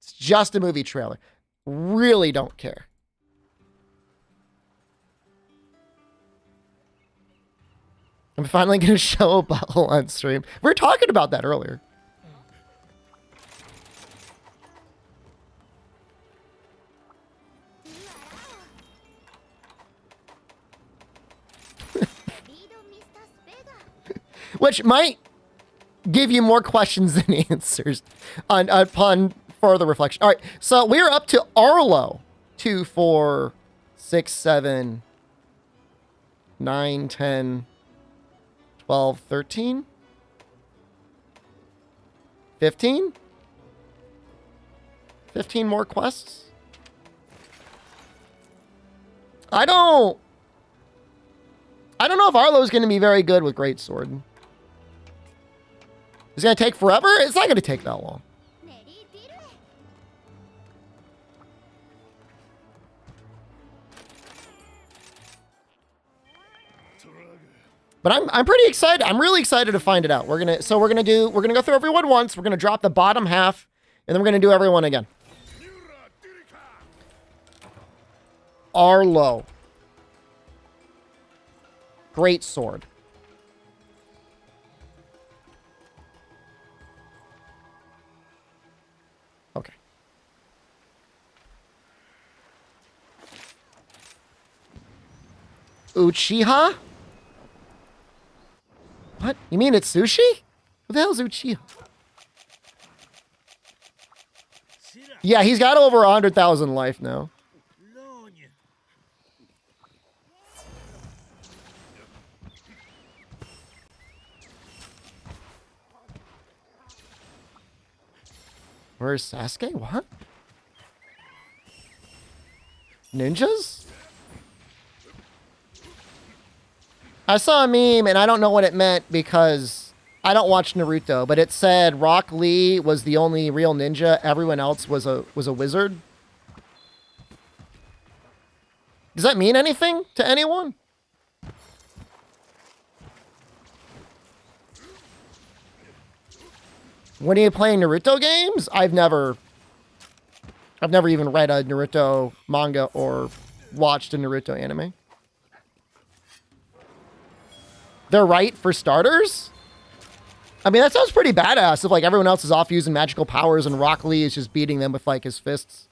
It's just a movie trailer. Really don't care. I'm finally going to show a bottle on stream. We were talking about that earlier. Which might give you more questions than answers upon further reflection. All right, so we're up to Arlo. 2, 4, 6, 7, 9, 10, 12, 13, 15? 15 more quests? I don't know if Arlo's going to be very good with Greatsword. It's going to take forever? It's not going to take that long. But I'm pretty excited. I'm really excited to find it out. We're gonna go through everyone once. We're gonna drop the bottom half, and then we're gonna do everyone again. Arlo. Greatsword. Okay. Uchiha? What? You mean it's sushi? What the hell is Uchiha? Yeah, he's got over 100,000 life now. Where's Sasuke? What? Ninjas? I saw a meme, and I don't know what it meant because I don't watch Naruto, but it said Rock Lee was the only real ninja. Everyone else was a wizard. Does that mean anything to anyone? When are you playing Naruto games? I've never even read a Naruto manga or watched a Naruto anime. They're right for starters? I mean, that sounds pretty badass if, like, everyone else is off using magical powers and Rock Lee is just beating them with, like, his fists.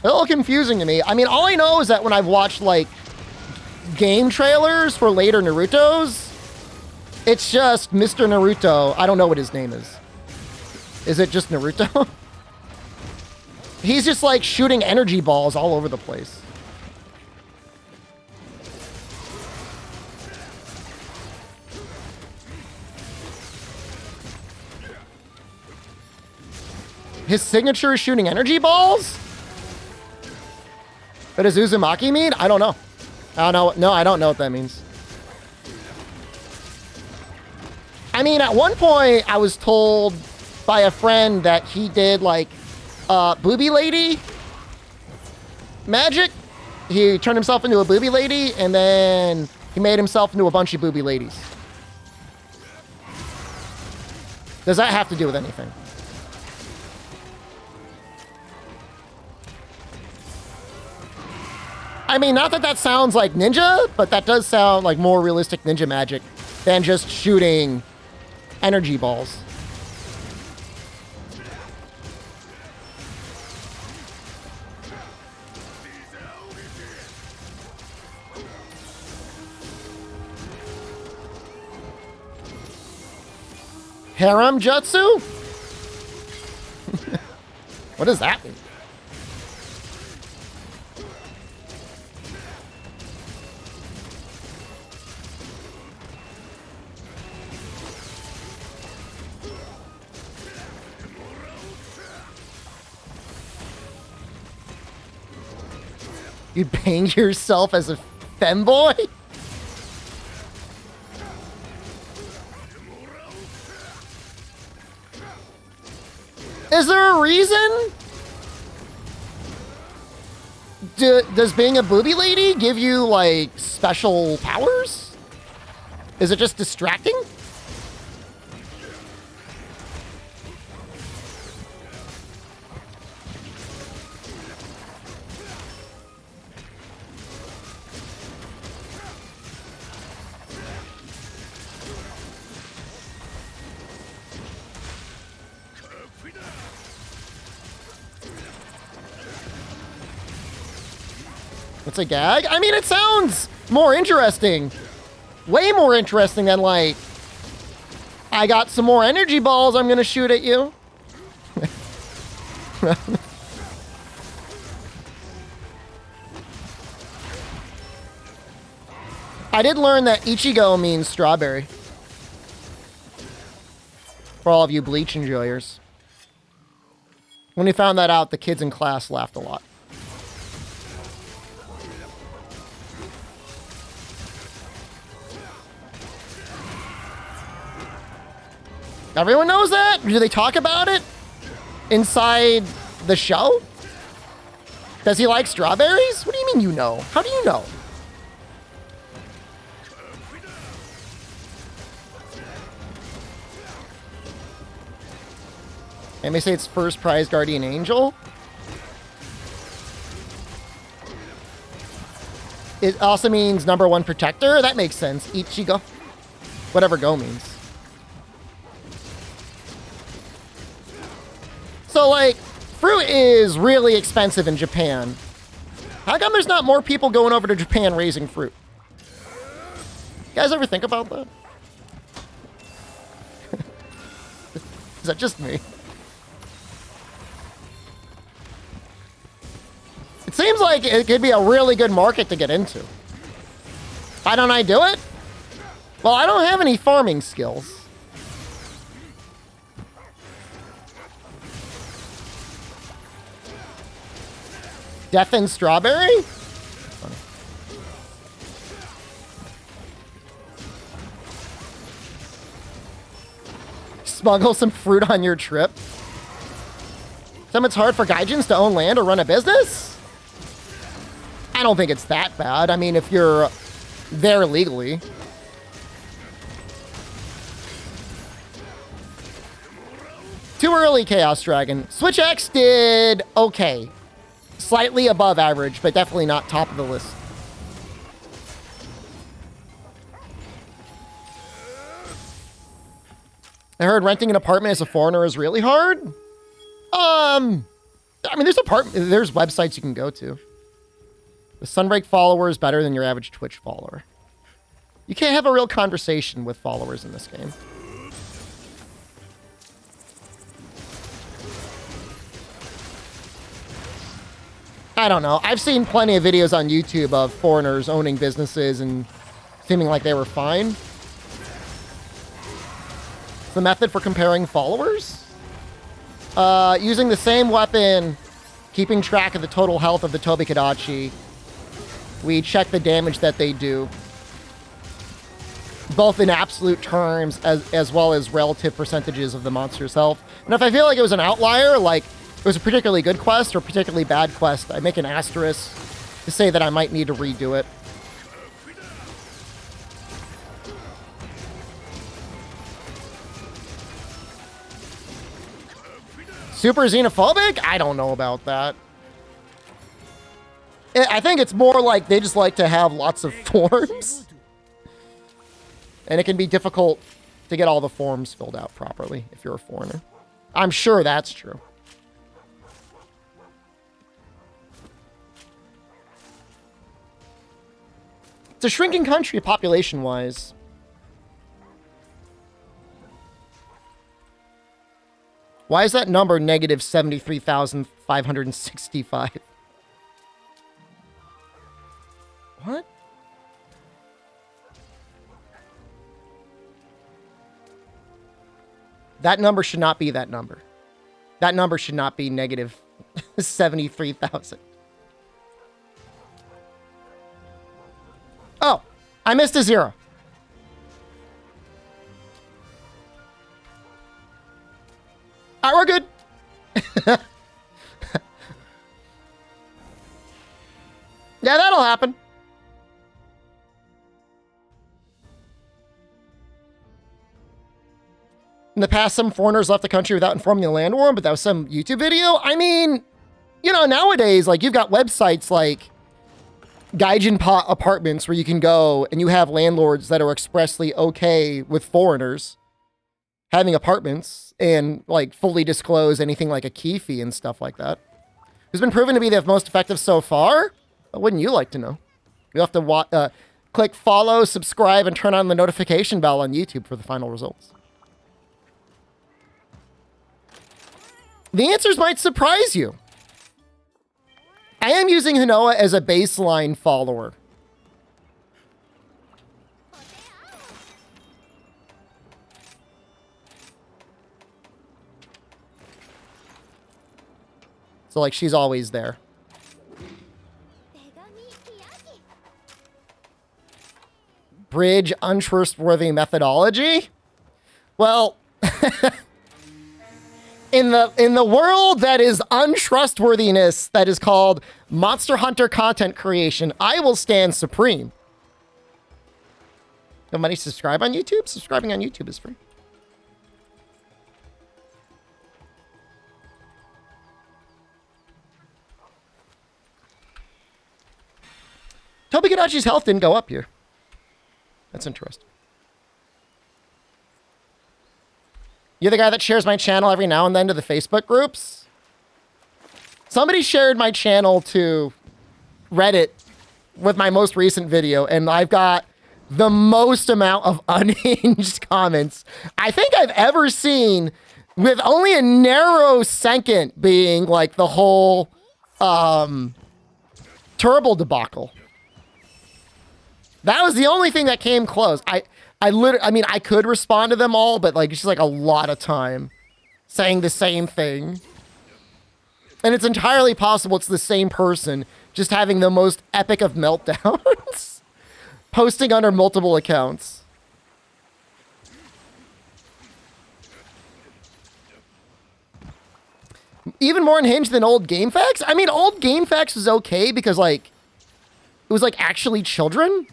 A little confusing to me. I mean, all I know is that when I've watched, like, game trailers for later Narutos, it's just Mr. Naruto. I don't know what his name is. Is it just Naruto? He's just like shooting energy balls all over the place. His signature is shooting energy balls? What does Uzumaki mean? I don't know. I don't know. No, I don't know what that means. I mean, at one point, I was told by a friend that he did, like, booby lady magic. He turned himself into a booby lady, and then he made himself into a bunch of booby ladies. Does that have to do with anything? I mean, not that that sounds like ninja, but that does sound like more realistic ninja magic than just shooting energy balls. Harem jutsu? What does that mean? You bang yourself as a femboy? Is there a reason? Does being a booby lady give you, like, special powers? Is it just distracting? It's a gag? I mean, it sounds more interesting. Way more interesting than, like, I got some more energy balls I'm gonna shoot at you. I did learn that Ichigo means strawberry. For all of you Bleach enjoyers. When we found that out, the kids in class laughed a lot. Everyone knows that? Do they talk about it inside the show? Does he like strawberries? What do you mean you know? How do you know? And they say it's first prize guardian angel. It also means number one protector. That makes sense. Ichigo. Whatever go means. So, like, fruit is really expensive in Japan. How come there's not more people going over to Japan raising fruit? You guys ever think about that? Is that just me? It seems like it could be a really good market to get into. Why don't I do it? Well, I don't have any farming skills. Death and strawberry? Funny. Smuggle some fruit on your trip. It's hard for gaijins to own land or run a business? I don't think it's that bad. I mean, if you're there legally. Too early, Chaos Dragon. Switch X did okay. Slightly above average, but definitely not top of the list. I heard renting an apartment as a foreigner is really hard. I mean, there's websites you can go to. The Sunbreak follower is better than your average Twitch follower. You can't have a real conversation with followers in this game. I don't know. I've seen plenty of videos on YouTube of foreigners owning businesses and seeming like they were fine. The method for comparing followers? Using the same weapon, keeping track of the total health of the Tobikadachi. We check the damage that they do, both in absolute terms as well as relative percentages of the monster's health. And if I feel like it was an outlier, like it was a particularly good quest or a particularly bad quest, I make an asterisk to say that I might need to redo it. Super xenophobic? I don't know about that. I think it's more like they just like to have lots of forms. And it can be difficult to get all the forms filled out properly if you're a foreigner. I'm sure that's true. It's a shrinking country population-wise. Why is that number negative 73,565? What? That number should not be that number. That number should not be negative 73,000. Oh, I missed a zero. All right, we're good. Yeah, that'll happen. In the past, some foreigners left the country without informing the landlord, but that was some YouTube video. I mean, you know, nowadays, like, you've got websites like Gaijin Pot Apartments where you can go and you have landlords that are expressly okay with foreigners having apartments and, like, fully disclose anything like a key fee and stuff like that. It's been proven to be the most effective so far. What wouldn't you like to know? You'll have to click follow, subscribe, and turn on the notification bell on YouTube for the final results. The answers might surprise you. I am using Hinoa as a baseline follower. So, like, she's always there. Bridge untrustworthy methodology? Well, in the world that is untrustworthiness, that is called Monster Hunter content creation, I will stand supreme. Nobody subscribe on YouTube? Subscribing on YouTube is free. Tobikadachi's health didn't go up here. That's interesting. You're the guy that shares my channel every now and then to the Facebook groups? Somebody shared my channel to Reddit with my most recent video, and I've got the most amount of unhinged comments I think I've ever seen, with only a narrow second being like the whole Turbo debacle. That was the only thing that came close. I mean, I could respond to them all, but like, it's just like a lot of time saying the same thing. And it's entirely possible it's the same person just having the most epic of meltdowns, posting under multiple accounts. Even more unhinged than old GameFAQs? I mean, old GameFAQs was okay because, like, it was like actually children.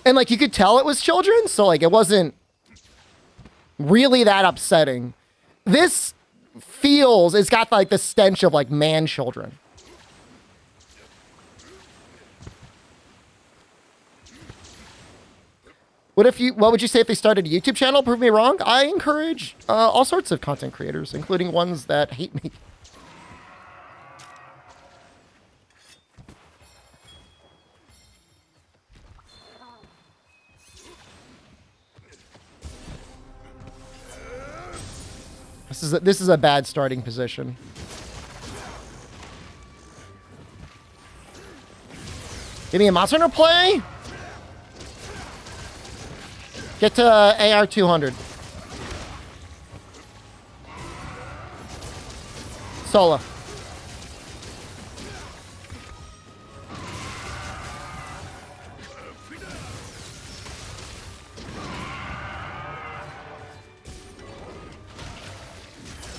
And, like, you could tell it was children, so, like, it wasn't really that upsetting. This feels, it's got, like, the stench of, like, man-children. What would you say if they started a YouTube channel? Prove me wrong. I encourage all sorts of content creators, including ones that hate me. This is a bad starting position. Give me a Monster Hunter play. Get to AR 200. Solo.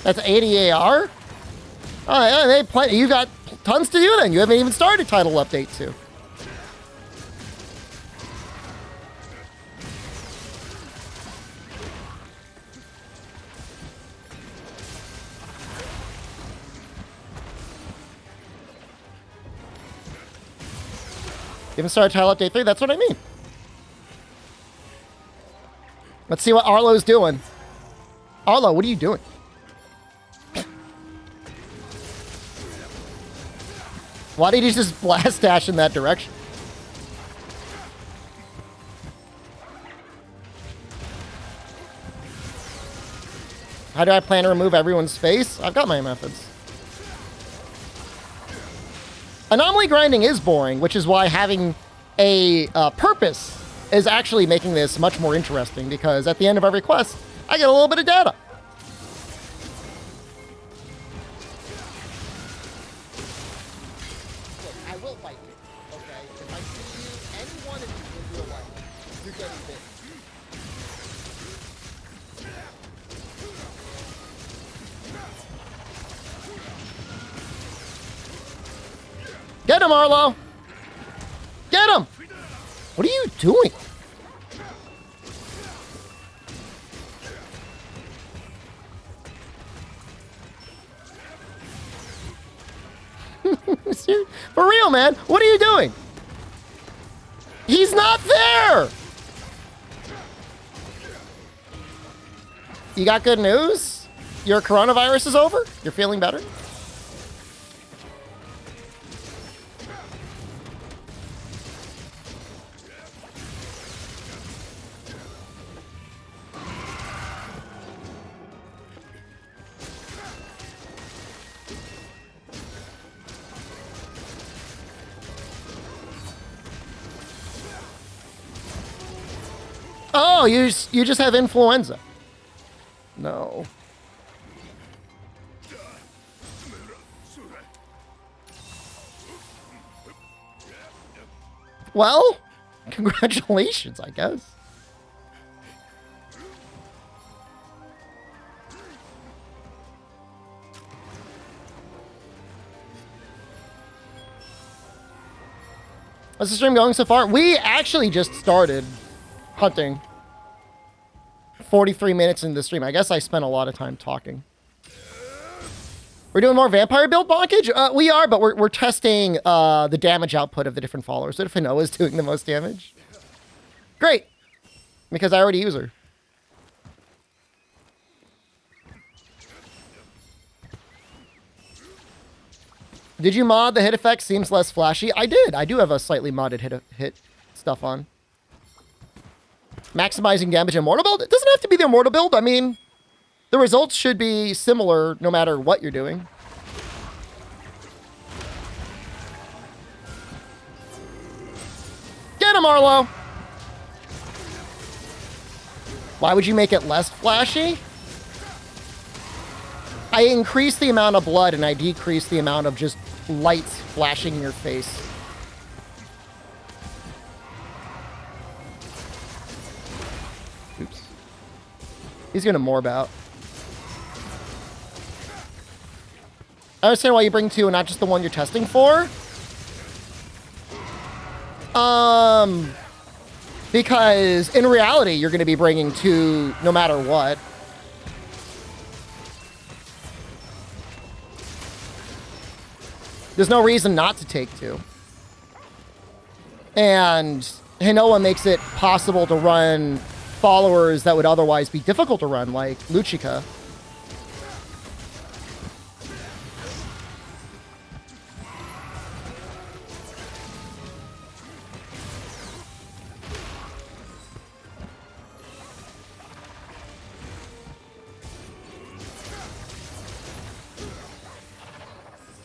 That's 80 AR? Oh, yeah, they plenty. You got tons to do then. You haven't even started Title Update 2. You haven't started Title Update 3? That's what I mean. Let's see what Arlo's doing. Arlo, what are you doing? Why did he just blast dash in that direction? How do I plan to remove everyone's face? I've got my methods. Anomaly grinding is boring, which is why having a purpose is actually making this much more interesting, because at the end of every quest, I get a little bit of data. Get him, Arlo! him! What are you doing? For real, man. What are you doing? He's not there! You got good news? Your coronavirus is over? You're feeling better? Oh, you just have influenza. No. Well, congratulations, I guess. How's the stream going so far? We actually just started hunting. 43 minutes into the stream. I guess I spent a lot of time talking. We're doing more vampire build blockage? We are, but we're testing the damage output of the different followers. What if Hinoa is doing the most damage? Great! Because I already use her. Did you mod the hit effect? Seems less flashy. I did. I do have a slightly modded hit stuff on. Maximizing damage in mortal build? It doesn't have to be the immortal build. I mean, the results should be similar no matter what you're doing. Get him, Arlo! Why would you make it less flashy? I increase the amount of blood and I decrease the amount of just lights flashing in your face. Oops. He's gonna morb out. I understand why you bring two and not just the one you're testing for. Because in reality, you're gonna be bringing two no matter what. There's no reason not to take two. And Hinoa makes it possible to run followers that would otherwise be difficult to run, like Luchika.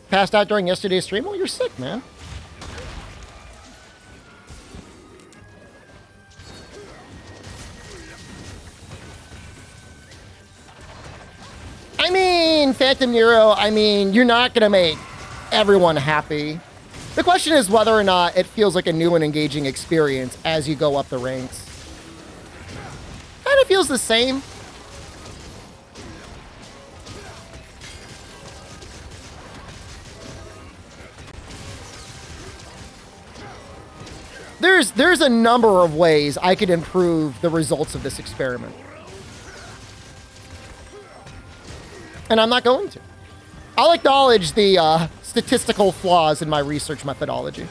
Passed out during yesterday's stream? Well, you're sick, man. I mean, Phantom Nero, I mean, you're not going to make everyone happy. The question is whether or not it feels like a new and engaging experience as you go up the ranks. Kind of feels the same. There's a number of ways I could improve the results of this experiment. And I'm not going to. I'll acknowledge the statistical flaws in my research methodology.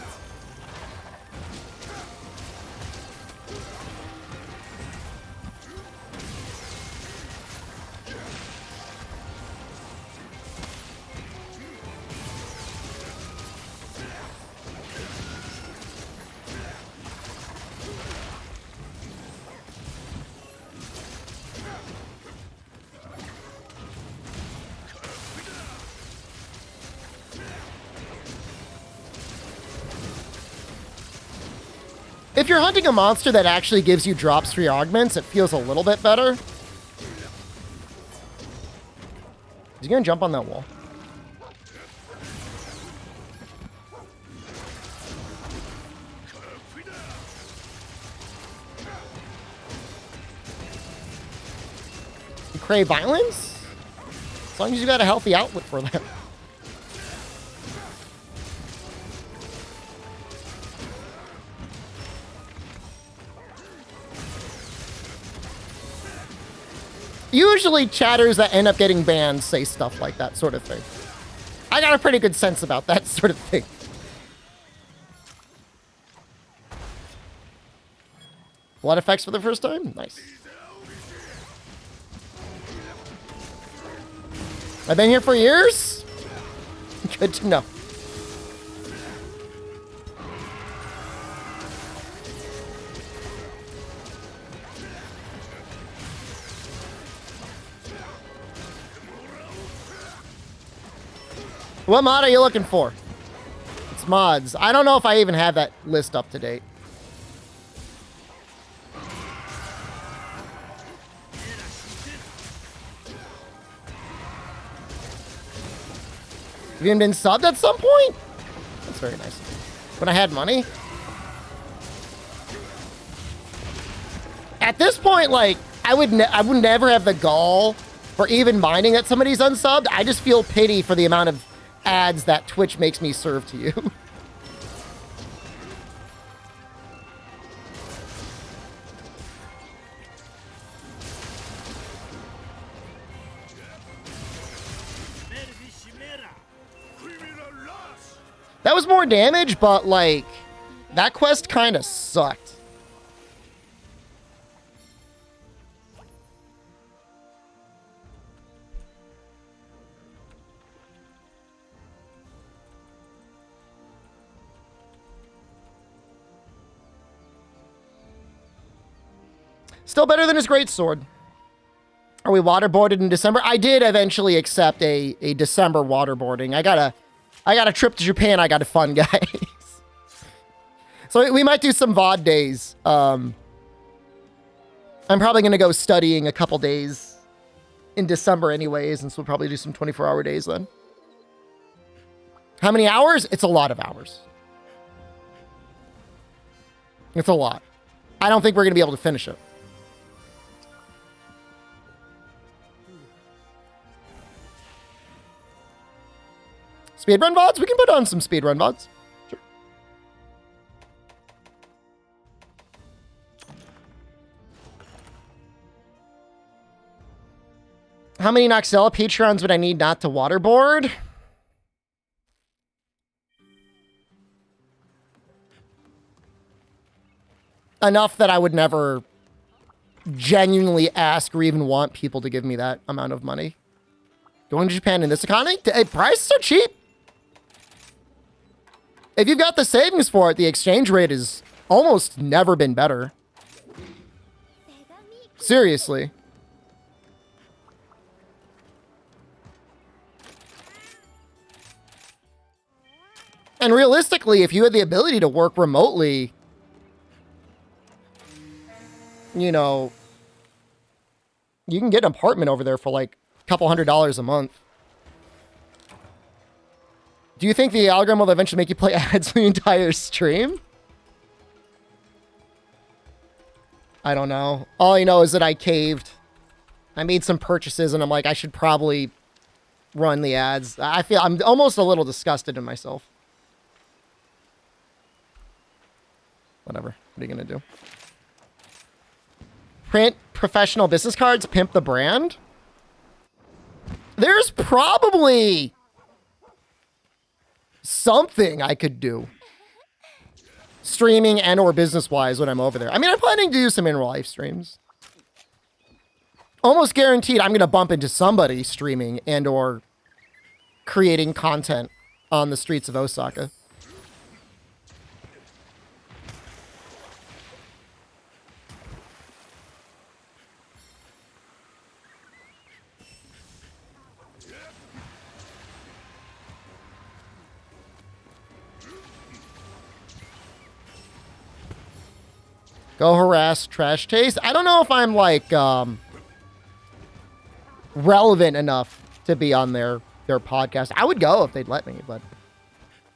If you're hunting a monster that actually gives you drops for your augments, it feels a little bit better. Is he gonna jump on that wall? You crave violence? As long as you got a healthy outlet for that. Usually chatters that end up getting banned say stuff like that sort of thing. I got a pretty good sense about that sort of thing. Blood effects for the first time? Nice. I've been here for years? Good to know. What mod are you looking for? It's mods. I don't know if I even have that list up to date. Have you even been subbed at some point? That's very nice. When I had money? At this point, like, I would never have the gall for even minding that somebody's unsubbed. I just feel pity for the amount of ads that Twitch makes me serve to you. That was more damage, but like, that quest kind of sucked. Still better than his greatsword. Are we waterboarded in December? I did eventually accept a December waterboarding. I got a trip to Japan I got to fund, guys. So we might do some VOD days. I'm probably going to go studying a couple days in December anyways, and so we'll probably do some 24-hour days then. How many hours? It's a lot of hours. It's a lot. I don't think we're going to be able to finish it. Speedrun VODs? We can put on some speedrun VODs. Sure. How many Noxella Patreons would I need not to waterboard? Enough that I would never genuinely ask or even want people to give me that amount of money. Going to Japan in this economy? Prices are cheap. If you've got the savings for it, the exchange rate has almost never been better. Seriously. And realistically, if you had the ability to work remotely, you know, you can get an apartment over there for like a couple $100s a month. Do you think the algorithm will eventually make you play ads for the entire stream? I don't know. All I know is that I caved. I made some purchases and I'm like, I should probably run the ads. I feel I'm almost a little disgusted in myself. Whatever. What are you going to do? Print professional business cards, pimp the brand? There's probably something I could do. Streaming and or business-wise when I'm over there. I mean, I'm planning to do some in-real-life streams. Almost guaranteed I'm going to bump into somebody streaming and or creating content on the streets of Osaka. Go harass Trash Taste. I don't know if I'm like relevant enough to be on their podcast. I would go if they'd let me, but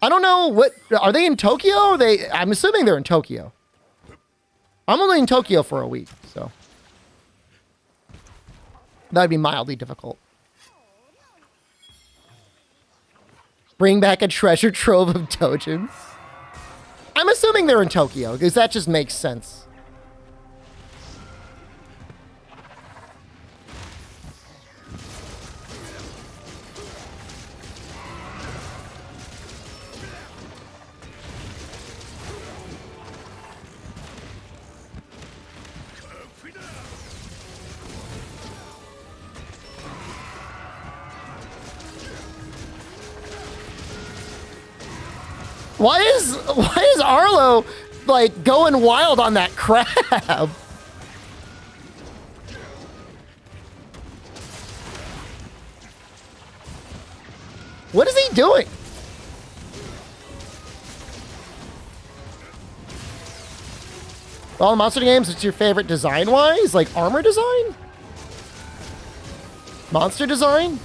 I don't know what are they in Tokyo? I'm assuming they're in Tokyo. I'm only in Tokyo for a week, so that'd be mildly difficult. Bring back a treasure trove of dojins. I'm assuming they're in Tokyo because that just makes sense. Why is Arlo like going wild on that crab? What is he doing? All the Monster games, what's your favorite design-wise? Like armor design? Monster design?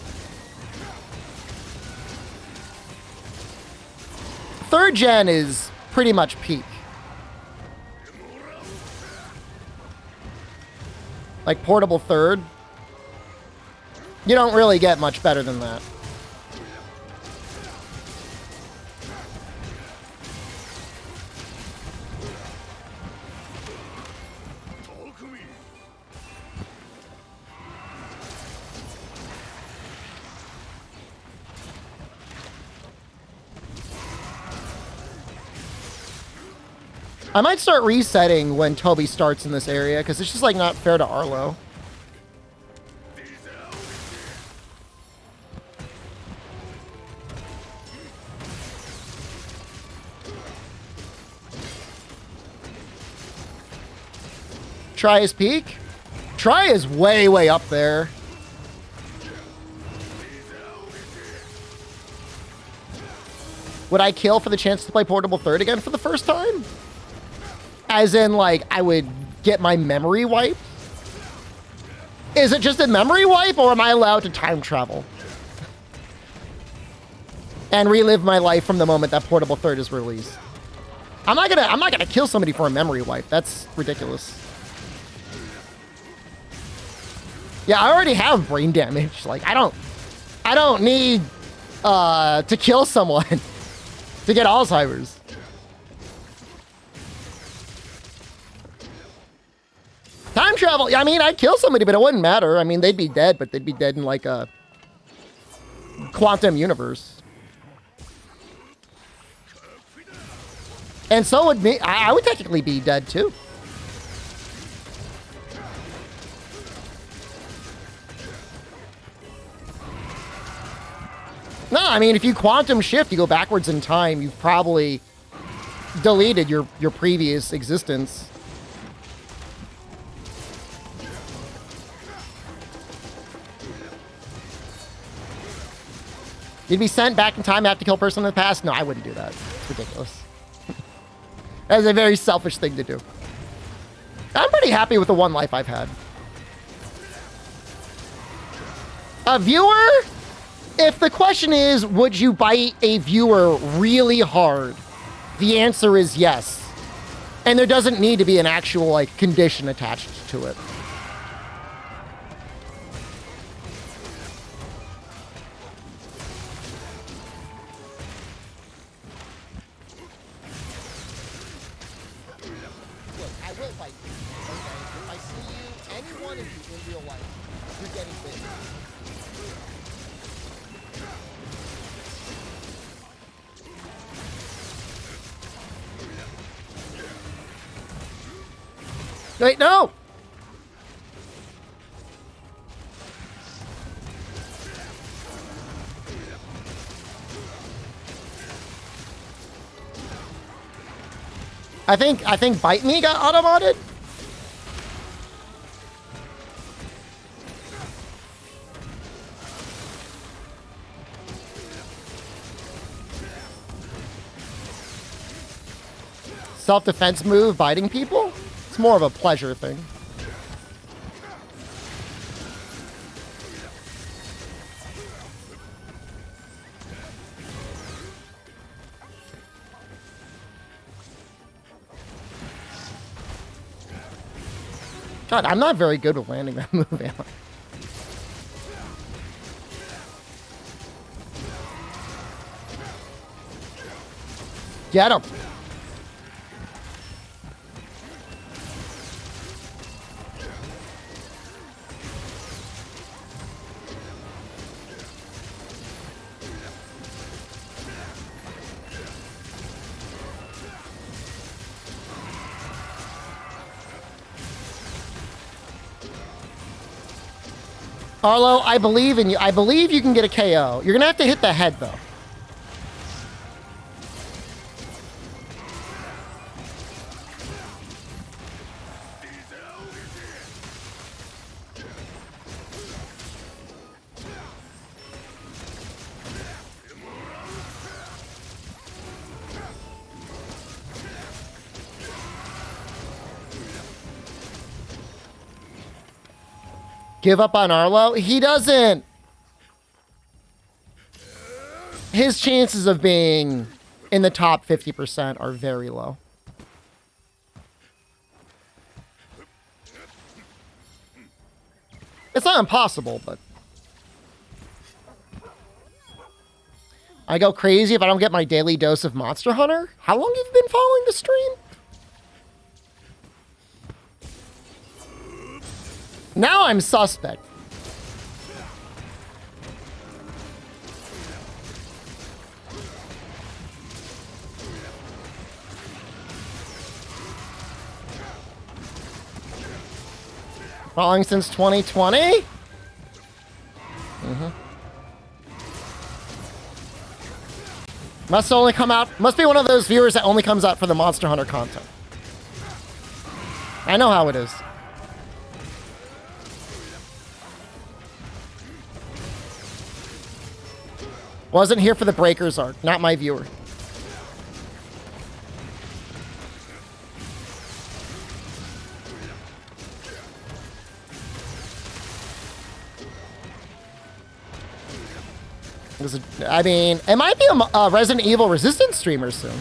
Third gen is pretty much peak. Like portable third. You don't really get much better than that. I might start resetting when Toby starts in this area, because it's just, like, not fair to Arlo. Try is peak? Try is way, way up there. Would I kill for the chance to play Portable Third again for the first time? As in, like, I would get my memory wipe? Is it just a memory wipe, or am I allowed to time travel? And relive my life from the moment that Portable Third is released? I'm not gonna kill somebody for a memory wipe. That's ridiculous. Yeah, I already have brain damage. Like, I don't need to kill someone to get Alzheimer's. Time travel, I mean, I'd kill somebody, but it wouldn't matter. I mean, they'd be dead, but they'd be dead in, like, a quantum universe. And so would me. I would technically be dead, too. No, I mean, if you quantum shift, you go backwards in time, you've probably deleted your previous existence. You'd be sent back in time, have to kill a person in the past? No, I wouldn't do that. It's ridiculous. That's a very selfish thing to do. I'm pretty happy with the one life I've had. A viewer? If the question is, would you bite a viewer really hard? The answer is yes. And there doesn't need to be an actual, like, condition attached to it. Wait, no! I think Bite Me got auto-modded? Self-defense move, biting people? It's more of a pleasure thing. God, I'm not very good with landing that move, am I? Get him! Arlo, I believe in you. I believe you can get a KO. You're gonna have to hit the head, though. Give up on Arlo? He doesn't. His chances of being in the top 50% are very low. It's not impossible, but I go crazy if I don't get my daily dose of Monster Hunter. How long have you been following the stream? Now I'm suspect. Following since 2020? Mm-hmm. Must only come out, must be one of those viewers that only comes out for the Monster Hunter content. I know how it is. Wasn't here for the Breakers arc, not my viewer. I mean, it might be a Resident Evil Resistance streamer soon.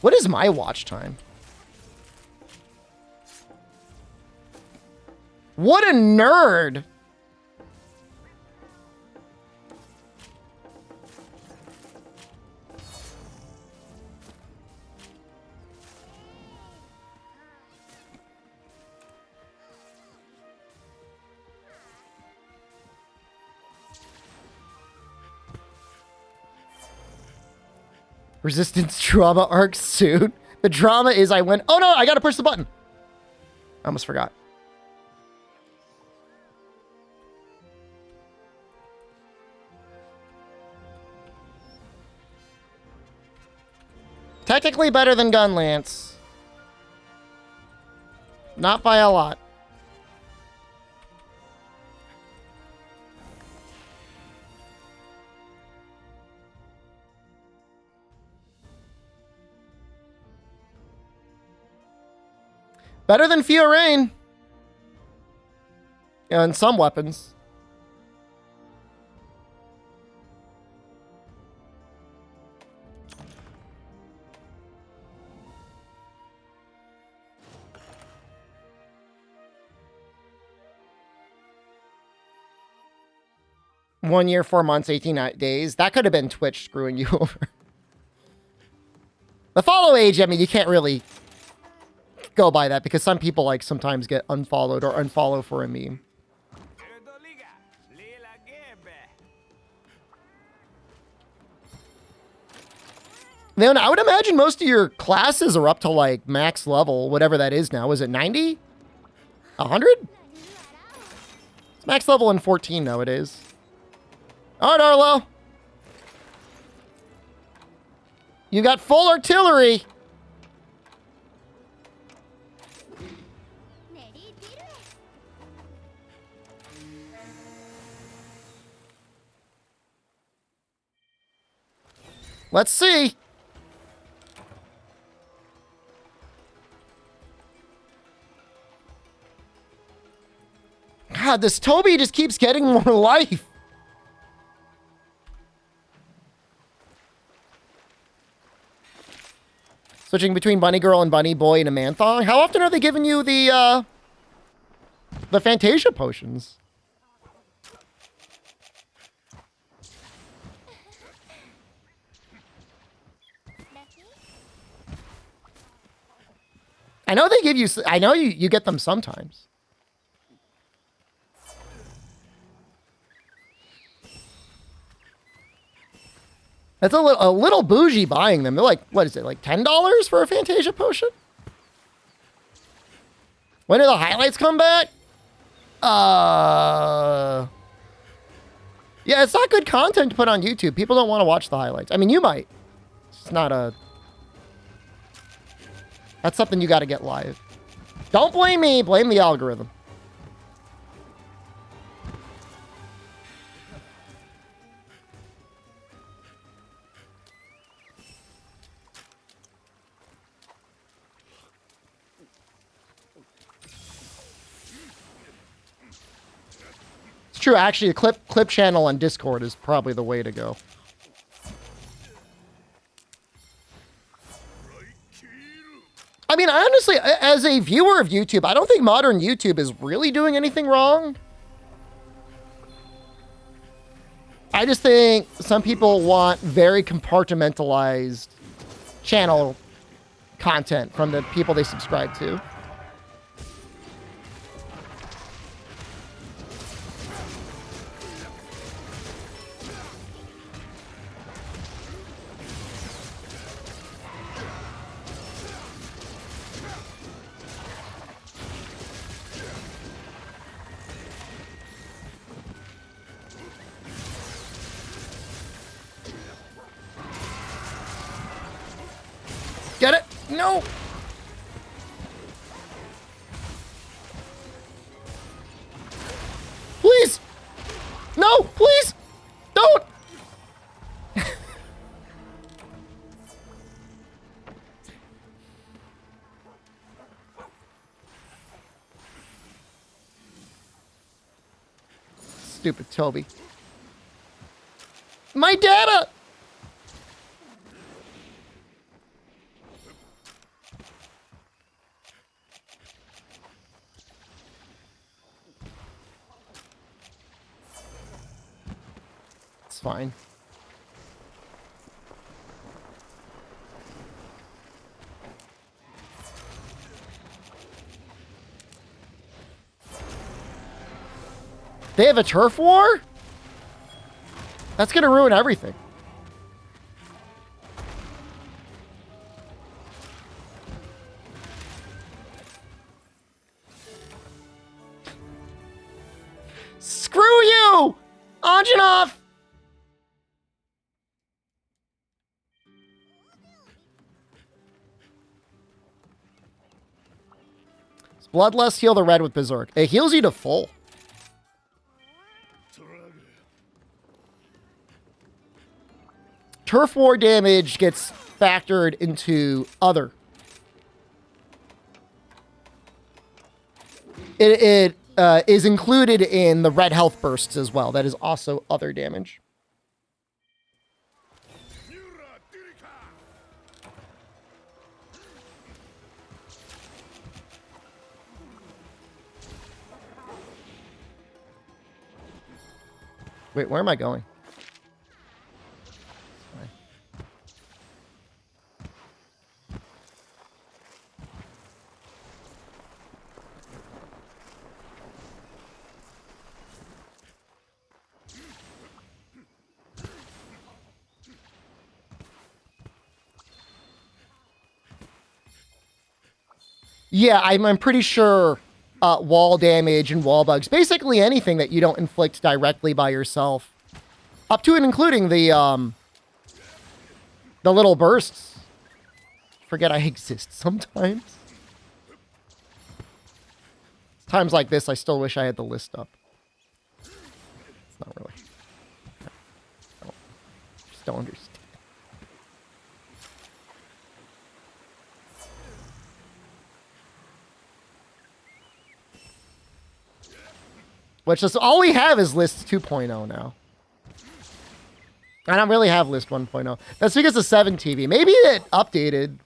What is my watch time? What a nerd! Resistance drama arc soon. The drama is I went, oh no, I gotta push the button. I almost forgot. Technically better than Gunlance. Not by a lot. Better than Fiorane. And some weapons. One year, 4 months, 18 days. That could have been Twitch screwing you over. The follow age, I mean, you can't really go by that because some people like sometimes get unfollowed or unfollow for a meme. Then I would imagine most of your classes are up to like max level, whatever that is now. Is it 90? 100? It's max level in 14 nowadays. All right, Arlo. You got full artillery. Let's see. God, this Toby just keeps getting more life. Switching between Bunny Girl and Bunny Boy in a man-thong. How often are they giving you the Fantasia potions? I know they give you, I know you get them sometimes. That's a little bougie buying them. They're like, what is it, like $10 for a Fantasia potion? When do the highlights come back? Yeah, it's not good content to put on YouTube. People don't want to watch the highlights. I mean, you might. It's not a... That's something you got to get live. Don't blame me. Blame the algorithm. true. Actually, a clip channel on Discord is probably the way to go. I mean, honestly, as a viewer of YouTube, I don't think modern YouTube is really doing anything wrong. I just think some people want very compartmentalized channel content from the people they subscribe to. Get it? No! Please! No! Please! Don't! Stupid Toby. My data! Fine. They have a turf war? That's gonna ruin everything. Screw you! Anjanov! Bloodlust, heal the red with Berserk. It heals you to full. Turf War damage gets factored into other. It is included in the red health bursts as well. That is also other damage. Wait, where am I going? Sorry. Yeah, I'm pretty sure wall damage and wall bugs, basically anything that you don't inflict directly by yourself, up to and including the little bursts. Forget I exist sometimes. Times like this, I still wish I had the list up. It's not really. Just don't understand. Which is all we have is list 2.0 now. I don't really have list 1.0. That's because of 7 TV. Maybe it updated.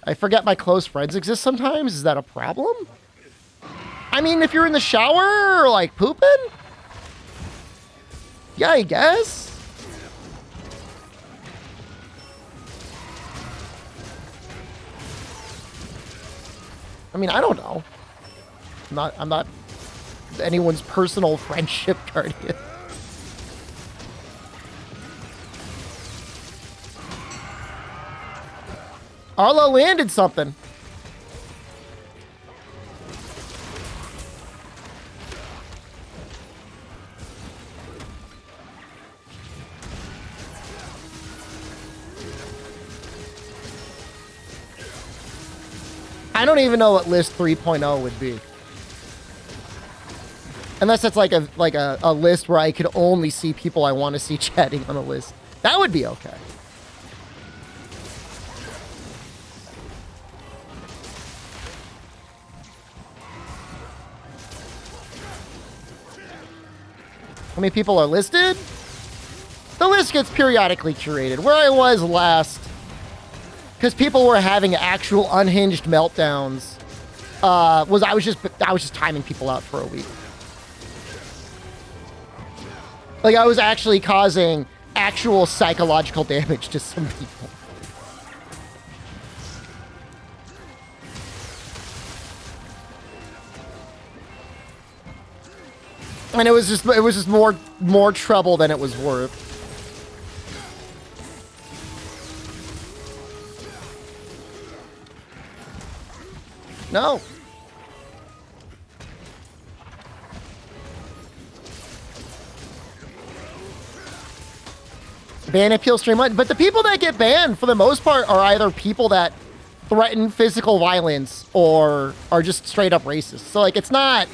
I forget my close friends exist sometimes. Is that a problem? I mean, if you're in the shower or like pooping? Yeah, I guess. I mean, I don't know. I'm not anyone's personal friendship guardian. Arlo landed something. I don't even know what list 3.0 would be. Unless it's like a list where I could only see people I want to see chatting on a list. That would be okay. How many people are listed? The list gets periodically curated. Where I was last, because people were having actual unhinged meltdowns, I was just timing people out for a week. Like, I was actually causing actual psychological damage to some people. And it was just more trouble than it was worth. No. Ban appeal stream, but the people that get banned for the most part are either people that threaten physical violence or are just straight up racist. So like it's not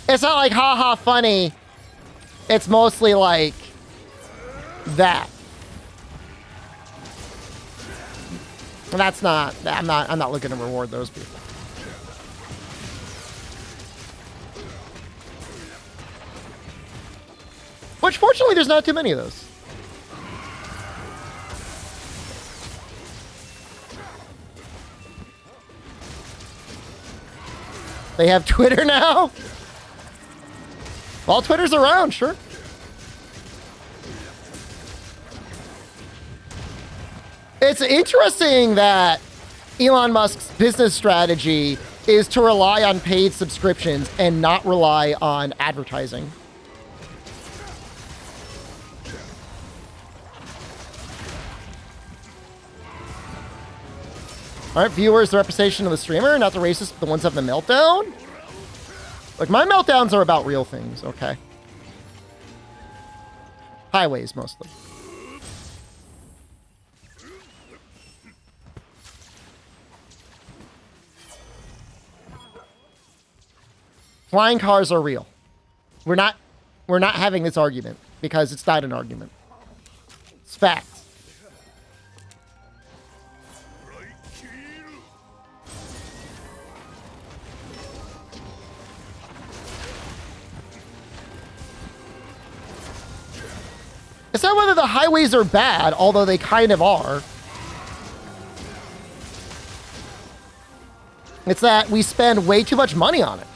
like haha funny. It's mostly like that. And that's not, I'm not looking to reward those people. Which fortunately there's not too many of those. They have Twitter now? Well, Twitter's around, sure. It's interesting that Elon Musk's business strategy is to rely on paid subscriptions and not rely on advertising. All right, viewers, the representation of the streamer, not the racist, but the ones that have the meltdown. Like, my meltdowns are about real things, okay? Highways, mostly. Flying cars are real. We're not having this argument because it's not an argument. It's fact. It's not whether the highways are bad, although they kind of are. It's that we spend way too much money on it.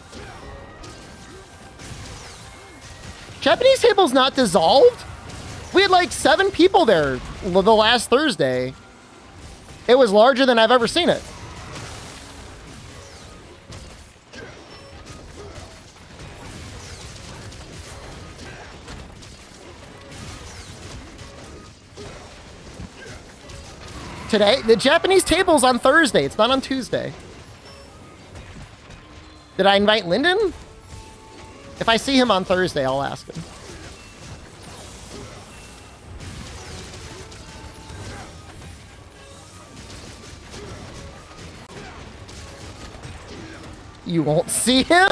Japanese table's not dissolved? We had like 7 people there the last Thursday. It was larger than I've ever seen it. Today, the Japanese table's on Thursday. It's not on Tuesday. Did I invite Lyndon? If I see him on Thursday, I'll ask him. You won't see him?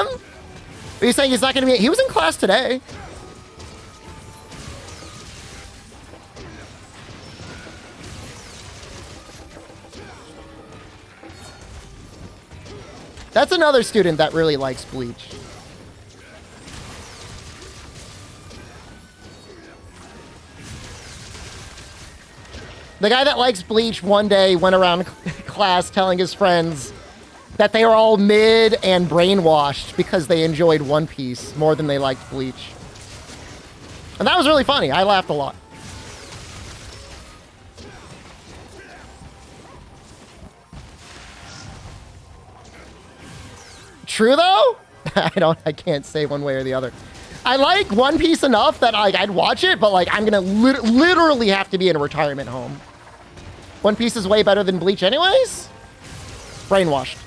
Are you saying he's not going to be? He was in class today. That's another student that really likes Bleach. The guy that likes Bleach one day went around class telling his friends that they were all mid and brainwashed because they enjoyed One Piece more than they liked Bleach. And that was really funny. I laughed a lot. True though? I can't say one way or the other. I like One Piece enough that like I'd watch it, but like I'm gonna literally have to be in a retirement home. One Piece is way better than Bleach anyways? Brainwashed.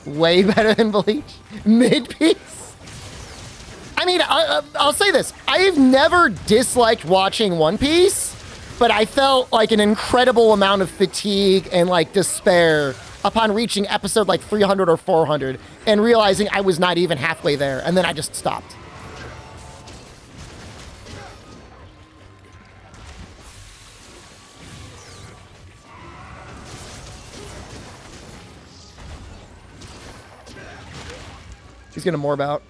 Way better than Bleach. Mid-piece. I mean, I'll say this. I've never disliked watching One Piece, but I felt like an incredible amount of fatigue and like despair upon reaching episode like 300 or 400 and realizing I was not even halfway there. And then I just stopped. He's gonna morb out.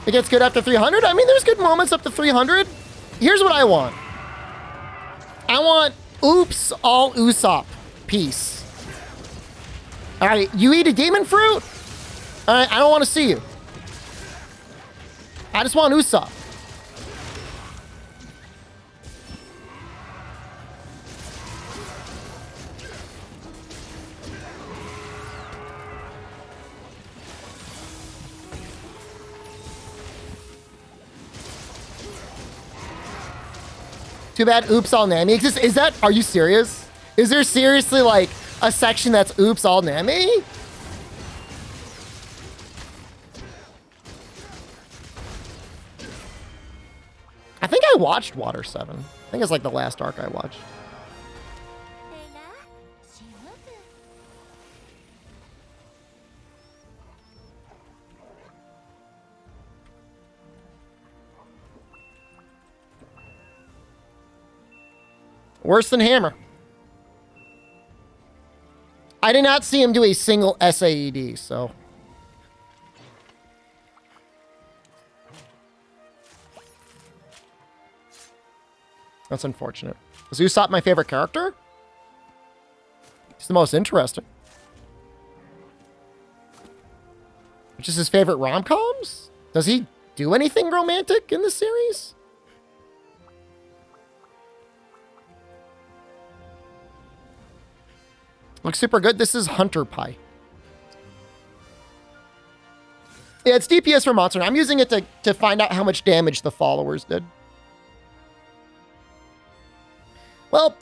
It gets good after 300? I mean, there's good moments up to 300. Here's what I want. I want oops all Usopp peace. All right, you eat a demon fruit? All right, I don't want to see you. I just want Usopp. Too bad oops all Nami exists. Is that, are you serious? Is there seriously like a section that's oops all Nami? I think I watched Water 7. I think it's like the last arc I watched. Worse than Hammer. I did not see him do a single SAED, so. That's unfortunate. Is Usopp my favorite character? He's the most interesting. Which is his favorite rom-coms? Does he do anything romantic in this series? Looks super good. This is Hunter Pie. Yeah, it's DPS for Monster. I'm using it to find out how much damage the followers did. Well,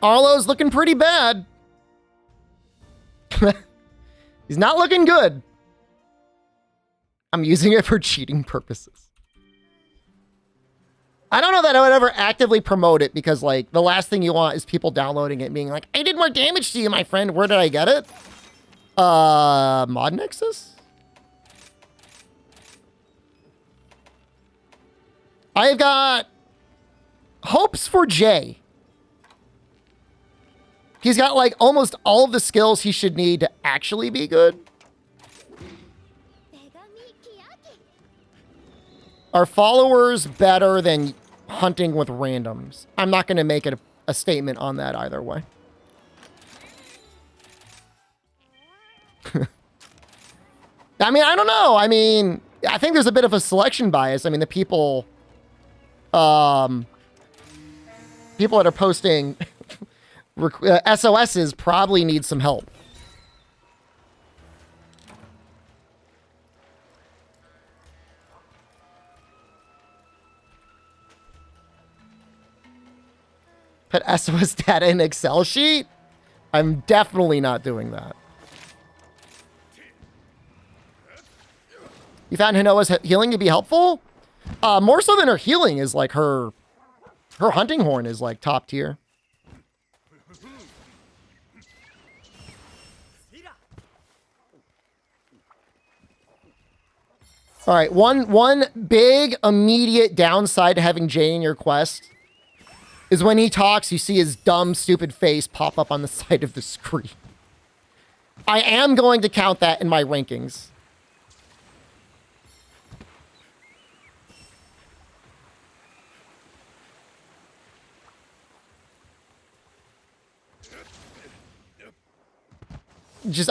Arlo's looking pretty bad. He's not looking good. I'm using it for cheating purposes. I don't know that I would ever actively promote it because, like, the last thing you want is people downloading it and being like, I did more damage to you, my friend. Where did I get it? Mod Nexus? I've got hopes for Jay. He's got, like, almost all of the skills he should need to actually be good. Are followers better than hunting with randoms? I'm not going to make it a statement on that either way. I mean, I don't know. I mean, I think there's a bit of a selection bias. I mean, the people that are posting SOSs probably need some help. Put SOS data in Excel sheet? I'm definitely not doing that. You found Hinoa's healing to be helpful? More so than her healing is like her hunting horn is like top tier. All right, one big immediate downside to having Jay in your quest is when he talks, you see his dumb, stupid face pop up on the side of the screen. I am going to count that in my rankings.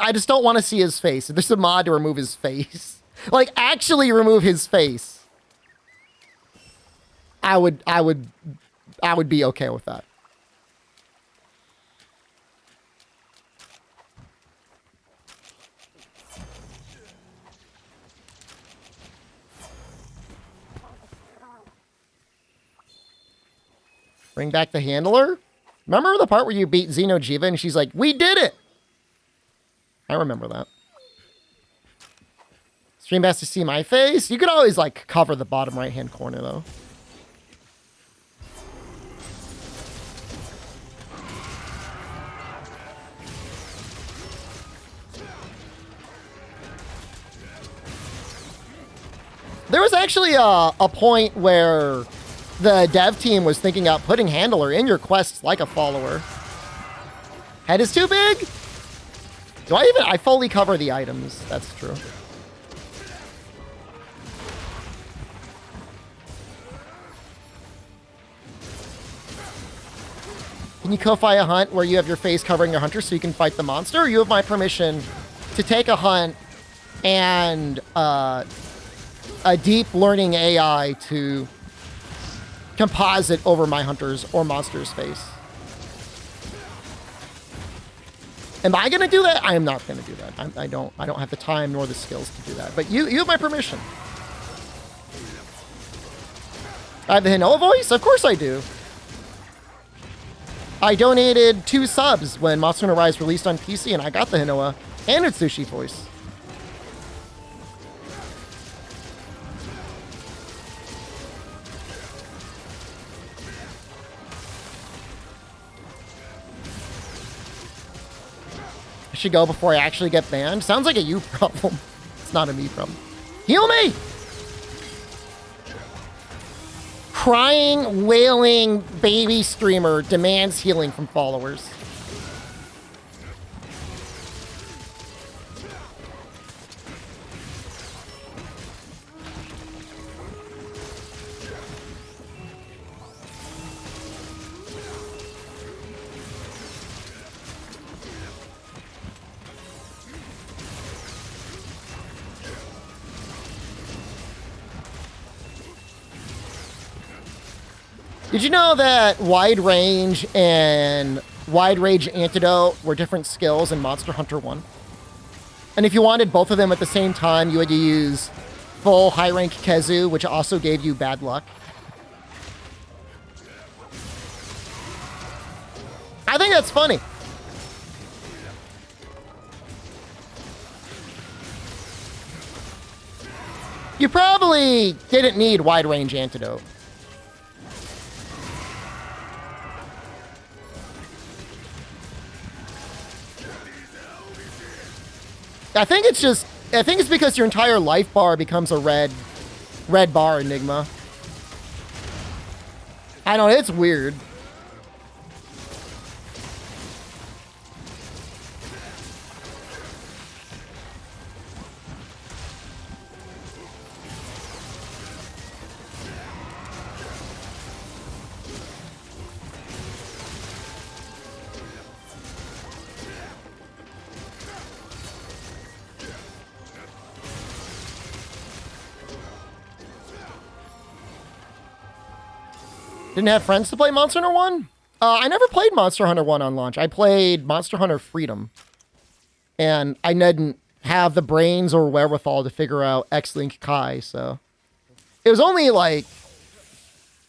I just don't want to see his face. If there's a mod to remove his face, like actually remove his face, I would be okay with that. Bring back the handler? Remember the part where you beat Xenojiva and she's like, we did it! I remember that. Stream has to see my face? You could always, like, cover the bottom right-hand corner, though. There was actually a point where the dev team was thinking about putting Handler in your quests like a follower. Head is too big? I fully cover the items. That's true. Can you Ko-Fi a hunt where you have your face covering your hunter so you can fight the monster? Or you have my permission to take a hunt and a deep learning AI to composite over my hunter's or monster's face. Am I going to do that? I am not going to do that. I don't have the time nor the skills to do that. But you have my permission. I have the Hinoa voice? Of course I do. I donated 2 subs when Monster Hunter Rise released on PC, and I got the Hinoa and its Sushi voice. I should go before I actually get banned. Sounds like a you problem. It's not a me problem. Heal me! Crying, wailing baby streamer demands healing from followers. Did you know that Wide Range and Wide Range Antidote were different skills in Monster Hunter 1? And if you wanted both of them at the same time, you had to use full high rank Kezu, which also gave you bad luck. I think that's funny. You probably didn't need Wide Range Antidote. I think it's because your entire life bar becomes a red bar Enigma. I don't know, it's weird. Didn't have friends to play Monster Hunter 1? I never played Monster Hunter 1 on launch. I played Monster Hunter Freedom. And I didn't have the brains or wherewithal to figure out X-Link Kai, so... It was only, like,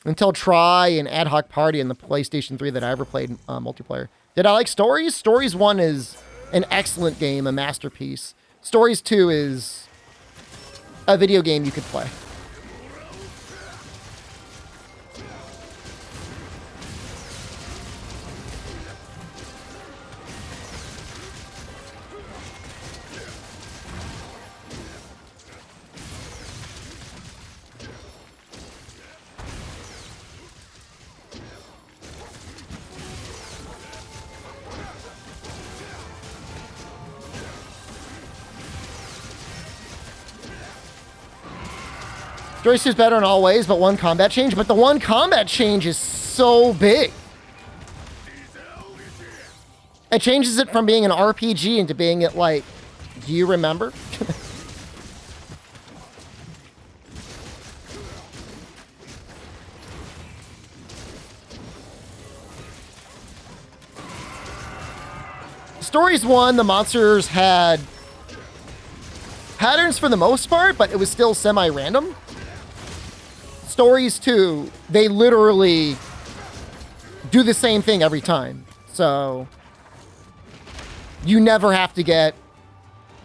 until Try and Ad Hoc Party in the PlayStation 3 that I ever played multiplayer. Did I like Stories? Stories 1 is an excellent game, a masterpiece. Stories 2 is a video game you could play. Stories 2 is better in all ways, but one combat change. But the one combat change is so big. It changes it from being an RPG into being it like, do you remember? Stories 1, the monsters had patterns for the most part, but it was still semi-random. Stories 2, they literally do the same thing every time. So you never have to get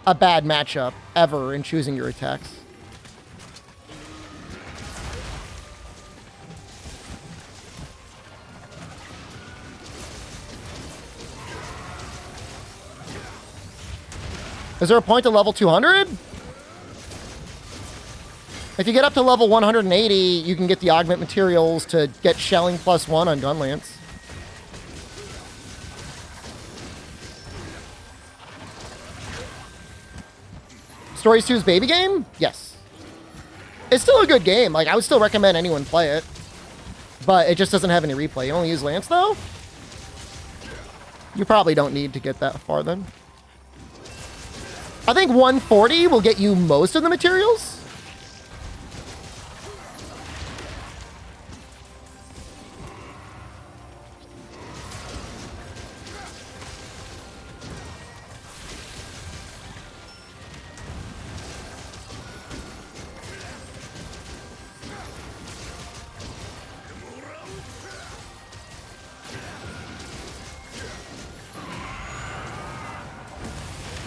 a bad matchup ever in choosing your attacks. Is there a point to level 200? If you get up to level 180, you can get the augment materials to get shelling +1 on Gunlance. Stories 2's baby game? Yes. It's still a good game. Like, I would still recommend anyone play it. But it just doesn't have any replay. You only use Lance, though? You probably don't need to get that far, then. I think 140 will get you most of the materials.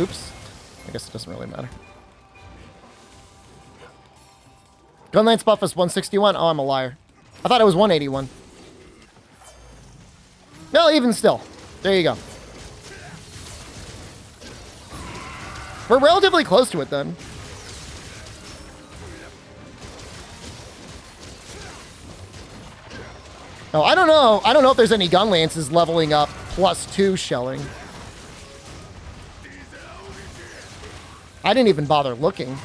Oops. I guess it doesn't really matter. Gunlance buff is 161. Oh, I'm a liar. I thought it was 181. No, even still. There you go. We're relatively close to it then. Oh, I don't know. I don't know if there's any Gunlances leveling up +2 shelling. I didn't even bother looking.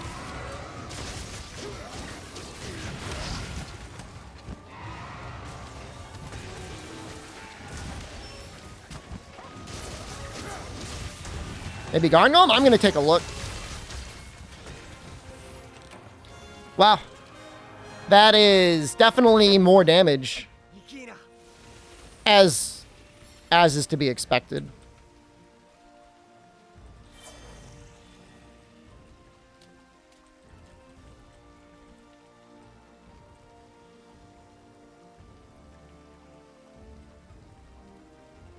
Maybe Garngolm? I'm going to take a look. Wow. That is definitely more damage. As is to be expected.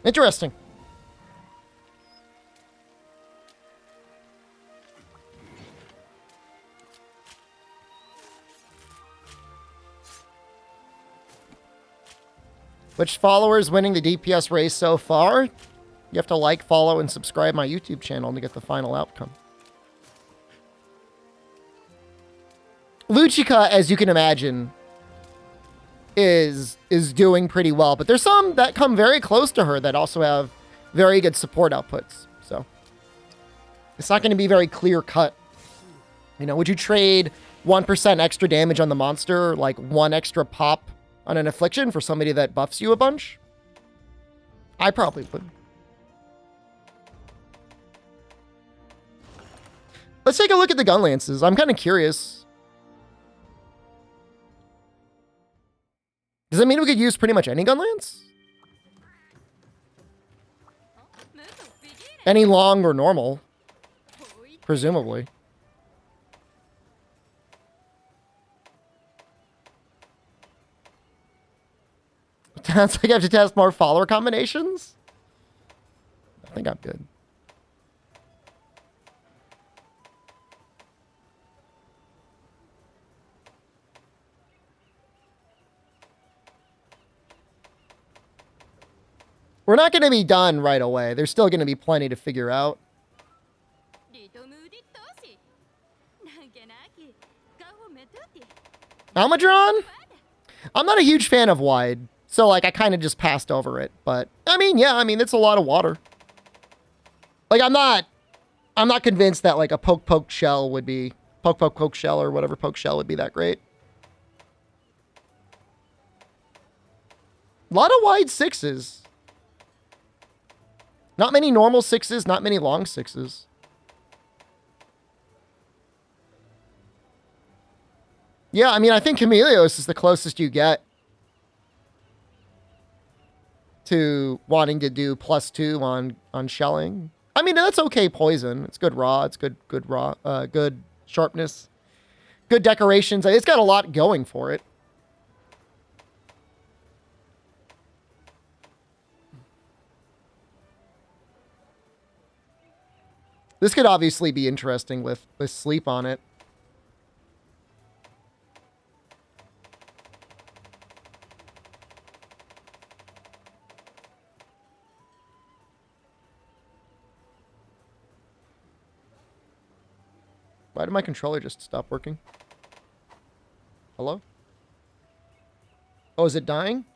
Interesting. Which followers winning the DPS race so far? You have to like, follow, and subscribe my YouTube channel to get the final outcome. Luchika, as you can imagine, is doing pretty well, but there's some that come very close to her that also have very good support outputs. So it's not going to be very clear cut. You know, would you trade 1% extra damage on the monster, like 1 extra pop on an affliction for somebody that buffs you a bunch? I probably would. Let's take a look at the Gunlances. I'm kind of curious. Does that mean we could use pretty much any Gunlance? Any long or normal? Presumably. Sounds like I have to test more follower combinations? I think I'm good. We're not going to be done right away. There's still going to be plenty to figure out. Almadron? I'm not a huge fan of wide, so like I kind of just passed over it. But I mean, yeah, I mean it's a lot of water. Like I'm not convinced that like a poke shell would be poke shell or whatever poke shell would be that great. A lot of wide 6s. Not many normal 6s, not many long 6s. Yeah, I mean, I think Chameleos is the closest you get to wanting to do +2 on shelling. I mean, that's okay poison. It's good raw. It's good raw. Good sharpness. Good decorations. It's got a lot going for it. This could obviously be interesting with sleep on it. Why did my controller just stop working? Hello? Oh, is it dying?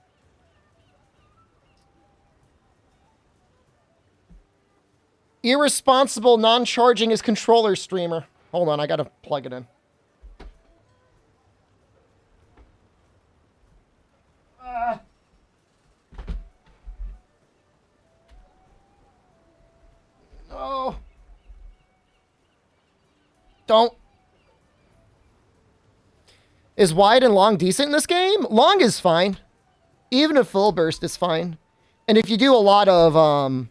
Irresponsible non-charging his controller streamer. Hold on, I gotta plug it in. No. Don't. Is wide and long decent in this game? Long is fine. Even a full burst is fine. And if you do a lot of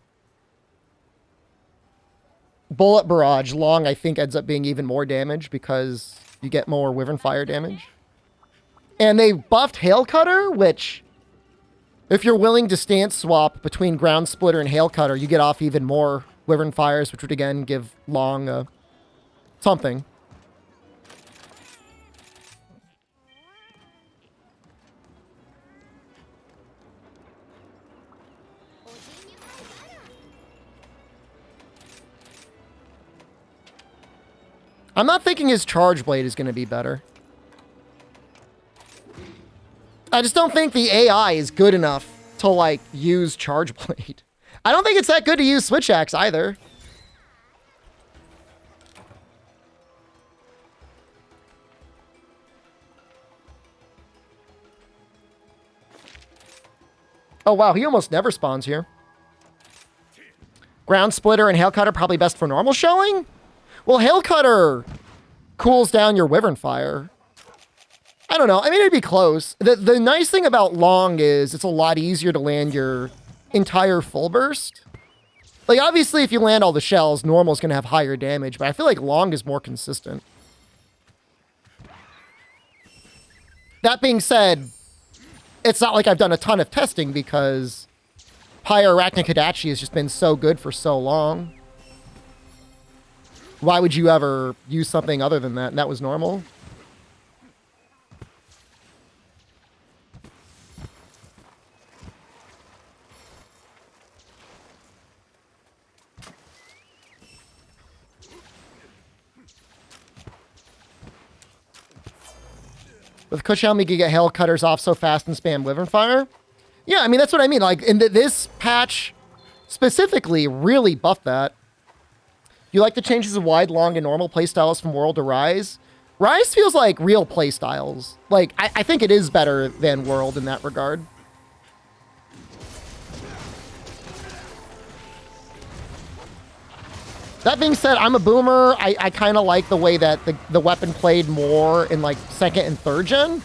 bullet barrage, long I think ends up being even more damage because you get more Wyvern Fire damage. And they buffed Hail Cutter, which if you're willing to stance swap between Ground Splitter and Hail Cutter, you get off even more Wyvern Fires, which would again give long something. I'm not thinking his Charge Blade is going to be better. I just don't think the AI is good enough to, like, use Charge Blade. I don't think it's that good to use Switch Axe either. Oh, wow, he almost never spawns here. Ground Splitter and Hail Cutter probably best for normal showing? Well, Hail Cutter cools down your Wyvern Fire. I don't know. I mean, it'd be close. The nice thing about long is it's a lot easier to land your entire full burst. Like, obviously, if you land all the shells, normal is going to have higher damage, but I feel like long is more consistent. That being said, it's not like I've done a ton of testing because Pyro-Arachnicadachi has just been so good for so long. Why would you ever use something other than that? And that was normal. With Kushhelm, you can get Hail Cutters off so fast and spam Wyvern Fire. Yeah, I mean, that's what I mean. Like, in this patch specifically really buffed that. You like the changes of wide, long, and normal playstyles from World to Rise? Rise feels like real playstyles. Like, I think it is better than World in that regard. That being said, I'm a boomer. I kind of like the way that the weapon played more in, like, 2nd and 3rd gen.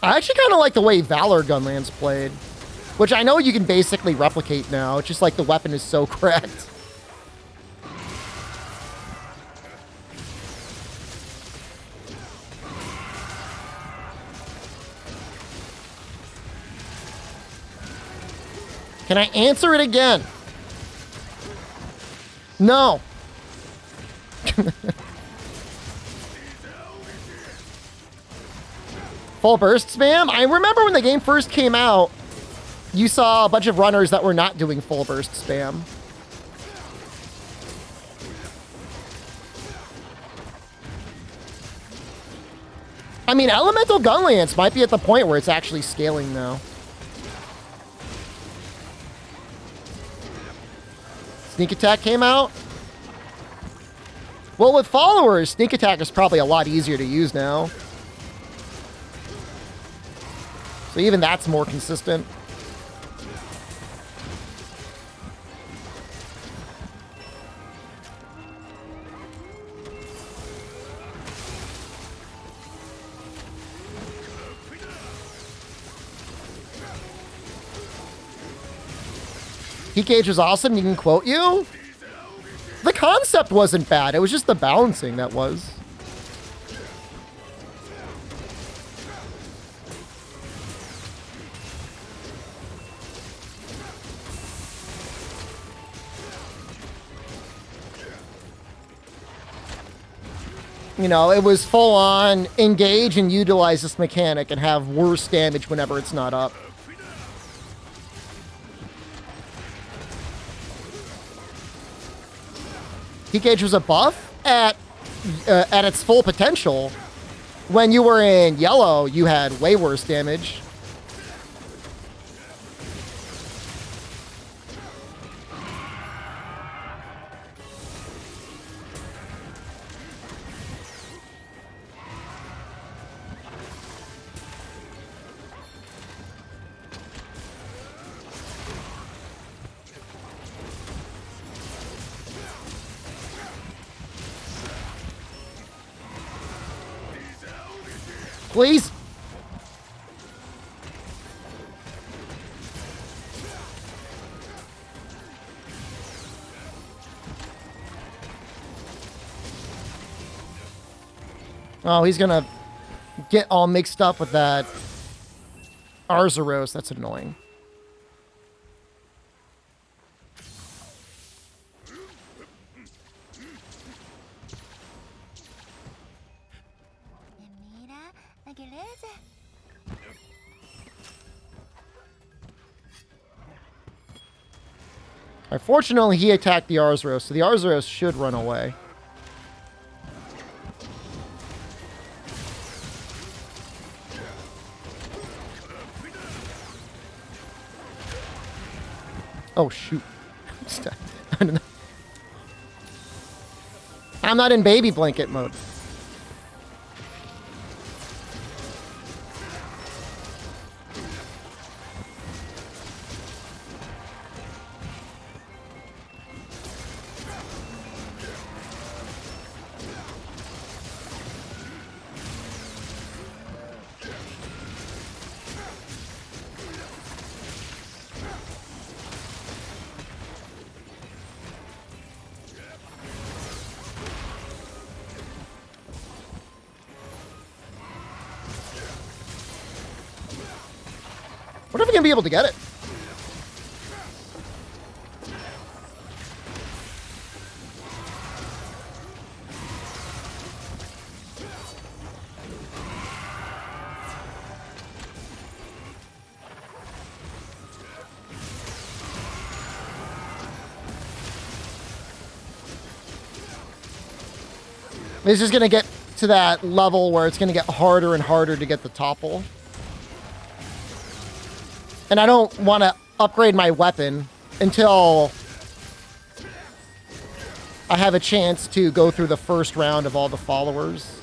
I actually kind of like the way Valor Gunlands played. Which I know you can basically replicate now. It's just like the weapon is so cracked. Can I answer it again? No. Full burst spam? I remember when the game first came out, you saw a bunch of runners that were not doing full burst spam. I mean, Elemental Gunlance might be at the point where it's actually scaling now. Sneak Attack came out. Well, with followers, Sneak Attack is probably a lot easier to use now. So even that's more consistent. Heat Gauge was awesome, you can quote you? The concept wasn't bad, it was just the balancing that was. You know, it was full on engage and utilize this mechanic and have worse damage whenever it's not up. Heat gauge was a buff at its full potential. When you were in yellow, you had way worse damage. Please. Oh, he's gonna get all mixed up with that Arzuros. That's annoying. Unfortunately, he attacked the Arzuros, so the Arzuros should run away. Oh, shoot. I don't know. I'm not in baby blanket mode. What if we can be able to get it? This is going to get to that level where it's going to get harder and harder to get the topple. And I don't want to upgrade my weapon until I have a chance to go through the first round of all the followers.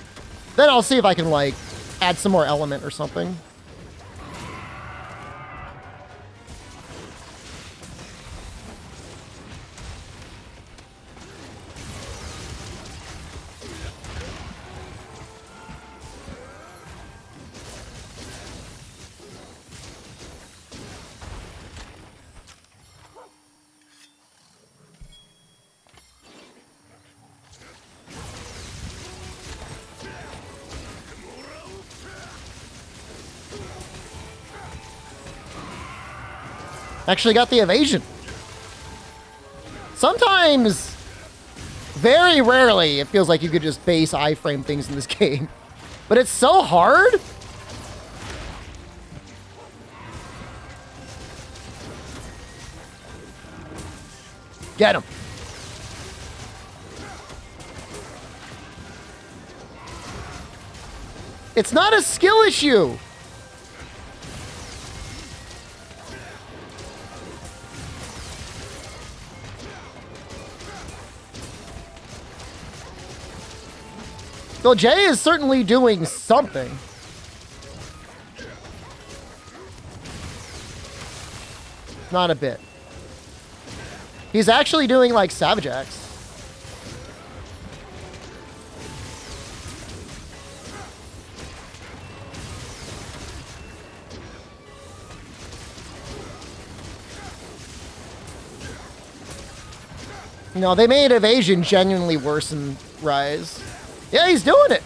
Then I'll see if I can, like, add some more element or something. Actually got the evasion. Sometimes, very rarely, it feels like you could just base iframe things in this game. But it's so hard. Get him. It's not a skill issue. Well, Jay is certainly doing something. Not a bit. He's actually doing, like, Savage Axe. You know, they made evasion genuinely worse in Rise. Yeah, he's doing it.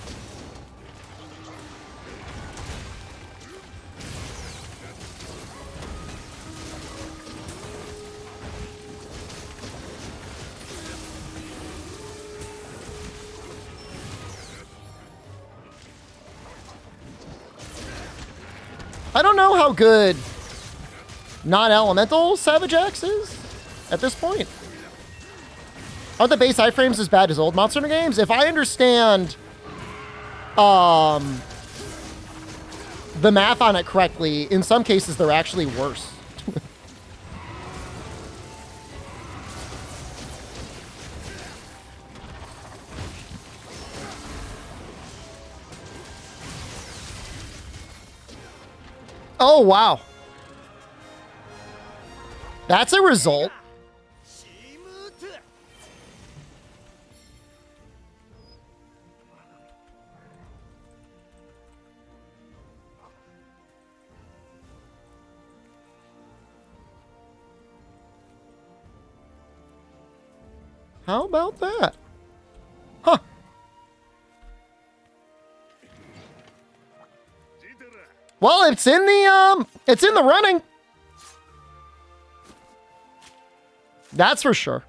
I don't know how good non-elemental Savage Axe is at this point. Are the base iframes as bad as old Monster Hunter games? If I understand the math on it correctly, in some cases they're actually worse. Oh, wow. That's a result. How about that? Huh. Well, it's in the running. That's for sure.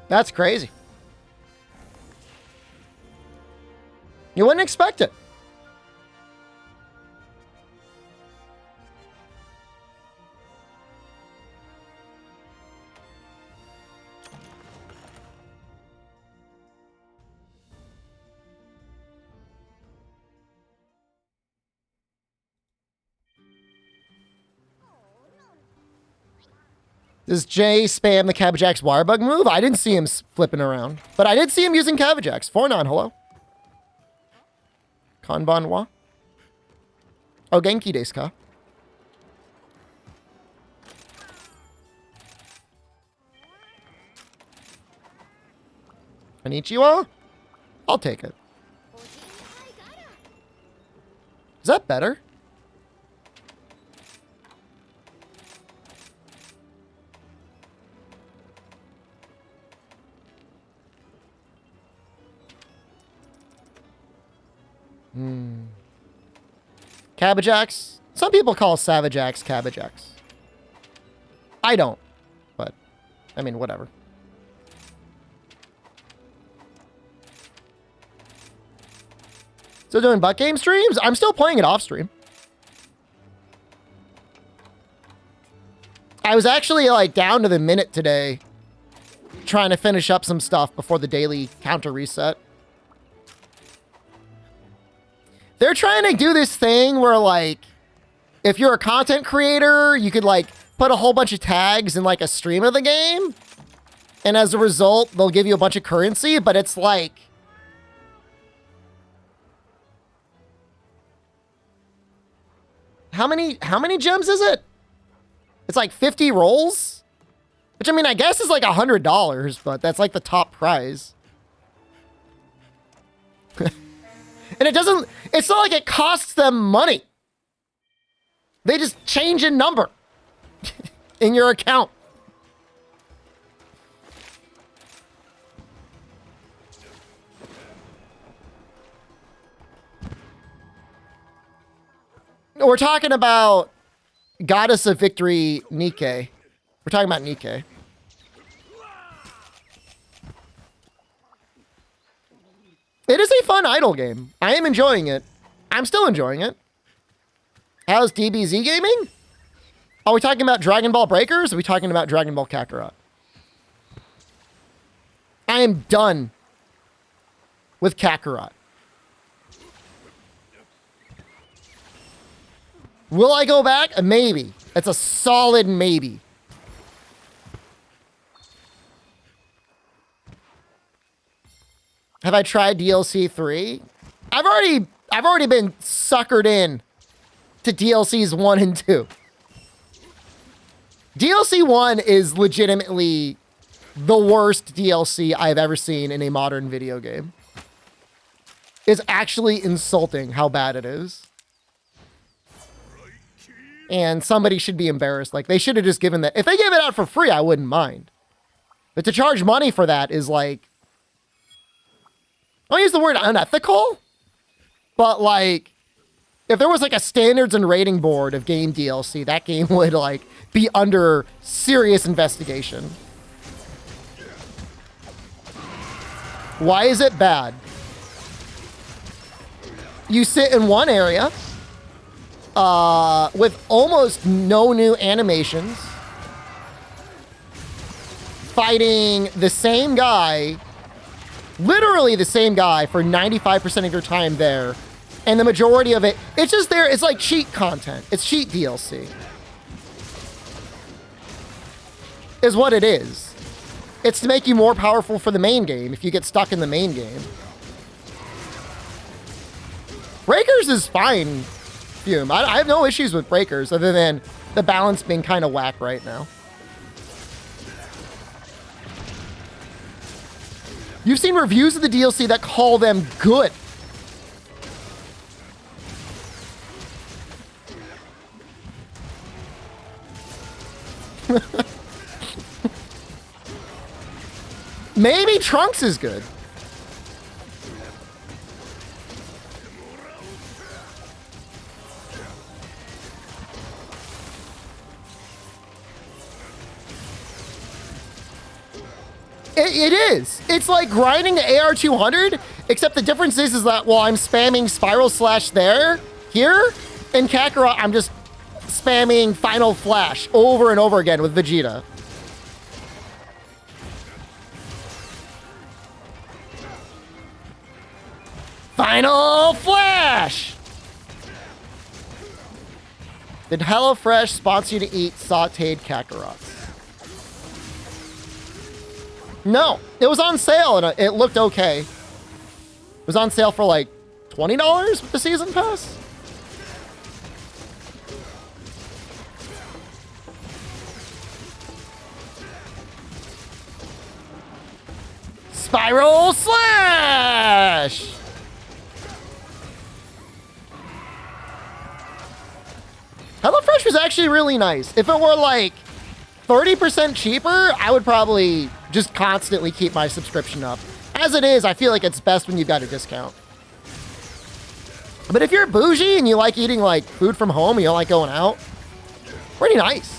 That's crazy. You wouldn't expect it. Does Jay spam the Cabbage Axe wire bug move? I didn't see him flipping around, but I did see him using Cabbage Axe. 4-9, hello. Konbanwa. Oh, Genki desu ka? Konnichiwa? I'll take it. Is that better? Cabbage Axe? Some people call Savage Axe Cabbage Axe. I don't, but I mean, whatever. Still doing butt game streams? I'm still playing it off stream. I was actually like down to the minute today trying to finish up some stuff before the daily counter reset. They're trying to do this thing where, like, if you're a content creator, you could, like, put a whole bunch of tags in, like, a stream of the game. And as a result, they'll give you a bunch of currency, but it's like... How many gems is it? It's like 50 rolls? Which, I mean, I guess is like $100, but that's like the top prize. And it doesn't, it's not like it costs them money. They just change a number in your account. We're talking about Goddess of Victory, Nikke. We're talking about Nikke. It is a fun idle game. I am enjoying it. I'm still enjoying it. How's DBZ gaming? Are we talking about Dragon Ball Breakers? Or are we talking about Dragon Ball Kakarot? I am done with Kakarot. Will I go back? Maybe. It's a solid maybe. Have I tried DLC 3? I've already been suckered in to DLCs 1 and 2. DLC 1 is legitimately the worst DLC I've ever seen in a modern video game. It's actually insulting how bad it is. And somebody should be embarrassed. Like, they should have just given that. If they gave it out for free, I wouldn't mind. But to charge money for that is like... I'll use the word unethical, but like, If there was like a standards and rating board of game DLC, that game would like be under serious investigation. Why is it bad? You sit in one area with almost no new animations, fighting the same guy, literally the same guy for 95% of your time there. And the majority of it, it's just there. It's like cheat content. It's cheat DLC. Is what it is. It's to make you more powerful for the main game if you get stuck in the main game. Breakers is fine, Fume. I have no issues with Breakers other than the balance being kind of whack right now. You've seen reviews of the DLC that call them good. Maybe Trunks is good. It is. It's like grinding the AR200, except the difference is that while I'm spamming Spiral Slash here, in Kakarot, I'm just spamming Final Flash over and over again with Vegeta. Final Flash! Did HelloFresh sponsor you to eat sauteed Kakarots? No, it was on sale and it looked okay. It was on sale for like $20 with the season pass. Spiral Slash! HelloFresh was actually really nice. If it were like 30% cheaper, I would probably just constantly keep my subscription up. As it is, I feel like it's best when you've got a discount. But if you're bougie and you like eating like food from home and you don't like going out, pretty nice.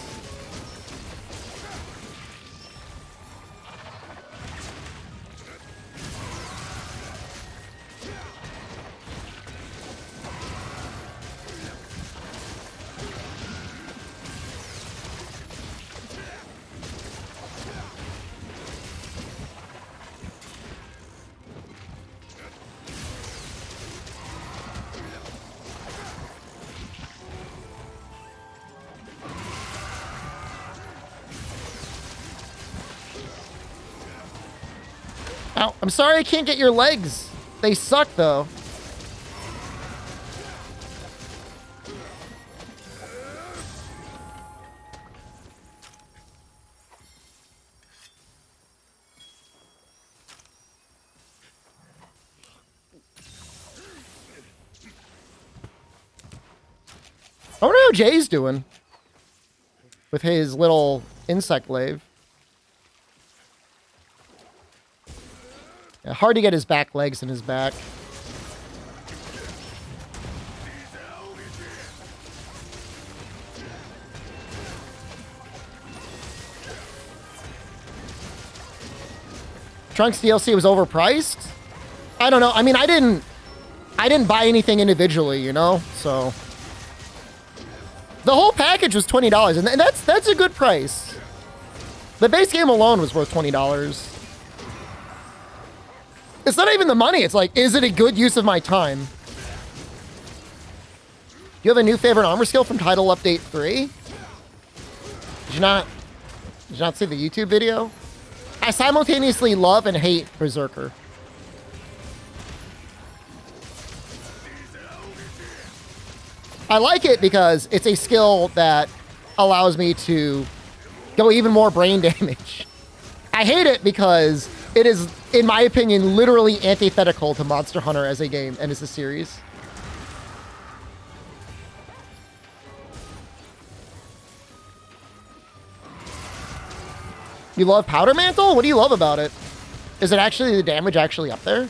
Ow, I'm sorry I can't get your legs. They suck, though. I wonder how Jay's doing with his little insect lave. Yeah, hard to get his back legs in his back. Trunks DLC was overpriced? I don't know. I mean, I didn't buy anything individually, you know? So the whole package was $20, and that's a good price. The base game alone was worth $20. It's not even the money. It's like, is it a good use of my time? You have a new favorite armor skill from Title Update 3? Did you not see the YouTube video? I simultaneously love and hate Berserker. I like it because it's a skill that allows me to go even more brain damage. I hate it because it is, in my opinion, literally antithetical to Monster Hunter as a game and as a series. You love Powder Mantle? What do you love about it? Is it actually the damage actually up there?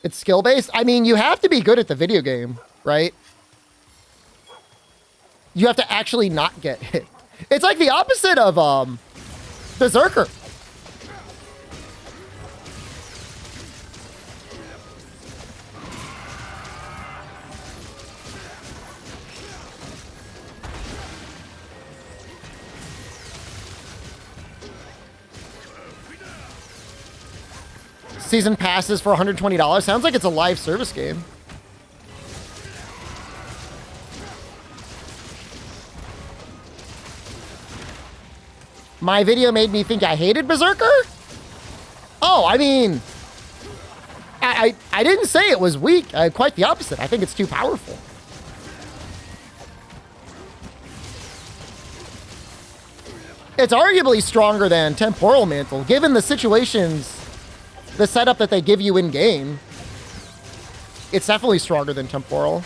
It's skill-based. I mean, you have to be good at the video game, right? You have to actually not get hit. It's like the opposite of Berserker. Season passes for $120. Sounds like it's a live service game. My video made me think I hated Berserker? Oh, I mean, I didn't say it was weak. Quite the opposite. I think it's too powerful. It's arguably stronger than Temporal Mantle, given the situations, the setup that they give you in-game. It's definitely stronger than Temporal.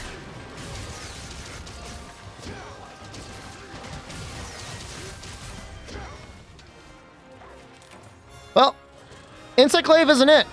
Well, Insectlave isn't it.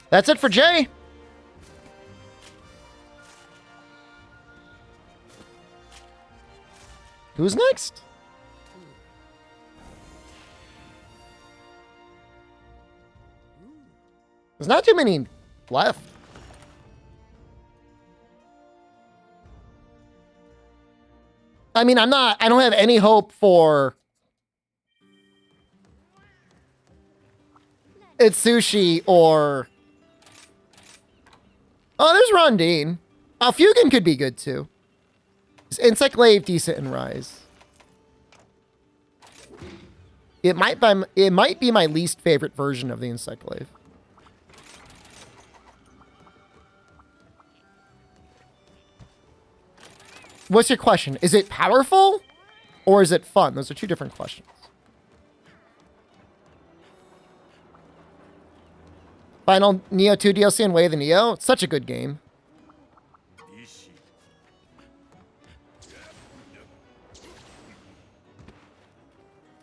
That's it for Jay. Who's next? There's not too many left. I mean, I don't have any hope for Itsushi or... Oh, there's Rondine. Fugen could be good too. Is Insectlave decent in Rise? It might be my least favorite version of the Insectlave. What's your question? Is it powerful or is it fun? Those are two different questions. Final Neo 2 DLC and Way of the Neo. It's such a good game.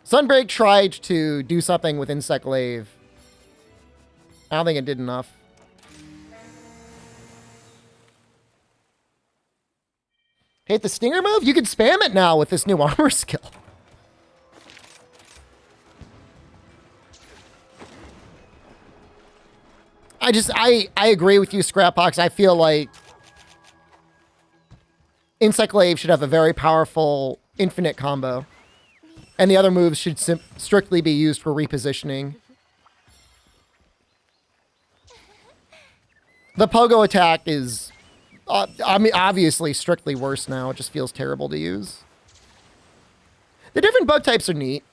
Sunbreak tried to do something with Insectlave. I don't think it did enough. Hate the Stinger move? You can spam it now with this new armor skill. I agree with you, Scrapbox. I feel like Insectlave should have a very powerful infinite combo. And the other moves should strictly be used for repositioning. The pogo attack is obviously strictly worse now. It just feels terrible to use. The different bug types are neat.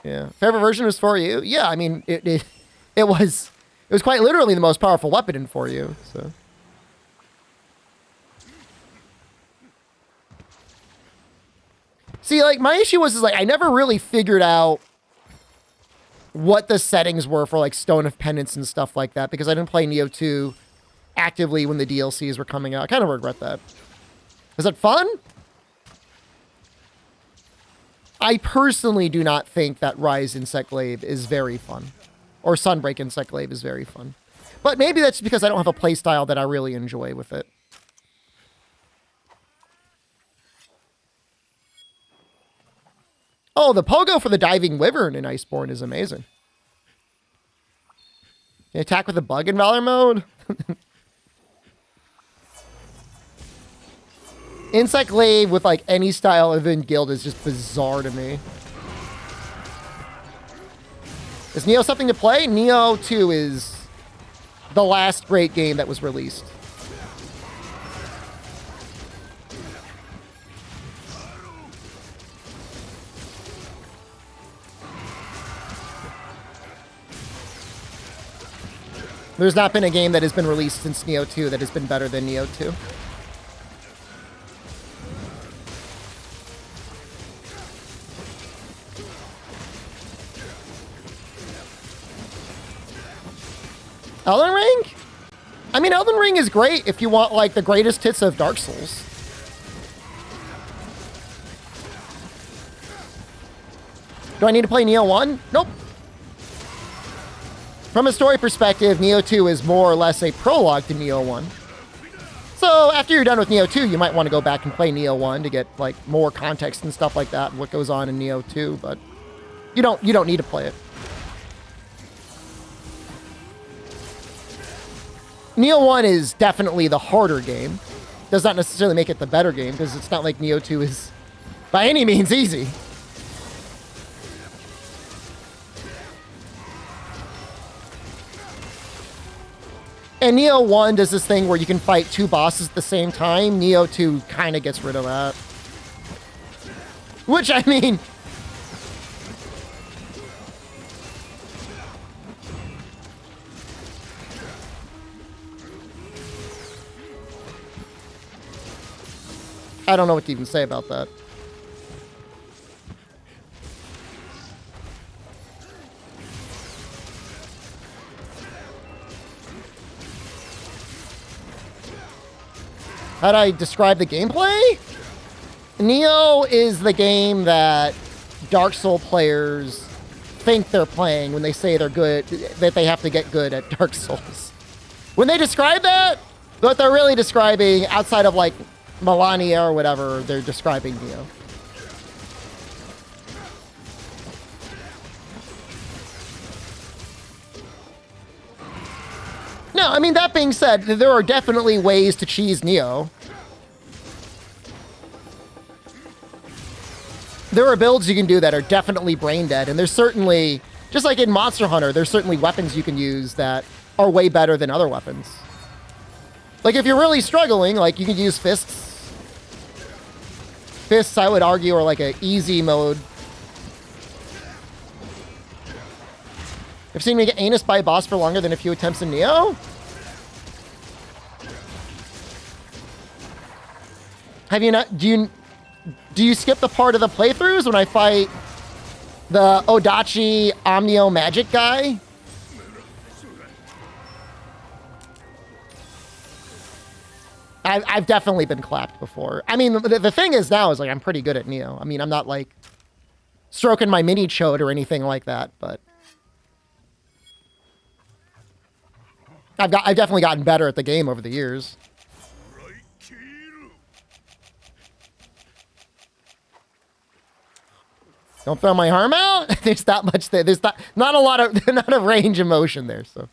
Yeah. Favorite version was for you? Yeah, I mean, it was quite literally the most powerful weapon in for you, so. See, like, my issue was like I never really figured out what the settings were for like Stone of Penance and stuff like that because I didn't play Neo 2 actively when the DLCs were coming out. I kind of regret that. Is it fun? I personally do not think that Rise Insectlave is very fun. Or Sunbreak Insectlave is very fun. But maybe that's because I don't have a playstyle that I really enjoy with it. Oh, the pogo for the Diving Wyvern in Iceborne is amazing. You attack with a bug in Valor mode? Insectlave with like any style of in guild is just bizarre to me. Is Neo something to play? Neo 2 is the last great game that was released. There's not been a game that has been released since Neo 2 that has been better than Neo 2. Elden Ring? I mean, Elden Ring is great if you want, like, the greatest hits of Dark Souls. Do I need to play Neo 1? Nope. From a story perspective, Neo 2 is more or less a prologue to Neo 1. So after you're done with Neo 2, you might want to go back and play Neo 1 to get, like, more context and stuff like that, and what goes on in Neo 2, but you don't need to play it. Neo 1 is definitely the harder game. Does not necessarily make it the better game, because it's not like Neo 2 is by any means easy. And Neo 1 does this thing where you can fight two bosses at the same time. Neo 2 kind of gets rid of that. Which, I mean... I don't know what to even say about that. How do I describe the gameplay? Neo is the game that Dark Souls players think they're playing when they say they're good, that they have to get good at Dark Souls. When they describe that, what they're really describing, outside of like Melania or whatever, they're describing Neo. No, I mean, that being said, there are definitely ways to cheese Neo. There are builds you can do that are definitely brain dead, and there's certainly, just like in Monster Hunter, there's certainly weapons you can use that are way better than other weapons. Like, if you're really struggling, like, you can use fists. Fists, I would argue, are like an easy mode. I've seen me get anus by a boss for longer than a few attempts in Neo? Have you not... Do you skip the part of the playthroughs when I fight the Odachi Omnio Magic guy? I've definitely been clapped before. I mean, the thing is now is, like, I'm pretty good at Neo. I mean, I'm not, like, stroking my mini chode or anything like that, but... I've definitely gotten better at the game over the years. Don't throw my arm out. There's not much there. There's not a lot of range of motion there. So.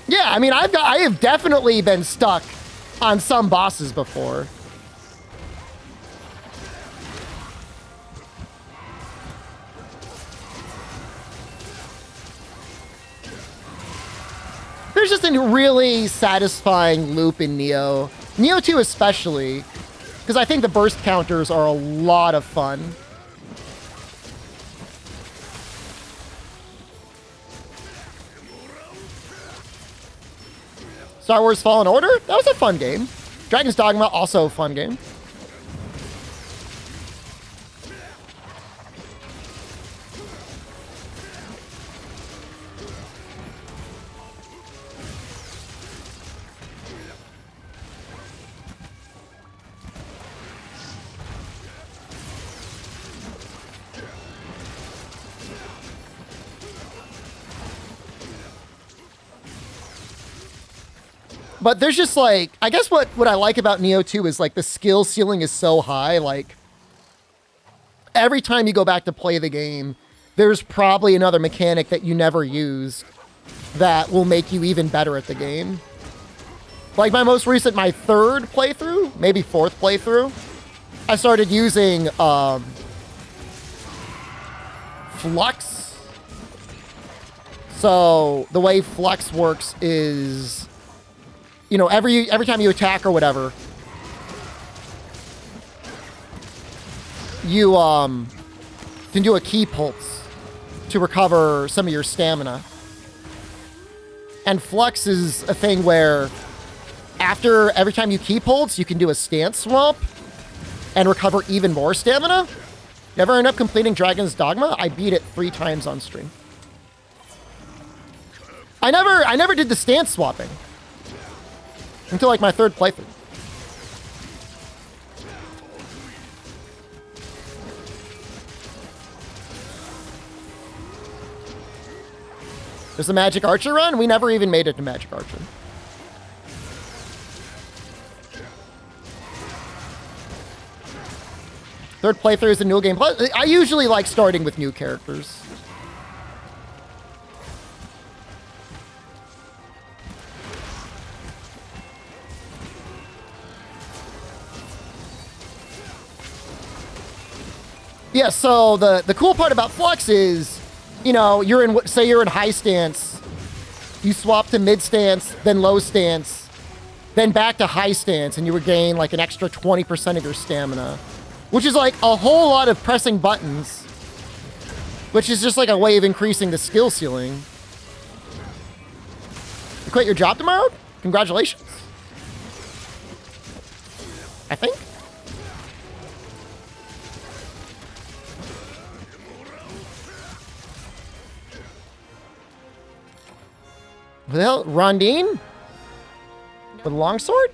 Yeah, I mean, I have definitely been stuck on some bosses before. There's just a really satisfying loop in Neo. Neo 2 especially, because I think the burst counters are a lot of fun. Star Wars Fallen Order? That was a fun game. Dragon's Dogma, also a fun game. But there's just like, I guess what I like about Neo 2 is like the skill ceiling is so high. Like every time you go back to play the game, there's probably another mechanic that you never used that will make you even better at the game. Like my most recent, my third playthrough, maybe fourth playthrough, I started using Flux. So the way Flux works is, you know, every time you attack or whatever, you can do a key pulse to recover some of your stamina. And Flux is a thing where every time you key pulse, you can do a stance swap and recover even more stamina. You ever end up completing Dragon's Dogma? I beat it 3 times on stream. I never did the stance swapping until like my third playthrough. There's the Magic Archer run? We never even made it to Magic Archer. Third playthrough is a new game. I usually like starting with new characters. Yeah, so the cool part about Flux is, you know, say you're in high stance, you swap to mid stance, then low stance, then back to high stance, and you regain like an extra 20% of your stamina, which is like a whole lot of pressing buttons, which is just like a way of increasing the skill ceiling. You quit your job tomorrow? Congratulations. I think. What the hell? Rondine? With a longsword?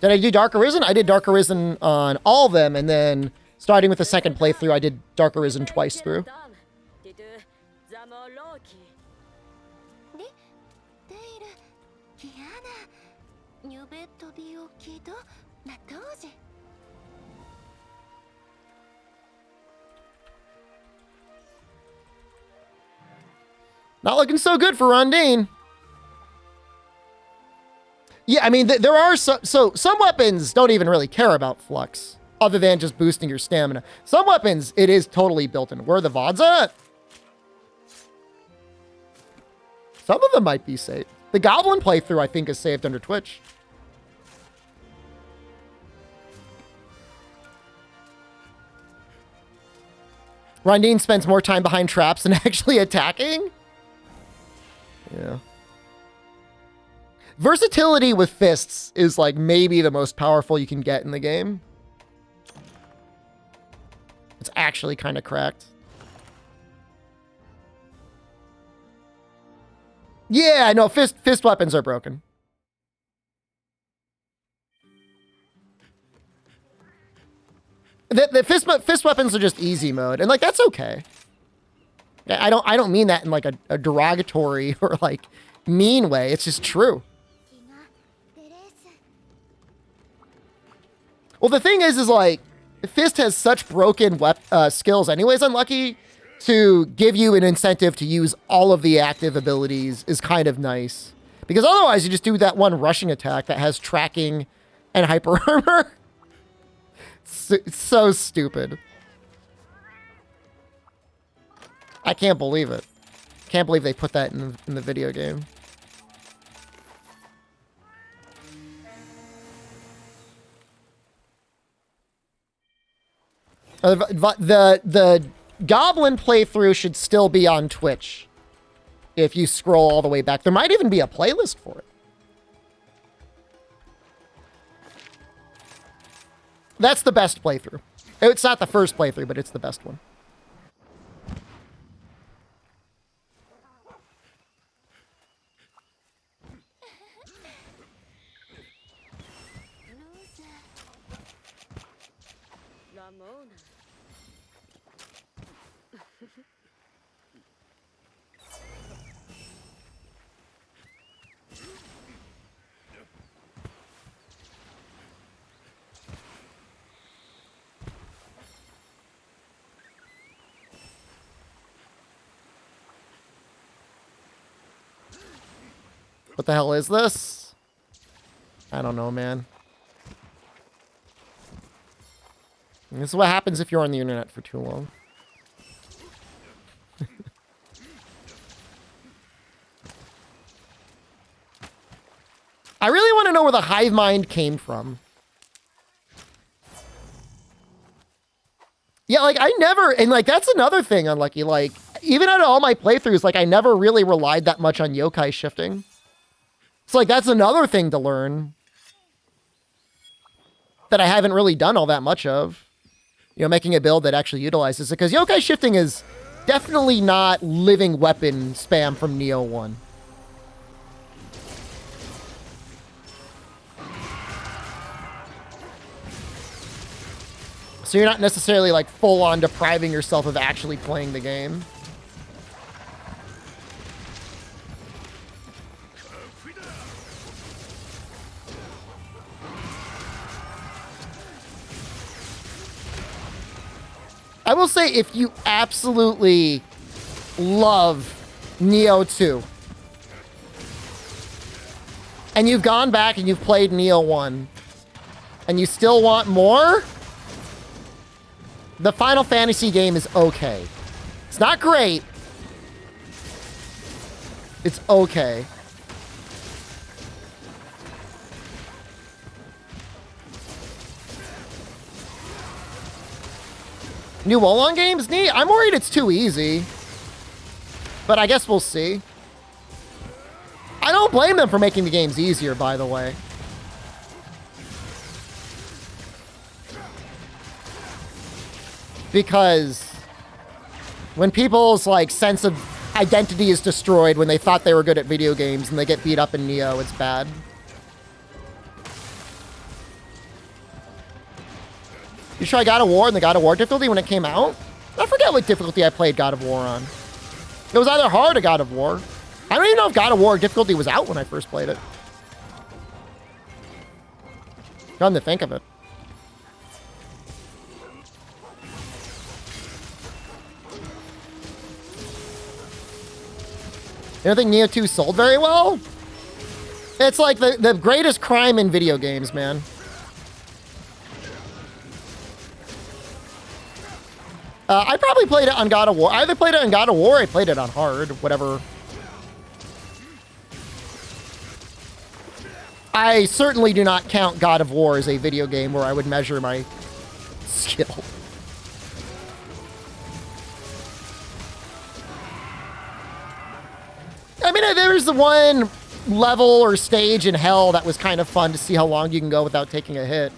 Did I do Dark Arisen? I did Dark Arisen on all of them, and then starting with the second playthrough, I did Dark Arisen twice through. Not looking so good for Rondine. Yeah, I mean, there are some weapons don't even really care about Flux, other than just boosting your stamina. Some weapons, it is totally built in. Where are the VODs at? Some of them might be saved. The Goblin playthrough, I think, is saved under Twitch. Rondine spends more time behind traps than actually attacking? Yeah. Versatility with fists is like maybe the most powerful you can get in the game. It's actually kind of cracked. Yeah, no, fist weapons are broken. The fist weapons are just easy mode, and like that's okay. I don't mean that in like a derogatory or like mean way. It's just true. Well, the thing is like Fist has such broken skills anyways. Unlucky to give you an incentive to use all of the active abilities is kind of nice, because otherwise you just do that one rushing attack that has tracking and hyper armor. It's so stupid. I can't believe it. Can't believe they put that in the video game. The Goblin playthrough should still be on Twitch if you scroll all the way back. There might even be a playlist for it. That's the best playthrough. It's not the first playthrough, but it's the best one. What the hell is this? I don't know, man. This is what happens if you're on the internet for too long. I really want to know where the hive mind came from. Yeah, like, I never... And, like, that's another thing, Unlucky. Like, even out of all my playthroughs, like, I never really relied that much on yokai shifting. So, like, that's another thing to learn that I haven't really done all that much of. You know, making a build that actually utilizes it. Because yokai shifting is definitely not living weapon spam from Neo 1. So you're not necessarily, like, full-on depriving yourself of actually playing the game. I will say, if you absolutely love Neo 2, and you've gone back and you've played Neo 1, and you still want more... The Final Fantasy game is okay. It's not great. It's okay. New Wolong game's neat. I'm worried it's too easy. But I guess we'll see. I don't blame them for making the games easier, by the way. Because when people's, like, sense of identity is destroyed when they thought they were good at video games and they get beat up in Neo, it's bad. You try God of War and the God of War difficulty when it came out? I forget what difficulty I played God of War on. It was either hard or God of War. I don't even know if God of War difficulty was out when I first played it. Come to think of it. You don't think Neo 2 sold very well? It's like the greatest crime in video games, man. I probably played it on God of War. I either played it on God of War or I played it on hard, whatever. I certainly do not count God of War as a video game where I would measure my skill. I mean, there's the one level or stage in hell that was kind of fun to see how long you can go without taking a hit.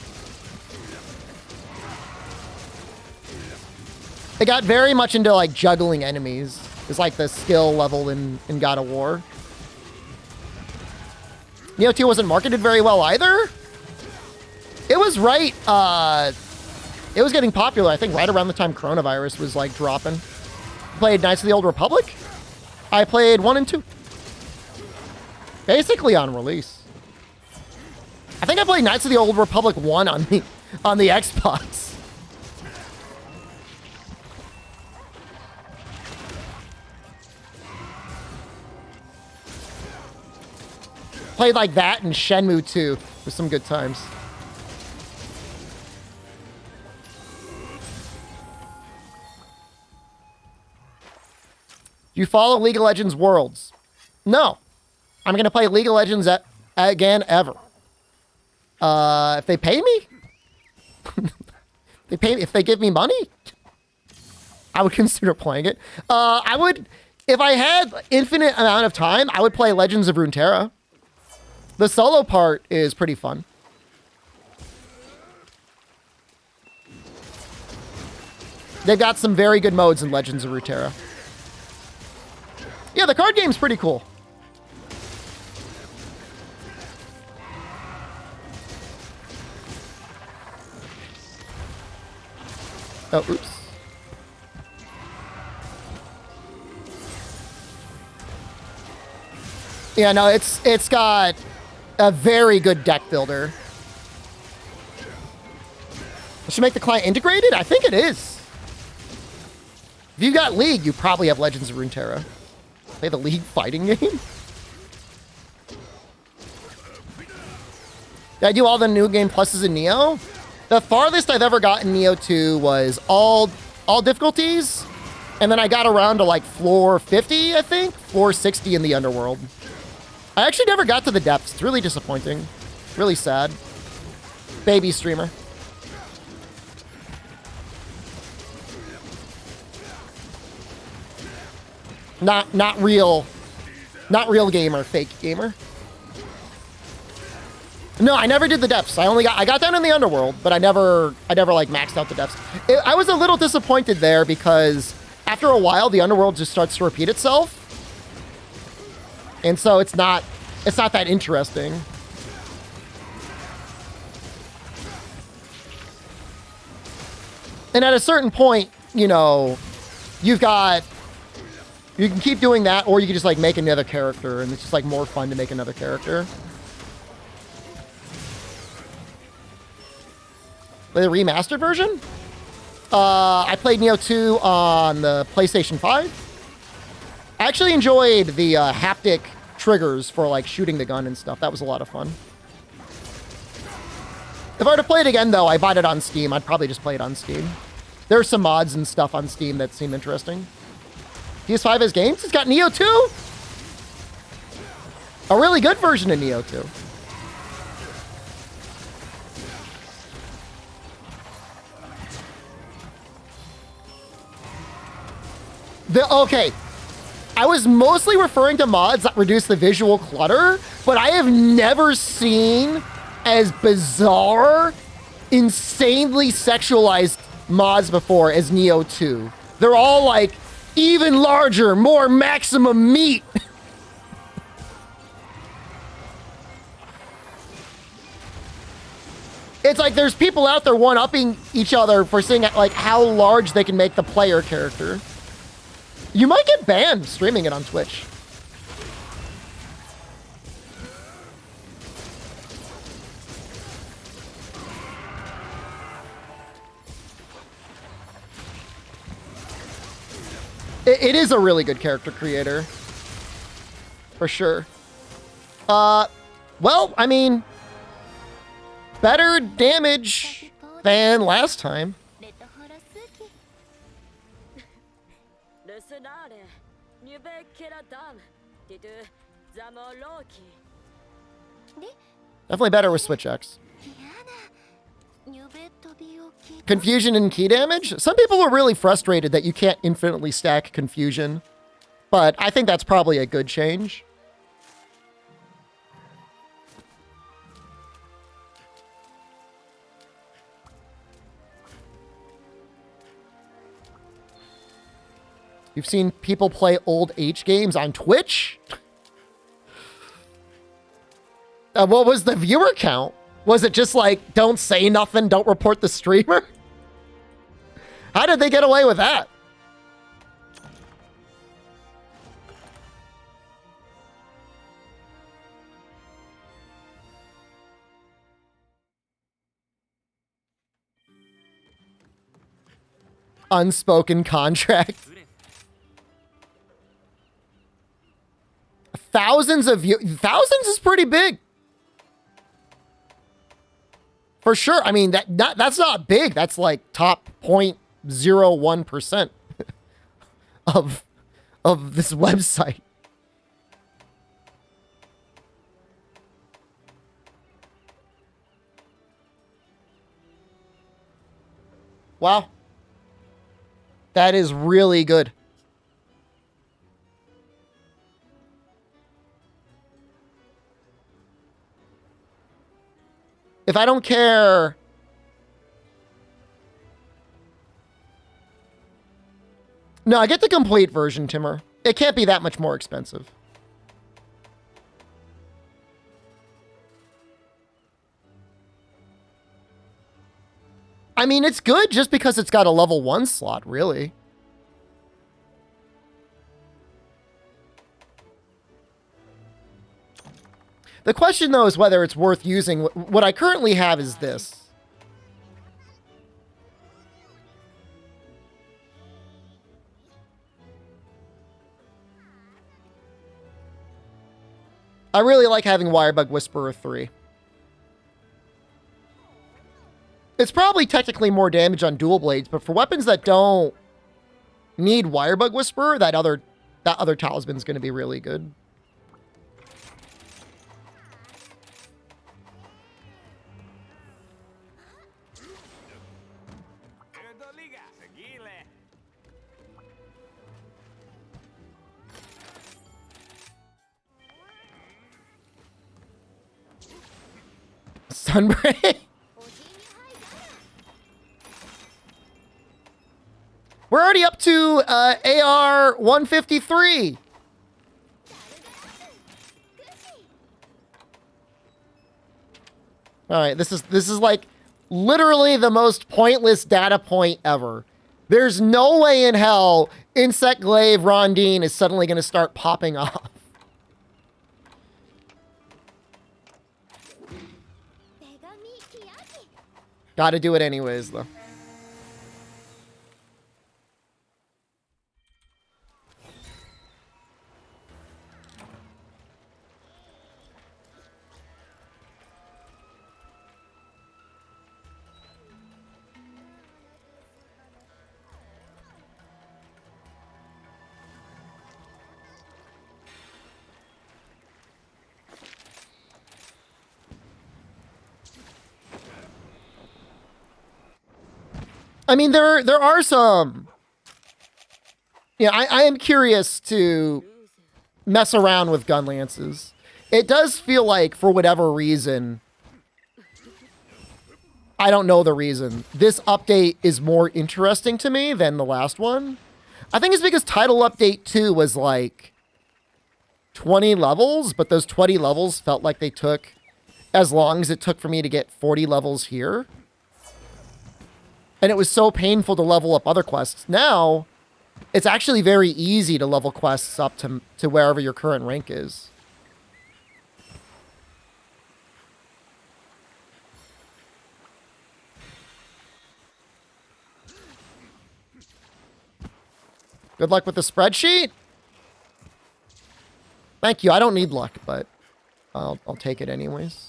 It got very much into, like, juggling enemies. It's like the skill level in God of War. Neo 2 wasn't marketed very well either. It was right, it was getting popular, I think, right around the time coronavirus was, like, dropping. Played Knights of the Old Republic. I played 1 and 2. Basically on release. I think I played Knights of the Old Republic 1 on the Xbox. Played like that and Shenmue 2 with some good times. You follow League of Legends Worlds? No. I'm going to play League of Legends again ever. If they pay me? If they give me money? I would consider playing it. I would, if I had infinite amount of time, I would play Legends of Runeterra. The solo part is pretty fun. They've got some very good modes in Legends of Runeterra. Yeah, the card game's pretty cool. Oh, oops. Yeah, no, it's got a very good deck builder. I should make the client integrated? I think it is. If you've got League, you probably have Legends of Runeterra. Play the League fighting game? Did I do all the new game pluses in Neo? The farthest I've ever gotten Neo 2 was all difficulties, and then I got around to like floor 50, I think, floor 60 in the underworld. I actually never got to the depths. It's really disappointing, really sad. Baby streamer. Not real gamer, fake gamer. No, I never did the depths. I got down in the underworld, but I never like maxed out the depths. I was a little disappointed there because after a while the underworld just starts to repeat itself. And so it's not that interesting. And at a certain point, you know, you can keep doing that, or you can just like make another character, and it's just like more fun to make another character. The remastered version? I played Neo 2 on the PlayStation 5. I actually enjoyed the haptic triggers for like shooting the gun and stuff. That was a lot of fun. If I were to play it again, though, I bought it on Steam. I'd probably just play it on Steam. There are some mods and stuff on Steam that seem interesting. PS5 has games? It's got Neo 2? A really good version of Neo 2. Okay, I was mostly referring to mods that reduce the visual clutter, but I have never seen as bizarre, insanely sexualized mods before as Neo 2. They're all like, even larger, more maximum meat. It's like there's people out there one-upping each other for seeing like how large they can make the player character. You might get banned streaming it on Twitch. It is a really good character creator. For sure. Well, I mean, better damage than last time. Definitely better with Switch X. Confusion and key damage? Some people are really frustrated that you can't infinitely stack confusion, but I think that's probably a good change. You've seen people play old H games on Twitch? What was the viewer count? Was it just like, don't say nothing, don't report the streamer? How did they get away with that? Unspoken contract. Thousands of thousands is pretty big. For sure. I mean, that's not big. That's like top 0.01% of this website. Wow. That is really good. If I don't care... No, I get the complete version, Timmer. It can't be that much more expensive. I mean, it's good just because it's got a level 1 slot, really. The question, though, is whether it's worth using. What I currently have is this. I really like having Wirebug Whisperer 3. It's probably technically more damage on dual blades, but for weapons that don't need Wirebug Whisperer, that other talisman's going to be really good. Sunbreak. We're already up to AR 153. All right, this is like literally the most pointless data point ever. There's no way in hell Insect Glaive Rondine is suddenly going to start popping off. Got to do it anyways, though. I mean, there are some. Yeah, I am curious to mess around with gun lances. It does feel like, for whatever reason, I don't know the reason, this update is more interesting to me than the last one. I think it's because Title Update 2 was like 20 levels, but those 20 levels felt like they took as long as it took for me to get 40 levels here. And it was so painful to level up other quests. Now, it's actually very easy to level quests up to wherever your current rank is. Good luck with the spreadsheet. Thank you. I don't need luck, but I'll take it anyways.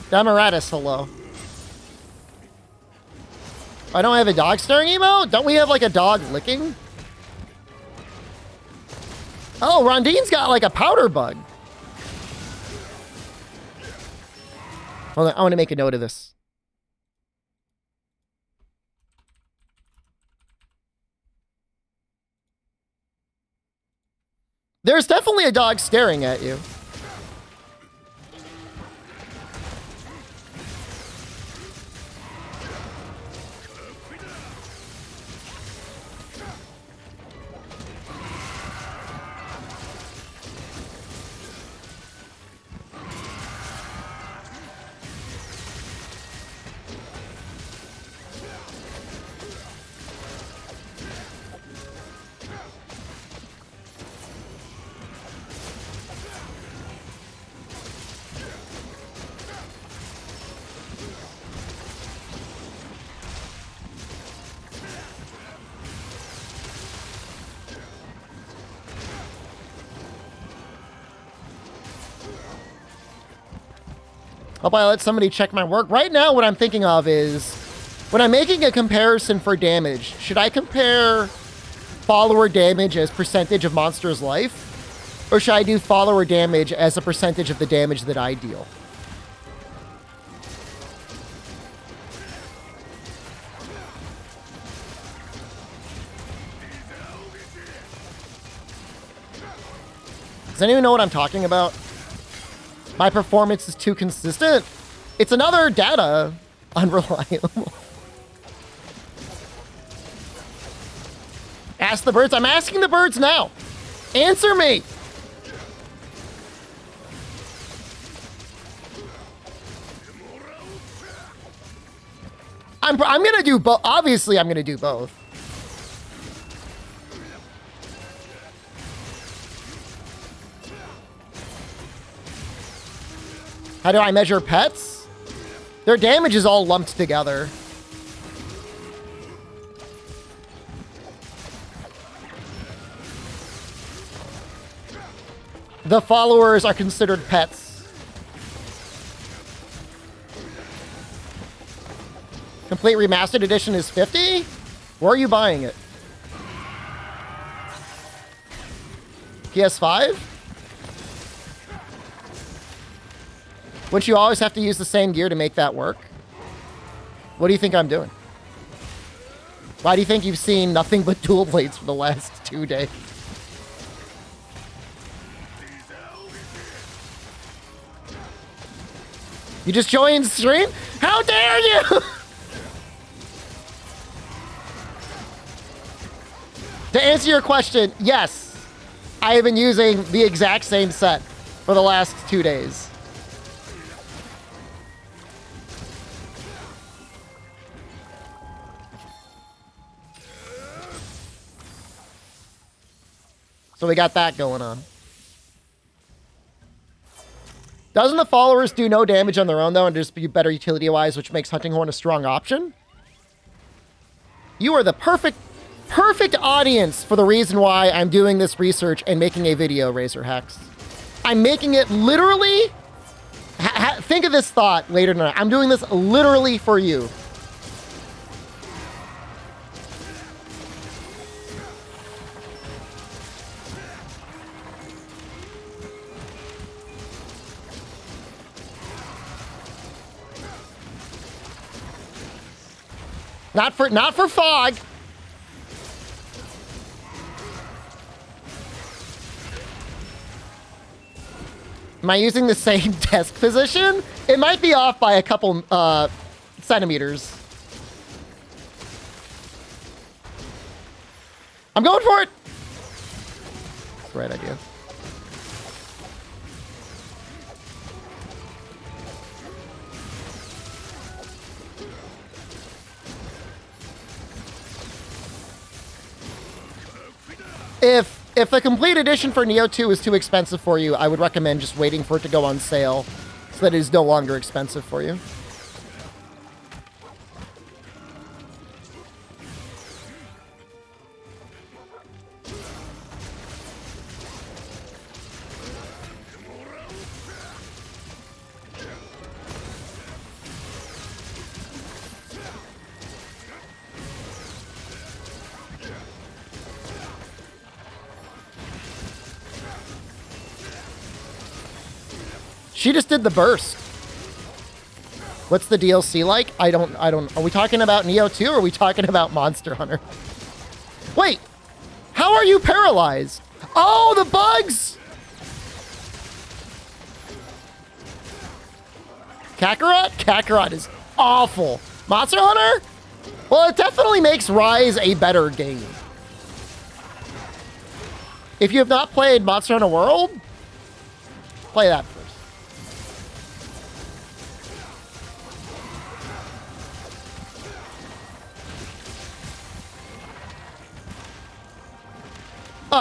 Damaratus, hello. I don't have a dog staring emote? Don't we have like a dog licking? Oh, Rondine's got like a powder bug. Hold on, I want to make a note of this. There's definitely a dog staring at you. Hope I let somebody check my work. Right now, what I'm thinking of is, when I'm making a comparison for damage, should I compare follower damage as percentage of monster's life? Or should I do follower damage as a percentage of the damage that I deal? Does anyone know what I'm talking about? My performance is too consistent. It's another data unreliable. Ask the birds. I'm asking the birds now. Answer me. I'm gonna do both. Obviously, I'm gonna do both. How do I measure pets? Their damage is all lumped together. The followers are considered pets. Complete Remastered Edition is 50? Where are you buying it? PS5? Wouldn't you always have to use the same gear to make that work? What do you think I'm doing? Why do you think you've seen nothing but dual blades for the last 2 days? You just joined the stream? How dare you! To answer your question, yes. I have been using the exact same set for the last 2 days. So we got that going on. Doesn't the followers do no damage on their own, though, and just be better utility-wise, which makes Hunting Horn a strong option? You are the perfect audience for the reason why I'm doing this research and making a video, Razor Hex. I'm making it literally... think of this thought later tonight. I'm doing this literally for you. Not for fog. Am I using the same desk position? It might be off by a couple centimeters. I'm going for it. That's the right idea. If the complete edition for Neo 2 is too expensive for you, I would recommend just waiting for it to go on sale so that it is no longer expensive for you. She just did the burst. What's the DLC like? I don't, are we talking about Neo 2 or are we talking about Monster Hunter? Wait, how are you paralyzed? Oh, the bugs! Kakarot? Kakarot is awful. Monster Hunter? Well, it definitely makes Rise a better game. If you have not played Monster Hunter World, play that first.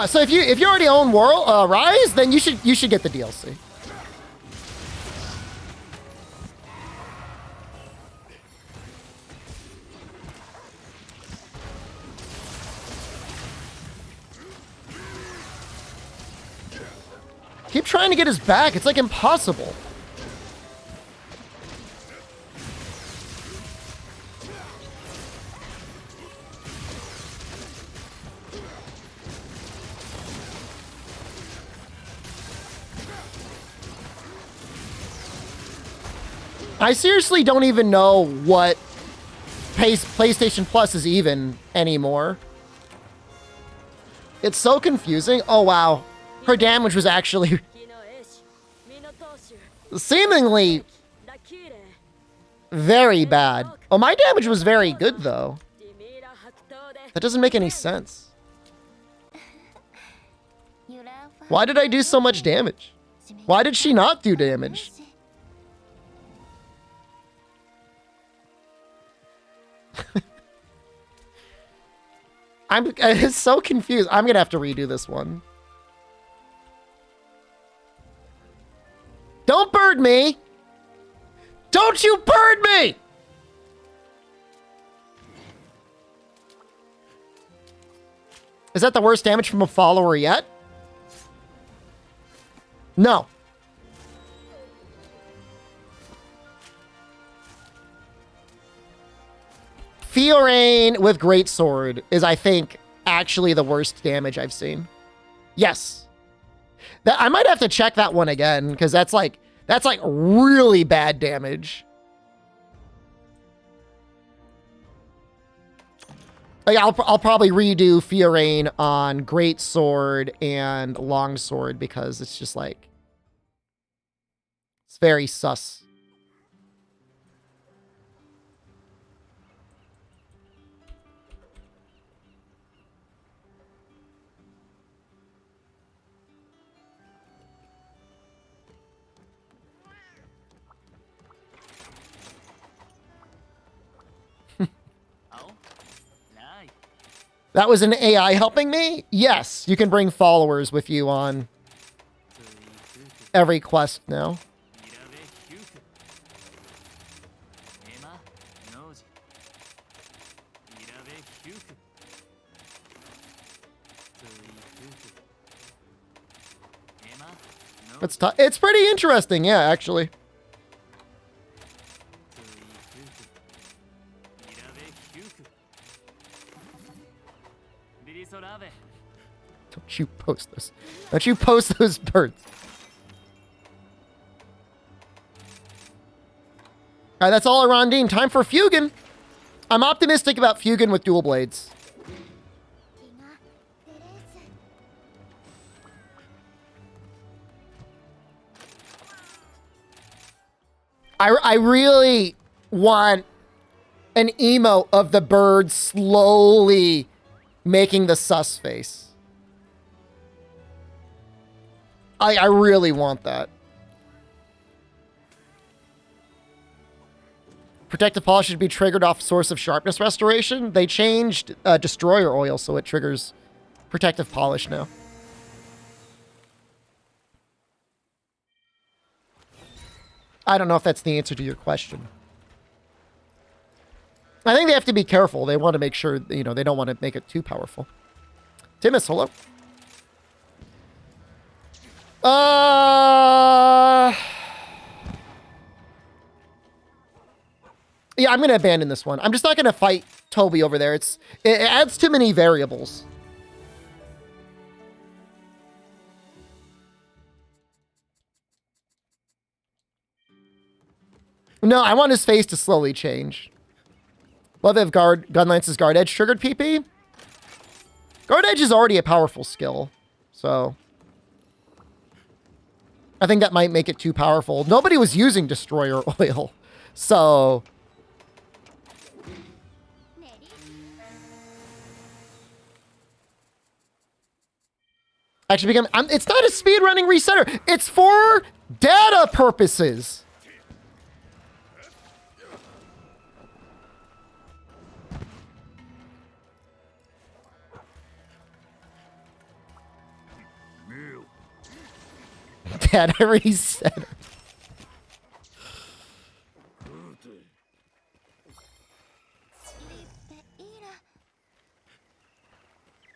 So if you already own World Rise, then you should get the DLC. Keep trying to get his back. It's like impossible. I seriously don't even know what PlayStation Plus is even anymore. It's so confusing. Oh, wow. Her damage was actually seemingly very bad. Oh, my damage was very good, though. That doesn't make any sense. Why did I do so much damage? Why did she not do damage? I'm so confused. I'm gonna have to redo this one. Don't bird me! Don't you bird me! Is that the worst damage from a follower yet? No. Fiorane with Greatsword is, I think, actually the worst damage I've seen. Yes. That I might have to check that one again, because that's like really bad damage. Like I'll probably redo Fiorane on Greatsword and Longsword because it's just like it's very sus. That was an AI helping me? Yes, you can bring followers with you on every quest now. It's pretty interesting, yeah, actually. Don't you post this. Don't you post those birds. All right, that's all Rondine. Time for Fugan. I'm optimistic about Fugan with dual blades. I really want an emote of the bird slowly making the sus face. I really want that. Protective polish should be triggered off source of sharpness restoration. They changed destroyer oil, so it triggers protective polish now. I don't know if that's the answer to your question. I think they have to be careful. They want to make sure, you know, they don't want to make it too powerful. Timus, hello. Yeah, I'm going to abandon this one. I'm just not going to fight Toby over there. It adds too many variables. No, I want his face to slowly change. Love if Gunlance's Guard Edge triggered PP. Guard Edge is already a powerful skill, so I think that might make it too powerful. Nobody was using Destroyer Oil, so actually become. It's not a speedrunning resetter. It's for data purposes. Dad, I already said it.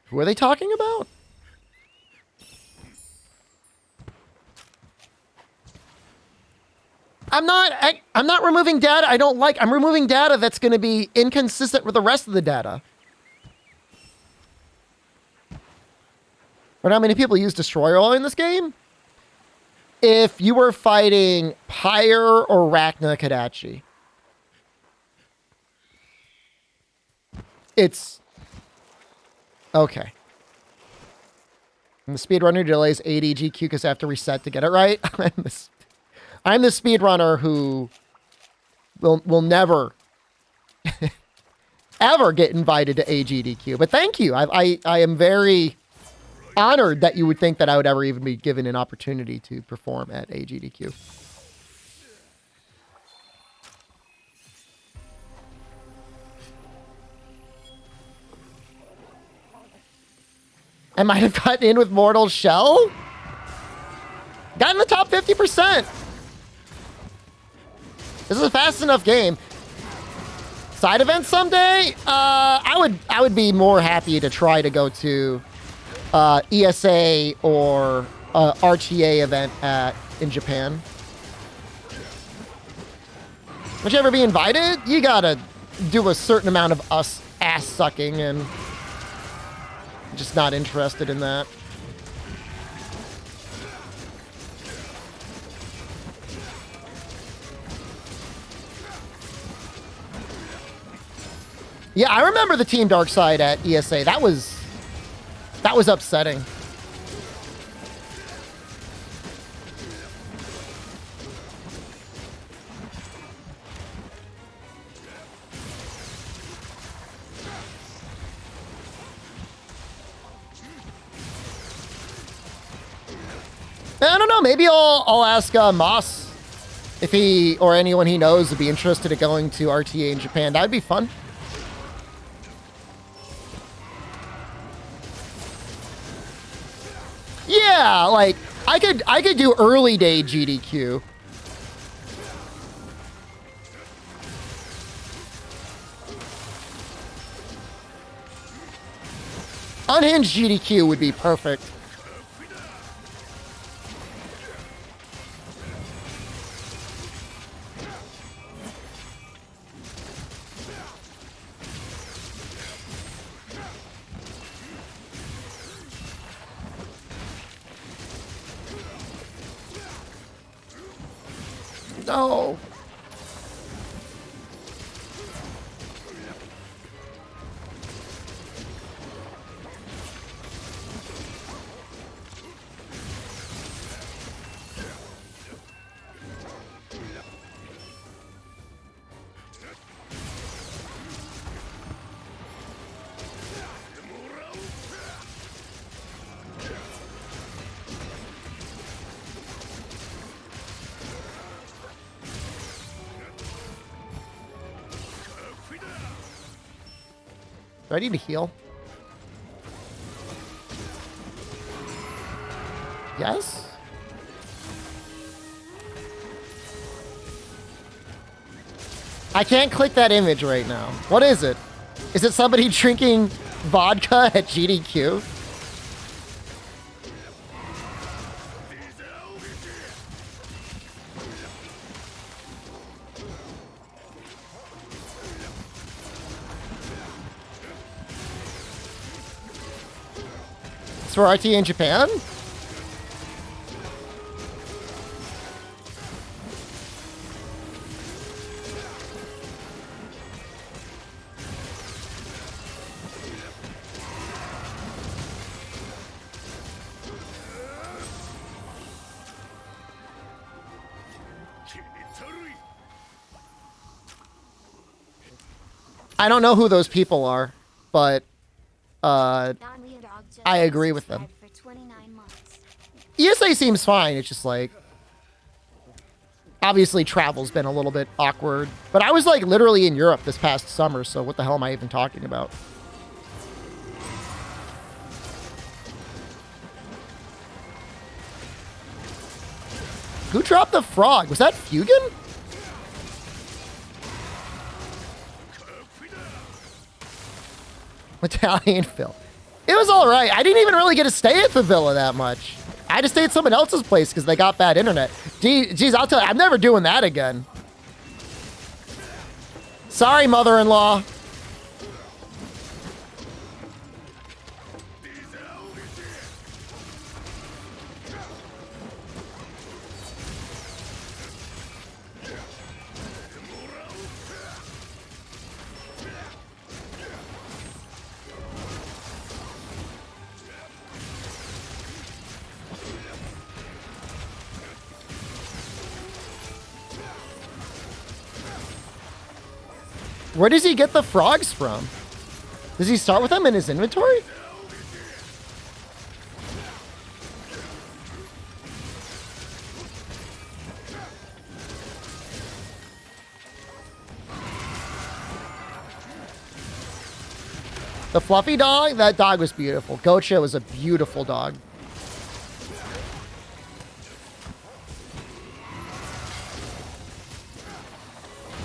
Who are they talking about? I'm not removing data I don't like. I'm removing data that's going to be inconsistent with the rest of the data. Or how many people use Destroyer Oil in this game? If you were fighting Pyre or Rachna Kadachi. It's okay. And the speedrunner delays 80 GQ because I have to reset to get it right. I'm the speedrunner who will never ever get invited to AGDQ. But thank you. I am very honored that you would think that I would ever even be given an opportunity to perform at AGDQ. I might have gotten in with Mortal Shell. Got in the top 50%. This is a fast enough game. Side events someday? I would be more happy to try to go to ESA or RTA event in Japan. Would you ever be invited? You gotta do a certain amount of ass sucking, and I'm just not interested in that. Yeah, I remember the Team Darkside at ESA. That was upsetting. I don't know. Maybe I'll ask Moss if he or anyone he knows would be interested in going to RTA in Japan. That'd be fun. Yeah, like I could do early day GDQ. Unhinged GDQ would be perfect. No. Do I need to heal? Yes? I can't click that image right now. What is it? Is it somebody drinking vodka at GDQ? It's for RT in Japan? I don't know who those people are, but I agree with them. ESA seems fine. It's just like, obviously travel's been a little bit awkward, but I was like literally in Europe this past summer, so what the hell am I even talking about? Who dropped the frog? Was that Fugan? Italian Phil. It was all right. I didn't even really get to stay at the villa that much. I had to stay at someone else's place because they got bad internet. Geez, I'll tell you, I'm never doing that again. Sorry, mother-in-law. Where does he get the frogs from? Does he start with them in his inventory? The fluffy dog, that dog was beautiful. Gocha was a beautiful dog.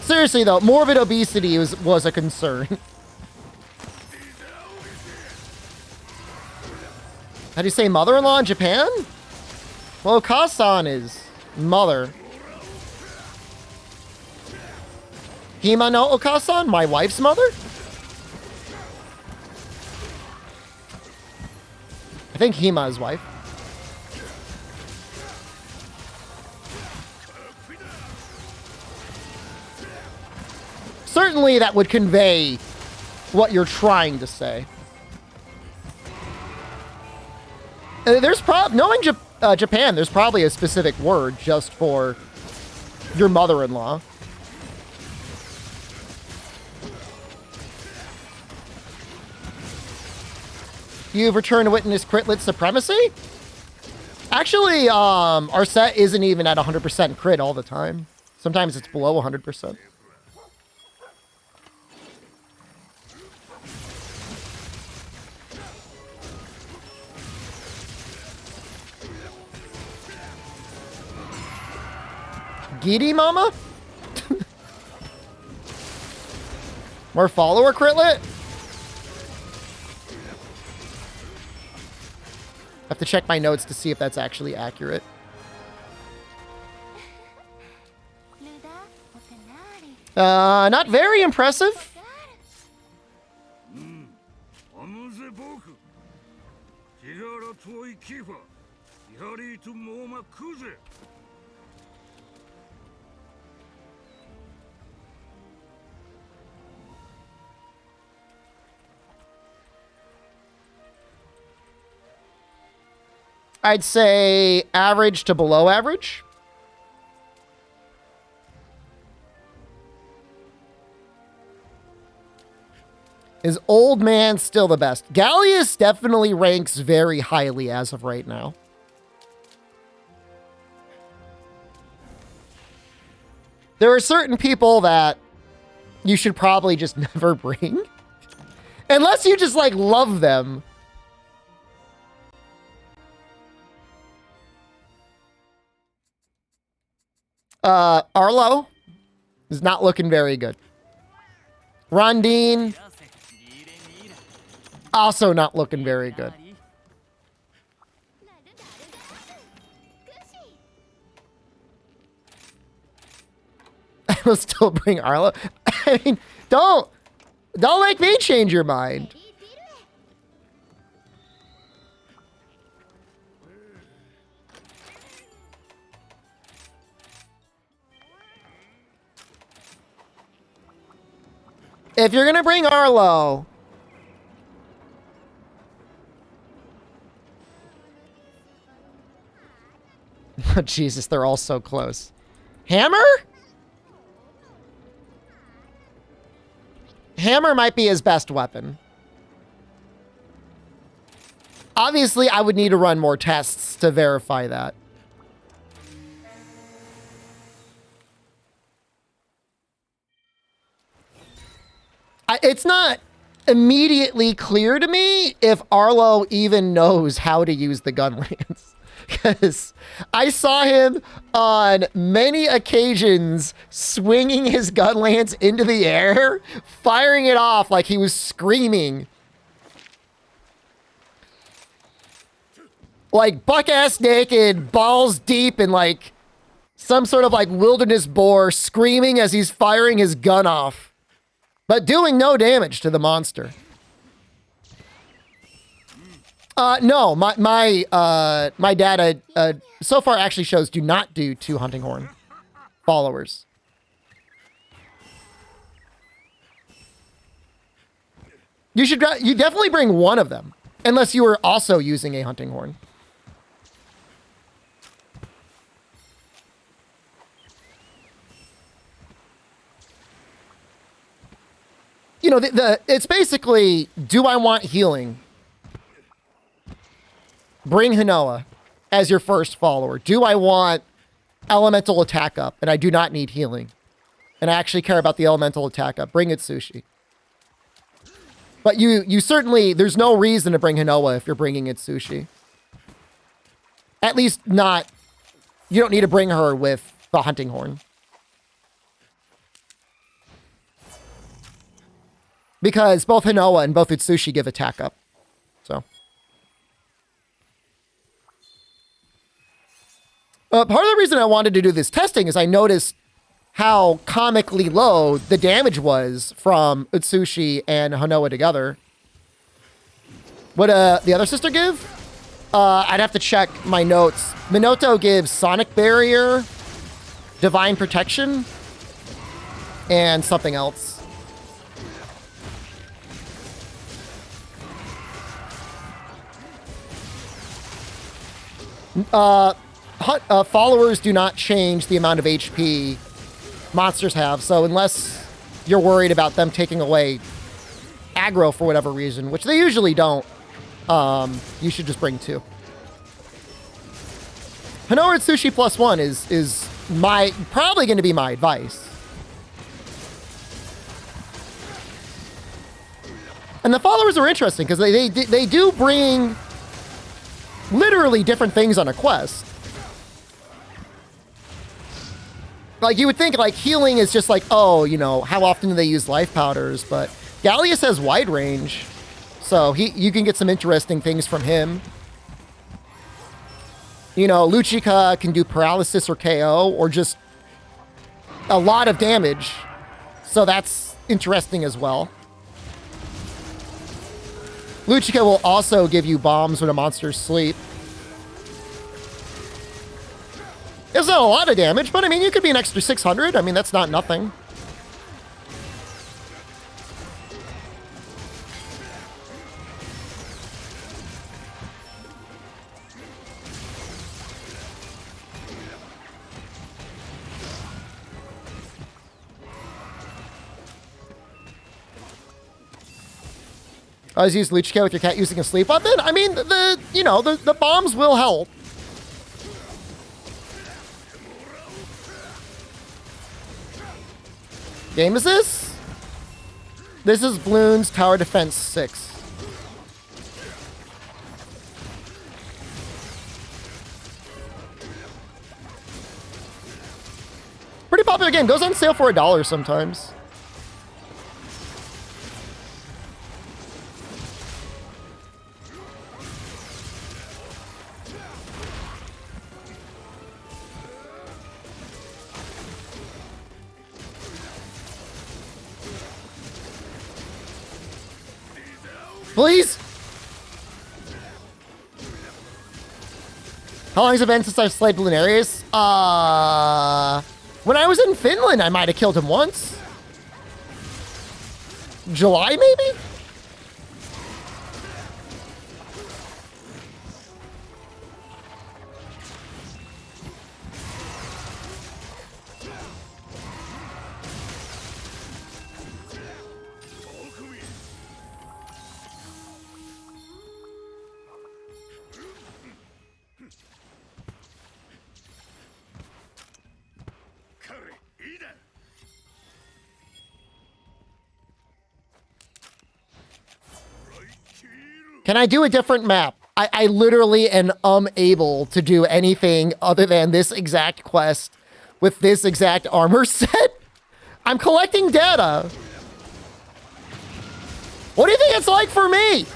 Seriously though, morbid obesity was a concern. How do you say mother-in-law in Japan? Well, Okasan is mother. Hima no Okasan, my wife's mother? I think Hima is wife. Certainly that would convey what you're trying to say. There's knowing Japan, there's probably a specific word just for your mother-in-law. You've returned to witness critlet supremacy? Actually, our set isn't even at 100% crit all the time. Sometimes it's below 100%. Giddy mama? More follower critlet? I have to check my notes to see if that's actually accurate. Not very impressive. I'd say average to below average. Is old man still the best? Gallius definitely ranks very highly as of right now. There are certain people that you should probably just never bring. Unless you just, like, love them. Arlo is not looking very good. Rondine, also not looking very good. I will still bring Arlo. I mean, don't make me change your mind. If you're gonna bring Arlo, oh, Jesus, they're all so close. Hammer? Hammer might be his best weapon. Obviously, I would need to run more tests to verify that. It's not immediately clear to me if Arlo even knows how to use the gun lance. Because I saw him on many occasions swinging his gun lance into the air, firing it off like he was screaming. Like buck-ass naked, balls deep in like some sort of like wilderness boar, screaming as he's firing his gun off, but doing no damage to the monster. No, my data so far actually shows do not do 2 hunting horn followers. You definitely bring one of them, unless you were also using a hunting horn. You know, it's basically, do I want healing? Bring Hinoa as your first follower. Do I want elemental attack up? And I do not need healing. And I actually care about the elemental attack up. Bring Itsushi. But you certainly, there's no reason to bring Hinoa if you're bringing Itsushi. At least not, you don't need to bring her with the hunting horn. Because both Hinoa and both Itsushi give attack up. So. Part of the reason I wanted to do this testing is I noticed how comically low the damage was from Utsushi and Hinoa together. What the other sister give? I'd have to check my notes. Minato gives Sonic Barrier, Divine Protection, and something else. Followers do not change the amount of HP monsters have, so unless you're worried about them taking away aggro for whatever reason, which they usually don't, you should just bring 2. Hinoa Itsushi +1 is probably going to be my advice. And the followers are interesting because they do bring literally different things on a quest. Like, you would think, like, healing is just like, oh, you know, how often do they use life powders? But Gallius has wide range, so you can get some interesting things from him. You know, Luchika can do paralysis or KO, or just a lot of damage. So that's interesting as well. Luchika will also give you bombs when a monster's asleep. It's not a lot of damage, but I mean, you could be an extra 600. I mean, that's not nothing. I was using Luchika with your cat using a sleep weapon. I mean, the bombs will help. Game is this? This is Bloons Tower Defense 6. Pretty popular game. Goes on sale for $1 sometimes. Please? How long has it been since I've slayed Lunarius? When I was in Finland, I might have killed him once. July, maybe? Can I do a different map? I literally am unable to do anything other than this exact quest with this exact armor set. I'm collecting data. What do you think it's like for me?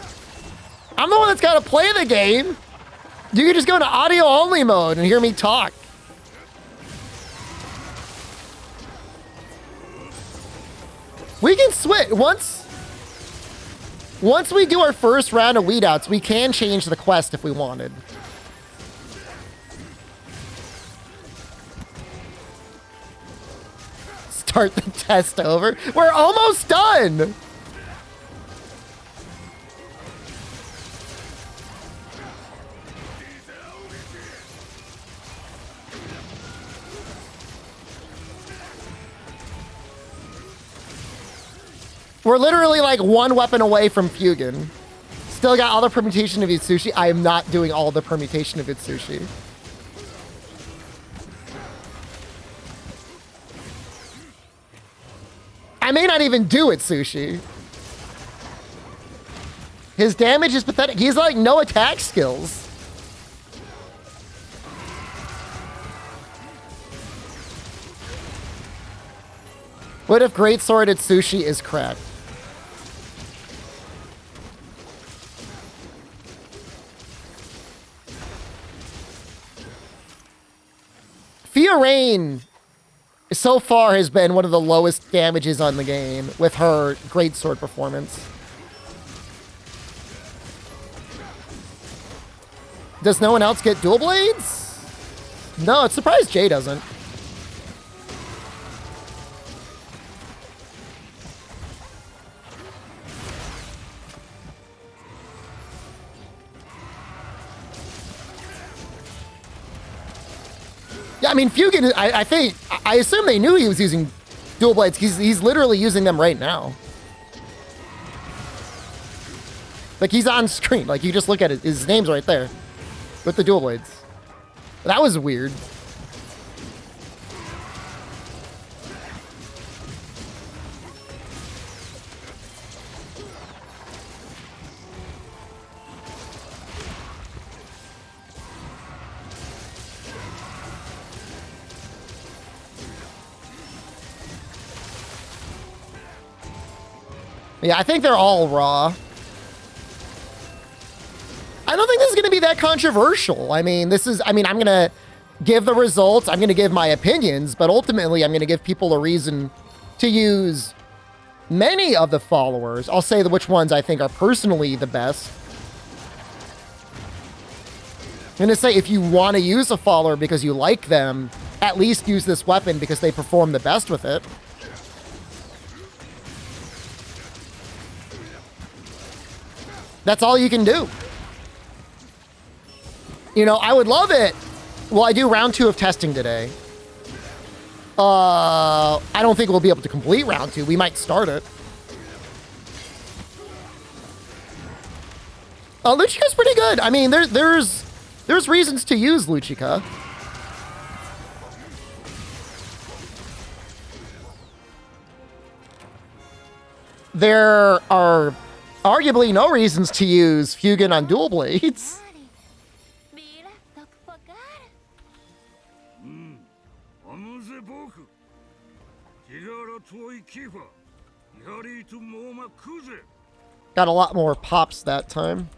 I'm the one that's got to play the game. You can just go into audio only mode and hear me talk. We can switch once we do our first round of weedouts, we can change the quest if we wanted. Start the test over. We're almost done. We're literally like one weapon away from Fugen. Still got all the permutation of Itsushi. I am not doing all the permutation of Itsushi. I may not even do Itsushi. His damage is pathetic. He's like no attack skills. What if Great Sword at Sushi is cracked? Fiorane so far has been one of the lowest damages on the game with her Great Sword performance. Does no one else get dual blades? No, it's surprised Jay doesn't. Yeah, I mean, Fugan, I assume they knew he was using dual blades. He's literally using them right now. Like, he's on screen. Like, you just look at it. His name's right there with the dual blades. That was weird. Yeah, I think they're all raw. I don't think this is going to be that controversial. I mean, I'm going to give the results. I'm going to give my opinions, but ultimately I'm going to give people a reason to use many of the followers. I'll say which ones I think are personally the best. I'm going to say if you want to use a follower because you like them, at least use this weapon because they perform the best with it. That's all you can do. You know, I would love it. Well, I do round 2 of testing today. I don't think we'll be able to complete round 2. We might start it. Luchika's pretty good. I mean, there's reasons to use Luchika. There are arguably no reasons to use Fugan on dual blades. Got a lot more pops that time.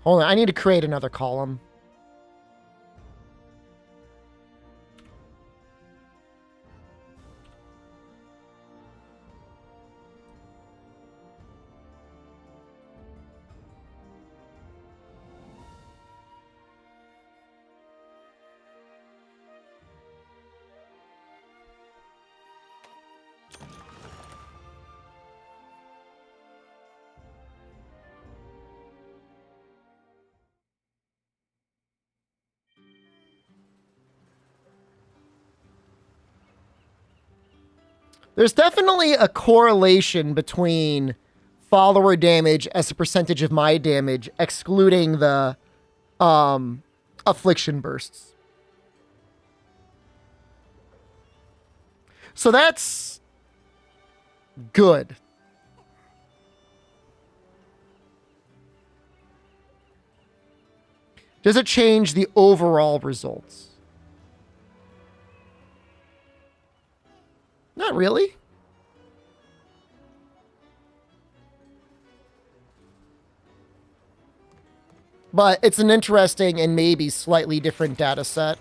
Hold on, I need to create another column. There's definitely a correlation between follower damage as a percentage of my damage, excluding the affliction bursts. So that's good. Does it change the overall results? Not really. But it's an interesting and maybe slightly different data set.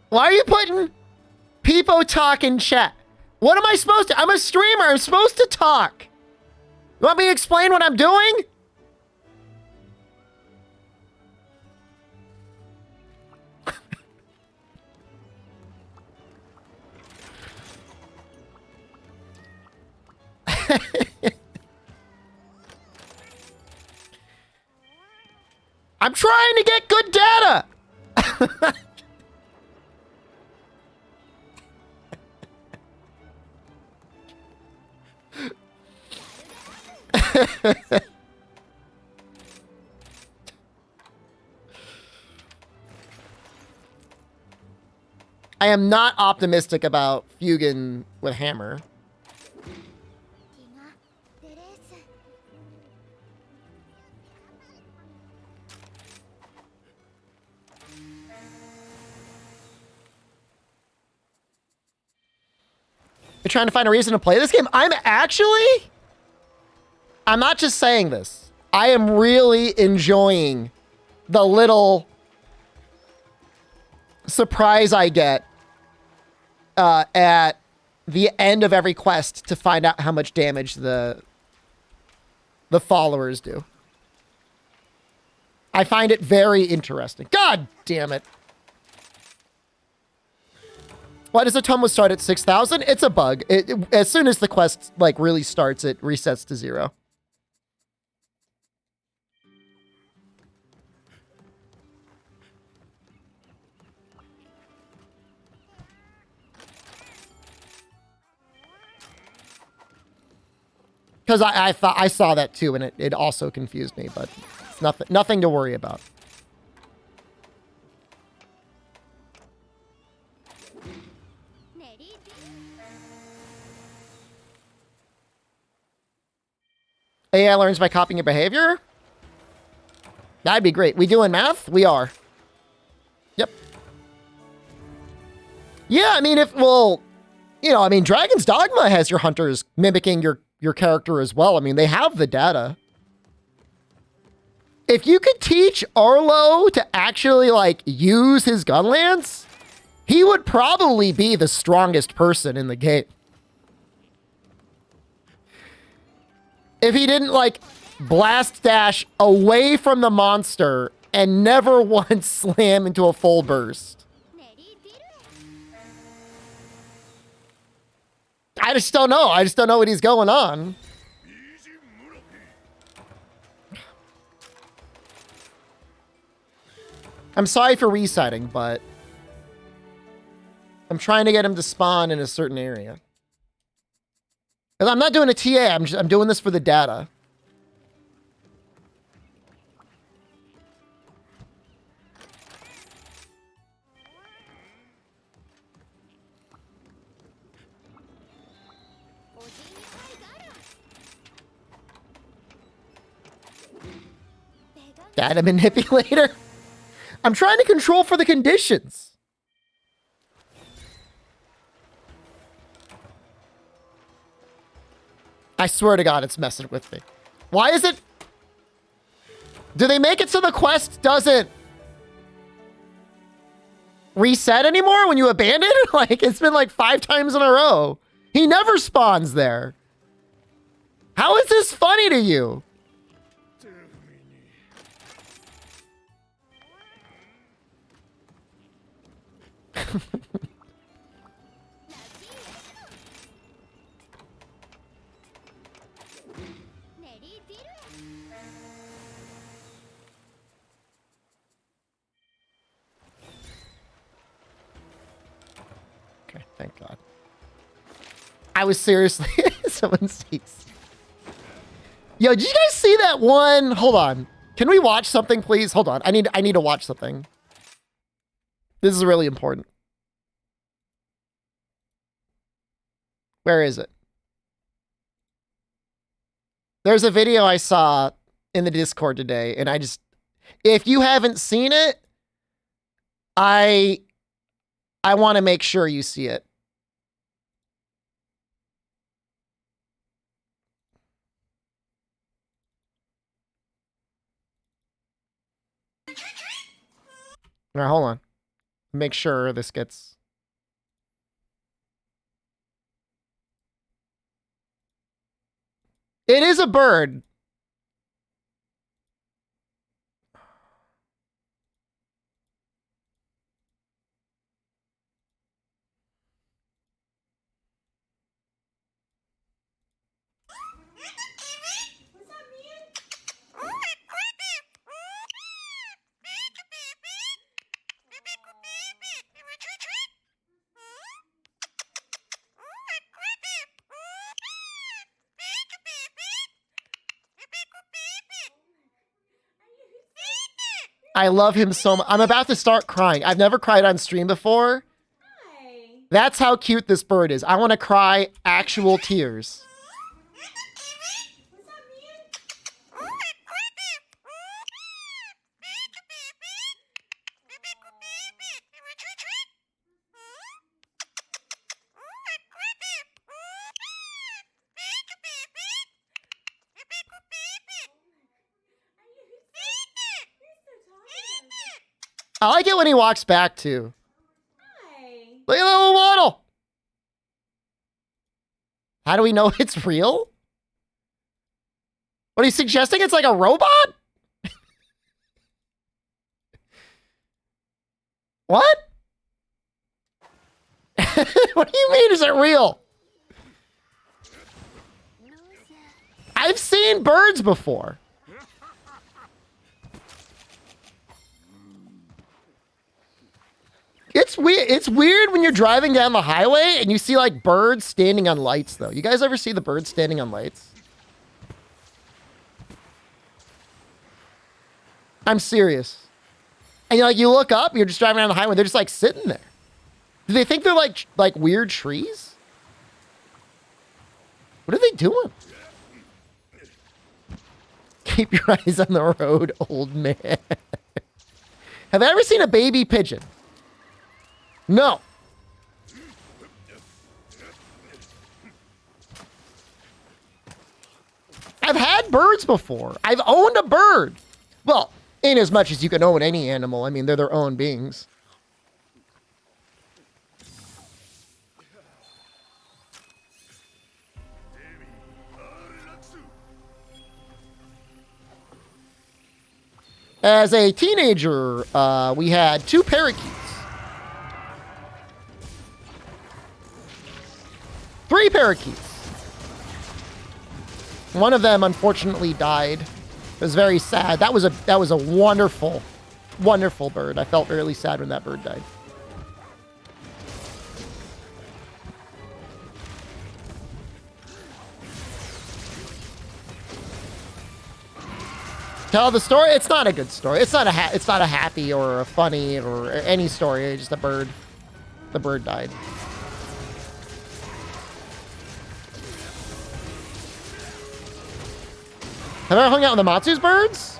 Why are you putting people talk in chat? What am I supposed to? I'm a streamer. I'm supposed to talk. You want me to explain what I'm doing? I'm trying to get good data. I am not optimistic about Fugan with Hammer. You're trying to find a reason to play this game? I'm not just saying this. I am really enjoying the little surprise I get at the end of every quest to find out how much damage the followers do. I find it very interesting. God damn it. Why does Atomo start at 6,000? It's a bug. As soon as the quest like really starts, it resets to 0. Because I thought I saw that too, and it also confused me, but it's nothing to worry about. AI learns by copying your behavior? That'd be great. We doing math? We are. Yep. Yeah, I mean, Dragon's Dogma has your hunters mimicking your character as well. I mean, they have the data. If you could teach Arlo to actually, like, use his gun lance, he would probably be the strongest person in the game. If he didn't, like, blast dash away from the monster and never once slam into a full burst. I just don't know. I just don't know what he's going on. I'm sorry for resighting, but I'm trying to get him to spawn in a certain area. Because I'm not doing a TA. I'm doing this for the data. Data manipulator. I'm trying to control for the conditions. I swear to God, it's messing with me. Why is it? Do they make it so the quest doesn't reset anymore when you abandon it? Like, it's been like 5 times in a row. He never spawns there. How is this funny to you? Okay, thank God. I was seriously someone sees. Yo, did you guys see that one? Hold on. Can we watch something, please? Hold on. I need to watch something. This is really important. Where is it? There's a video I saw in the Discord today, and if you haven't seen it, I want to make sure you see it. All right, hold on. Make sure this gets... It is a bird. I love him so much. I'm about to start crying. I've never cried on stream before. Hi. That's how cute this bird is. I want to cry actual tears. I like it when he walks back, too. Hi. Look at the little waddle. How do we know it's real? What are you suggesting? It's like a robot? What? What do you mean, is it real? I've seen birds before. It's weird when you're driving down the highway and you see like birds standing on lights, though. You guys ever see the birds standing on lights? I'm serious. And you look up, you're just driving down the highway, they're just like sitting there. Do they think they're like weird trees? What are they doing? Keep your eyes on the road, old man. Have I ever seen a baby pigeon? No. I've had birds before. I've owned a bird. Well, in as much as you can own any animal. I mean, they're their own beings. As a teenager, we had 2 parakeets. 3 parakeets. One of them unfortunately died. It was very sad. That was a wonderful, wonderful bird. I felt really sad when that bird died. Tell the story. It's not a good story. It's not a happy or a funny or any story. It's just a bird. The bird died. Have I ever hung out with the Matsu's birds?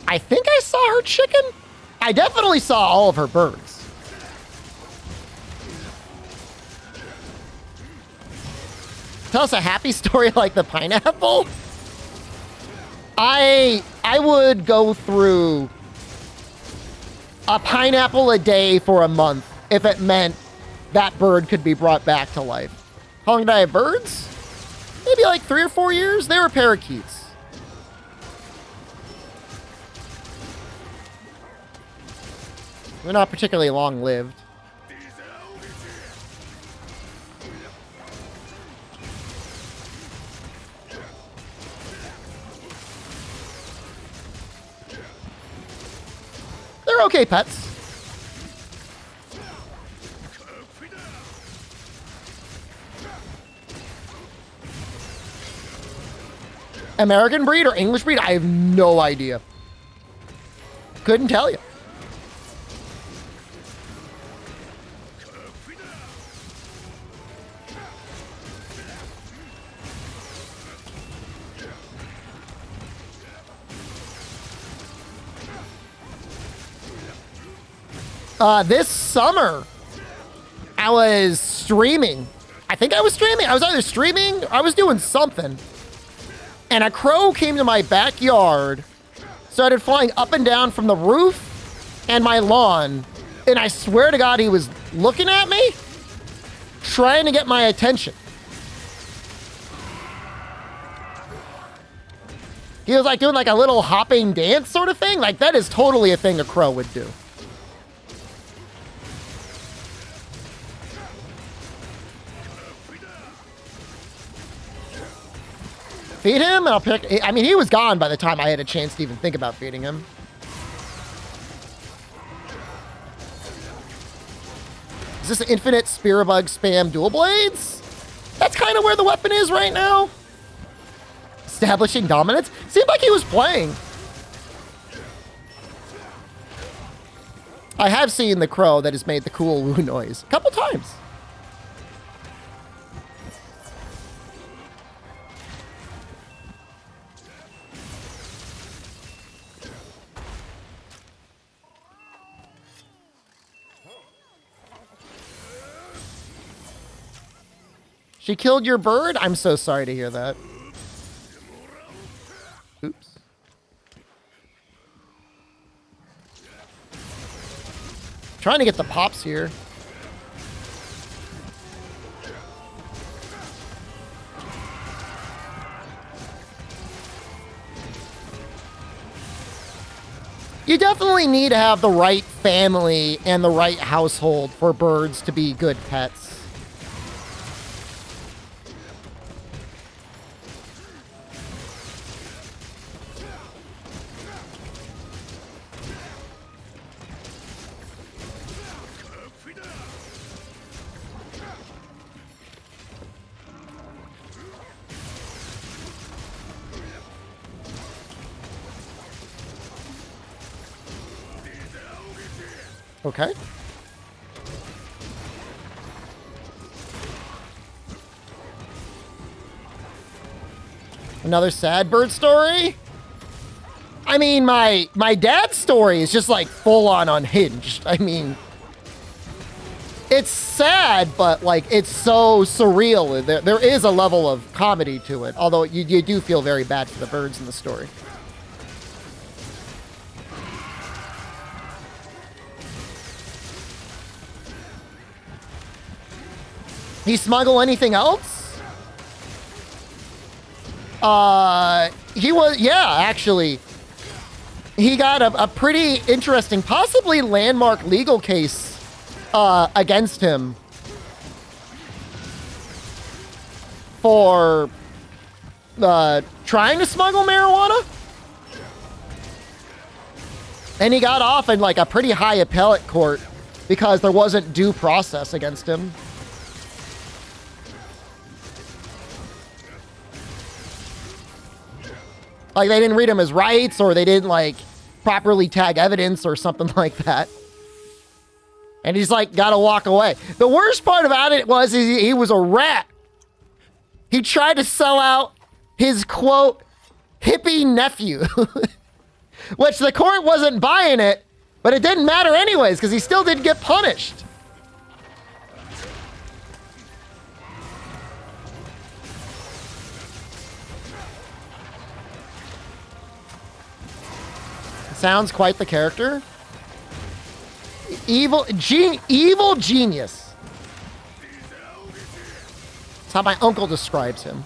I think I saw her chicken. I definitely saw all of her birds. Tell us a happy story like the pineapple. I would go through a pineapple a day for a month if it meant that bird could be brought back to life. How long did I have birds? Maybe like 3 or 4 years. They were parakeets. They're not particularly long-lived. They're okay pets. American breed or English breed? I have no idea. Couldn't tell you. This summer, I was streaming. I think I was streaming. I was either streaming or I was doing something. And a crow came to my backyard, started flying up and down from the roof and my lawn. And I swear to God, he was looking at me, trying to get my attention. He was like doing like a little hopping dance sort of thing. Like that is totally a thing a crow would do. Feed him, and I'll pick... I mean, he was gone by the time I had a chance to even think about feeding him. Is this infinite Spearbug spam dual blades? That's kind of where the weapon is right now. Establishing dominance? Seemed like he was playing. I have seen the crow that has made the cool woo noise a couple times. She killed your bird? I'm so sorry to hear that. Oops. Trying to get the pops here. You definitely need to have the right family and the right household for birds to be good pets. Okay. Another sad bird story? I mean, my dad's story is just like full on unhinged. I mean, it's sad, but like it's so surreal. There is a level of comedy to it, although you do feel very bad for the birds in the story. He smuggle anything else? He was, yeah, actually. He got a pretty interesting, possibly landmark legal case against him for trying to smuggle marijuana. And he got off in like a pretty high appellate court because there wasn't due process against him. Like, they didn't read him his rights, or they didn't, like, properly tag evidence or something like that. And he's, like, got to walk away. The worst part about it was he was a rat. He tried to sell out his, quote, hippie nephew. Which the court wasn't buying it, but it didn't matter anyways, because he still didn't get punished. Sounds quite the character. Evil genius. That's how my uncle describes him.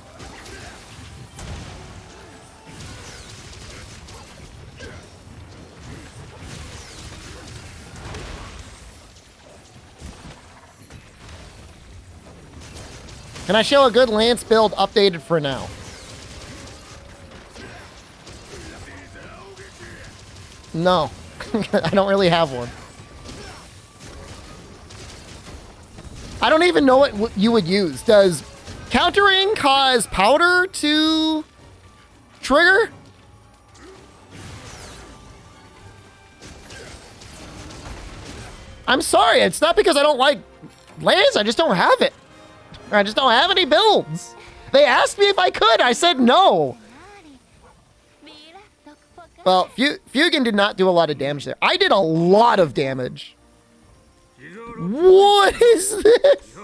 Can I show a good Lance build updated for now? No, I don't really have one. I don't even know what you would use. Does countering cause powder to trigger? I'm sorry, it's not because I don't like Lance, I just don't have it. I just don't have any builds. They asked me if I could, I said no. Well, Fugan did not do a lot of damage there. I did a lot of damage. What is this?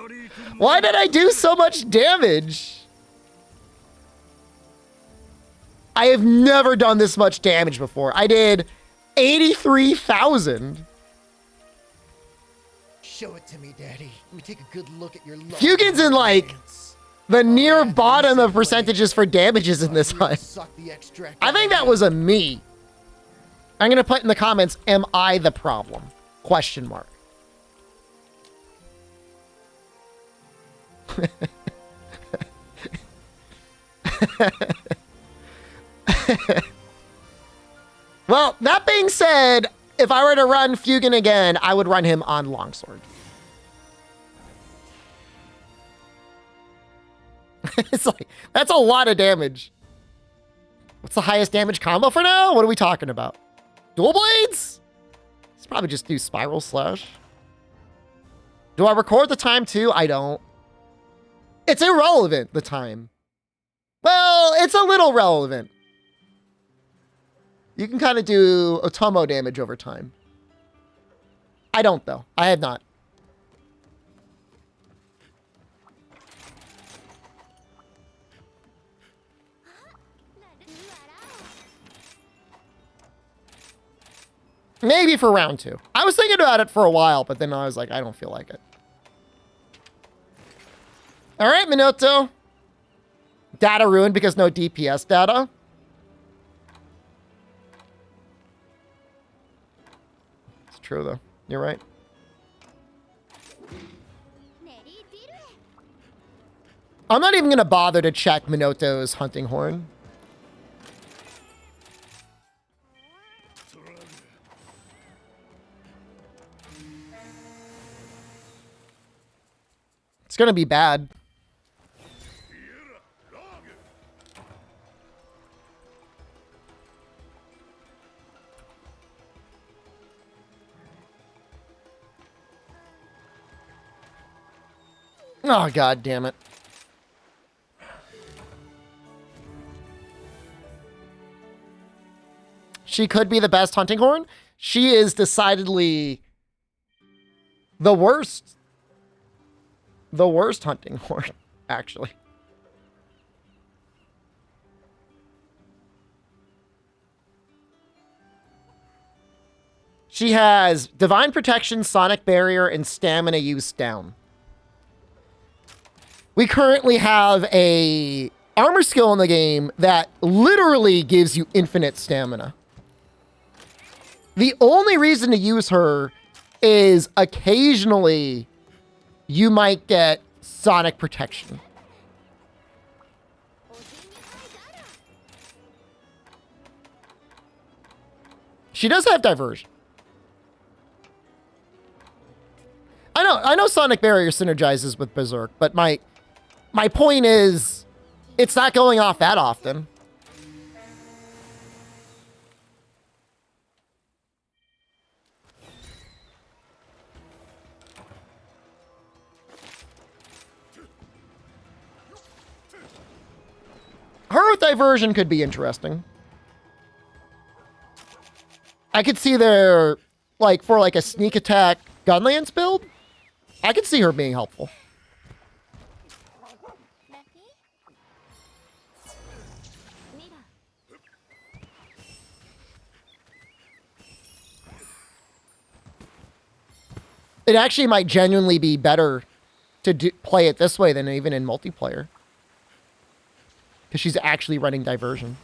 Why did I do so much damage? I have never done this much damage before. I did 83,000. Show it to me, Daddy. Let me take a good look at your Fugin's in like the near bottom of percentages for damages in this hunt. I think that was a me. I'm gonna put in the comments, am I the problem? Question mark. Well, that being said, if I were to run Fugin again, I would run him on Longsword. It's like, that's a lot of damage. What's the highest damage combo for now? What are we talking about? Dual blades? Let's probably just do Spiral Slash. Do I record the time too? I don't. It's irrelevant, the time. Well, it's a little relevant. You can kind of do Otomo damage over time. I don't, though. I have not. Maybe for round 2. I was thinking about it for a while, but then I was like, I don't feel like it. All right, Minoto. Data ruined because no DPS data. It's true, though. You're right. I'm not even going to bother to check Minoto's hunting horn. It's going to be bad. Oh, God damn it. She could be the best hunting horn. She is decidedly the worst. The worst hunting horn, actually. She has Divine Protection, Sonic Barrier, and Stamina use down. We currently have a armor skill in the game that literally gives you infinite stamina. The only reason to use her is occasionally you might get Sonic Protection. She does have Diversion. I know Sonic Barrier synergizes with Berserk, but my point is, it's not going off that often. Her with Diversion could be interesting. I could see there, like, for like a sneak attack Gunlance build, I could see her being helpful. It actually might genuinely be better to play it this way than even in multiplayer. Because she's actually running Diversion.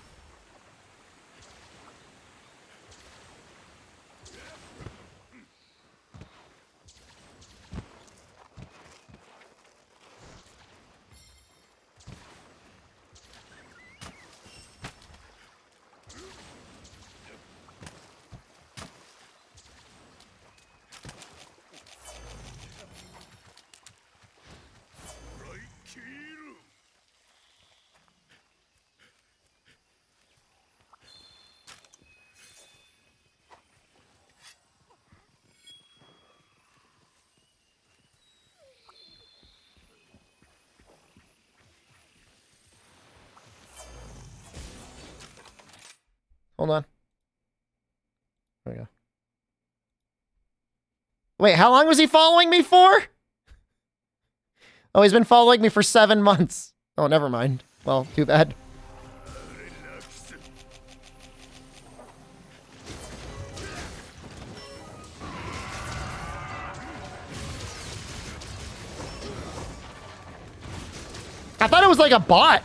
Hold on. There we go. Wait, how long was he following me for? Oh, he's been following me for 7 months. Oh, never mind. Well, too bad. I thought it was like a bot.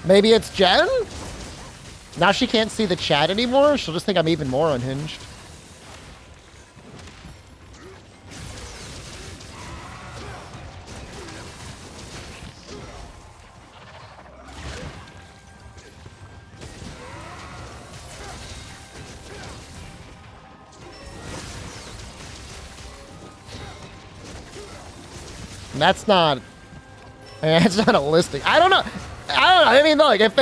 Maybe it's Jen? Now she can't see the chat anymore? She'll just think I'm even more unhinged. That's not a listing. I don't know. I mean, look, if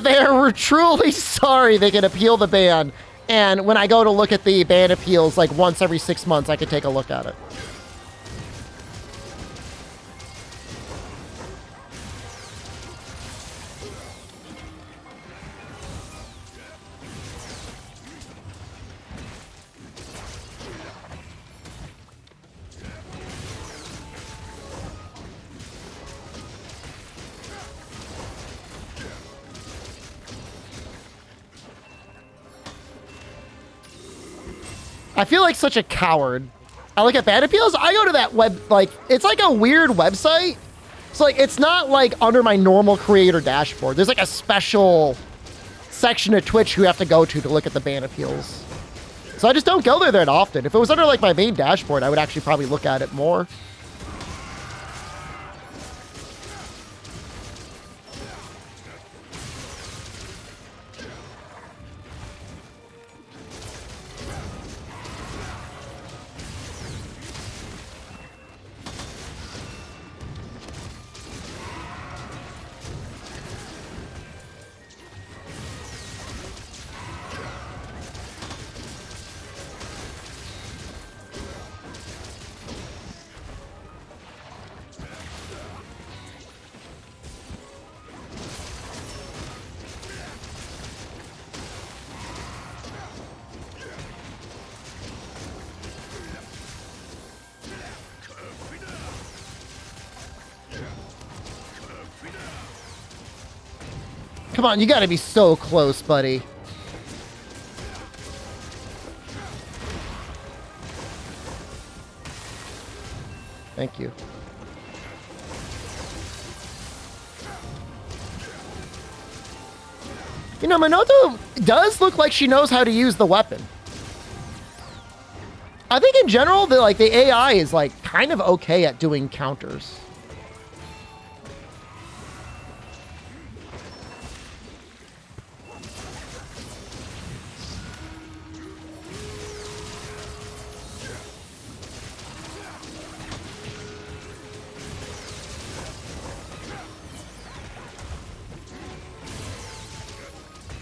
they are truly sorry, they can appeal the ban. And when I go to look at the ban appeals, like once every 6 months, I could take a look at it. I feel like such a coward. I look at ban appeals. I go to that web, like, it's like a weird website. So, like, it's not like under my normal creator dashboard. There's like a special section of Twitch you have to go to look at the ban appeals. So I just don't go there that often. If it was under like my main dashboard, I would actually probably look at it more. Come on, you gotta be so close, buddy. Thank you. You know, Minoto does look like she knows how to use the weapon. I think in general, the AI is like kind of okay at doing counters.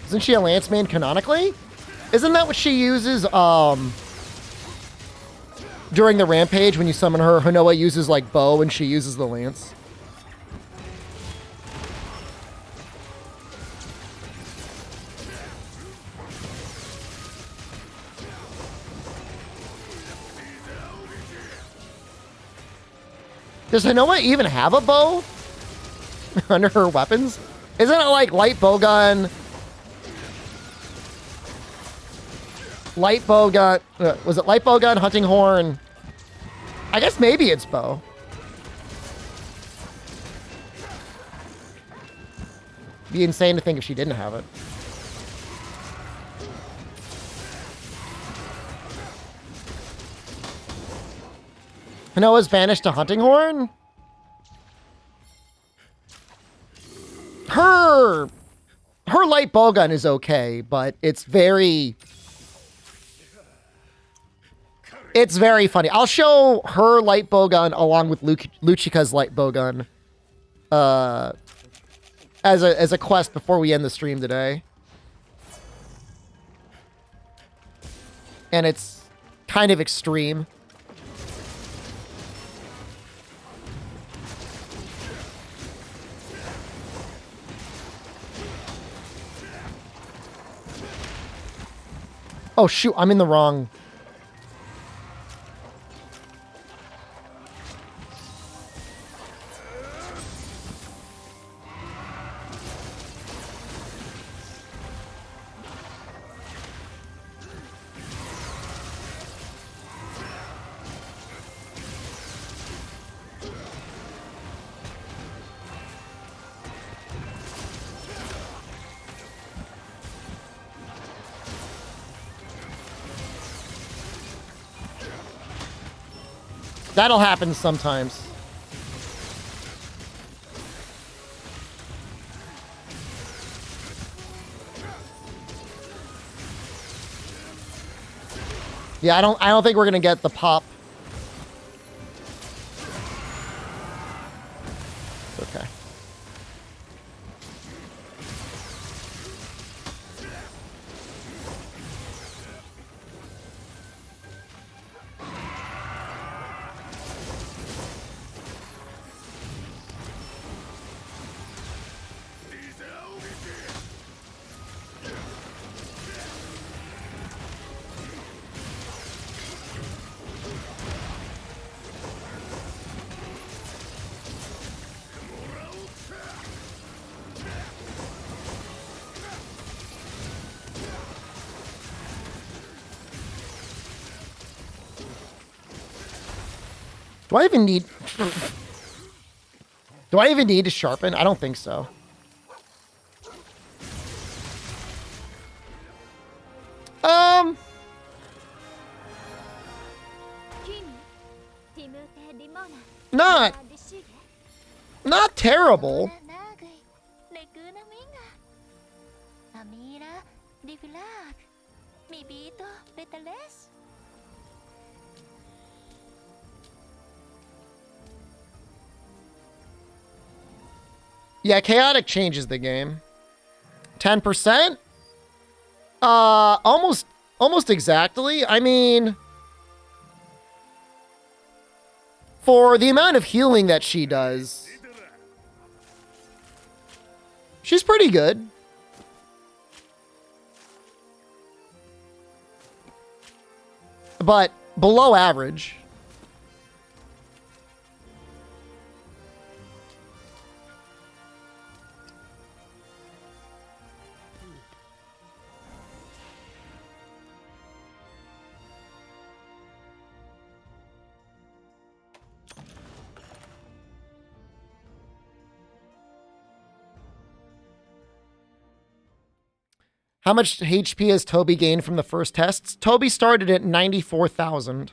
Isn't she a lance main canonically? Isn't that what she uses during the rampage when you summon her? Hanoa uses like bow and she uses the lance. Does Hanoa even have a bow under her weapons? Isn't it like light bowgun? Light bowgun, was it light bowgun, hunting horn? I guess maybe it's bow. Be insane to think if she didn't have it. Hanoa's banished to hunting horn? Her light bowgun is okay, but it's very funny. I'll show her light bowgun along with Luchika's light bowgun as a quest before we end the stream today. and it's kind of extreme. Oh shoot, I'm in the wrong. That'll happen sometimes. Yeah, I don't think we're gonna get the pop. Okay. Do I even need... Do I even need to sharpen? I don't think so. Not... Not terrible. Yeah, chaotic changes the game. 10%? Almost exactly. I mean, for the amount of healing that she does, she's pretty good. But below average. How much HP has Toby gained from the first tests? Toby started at 94,000.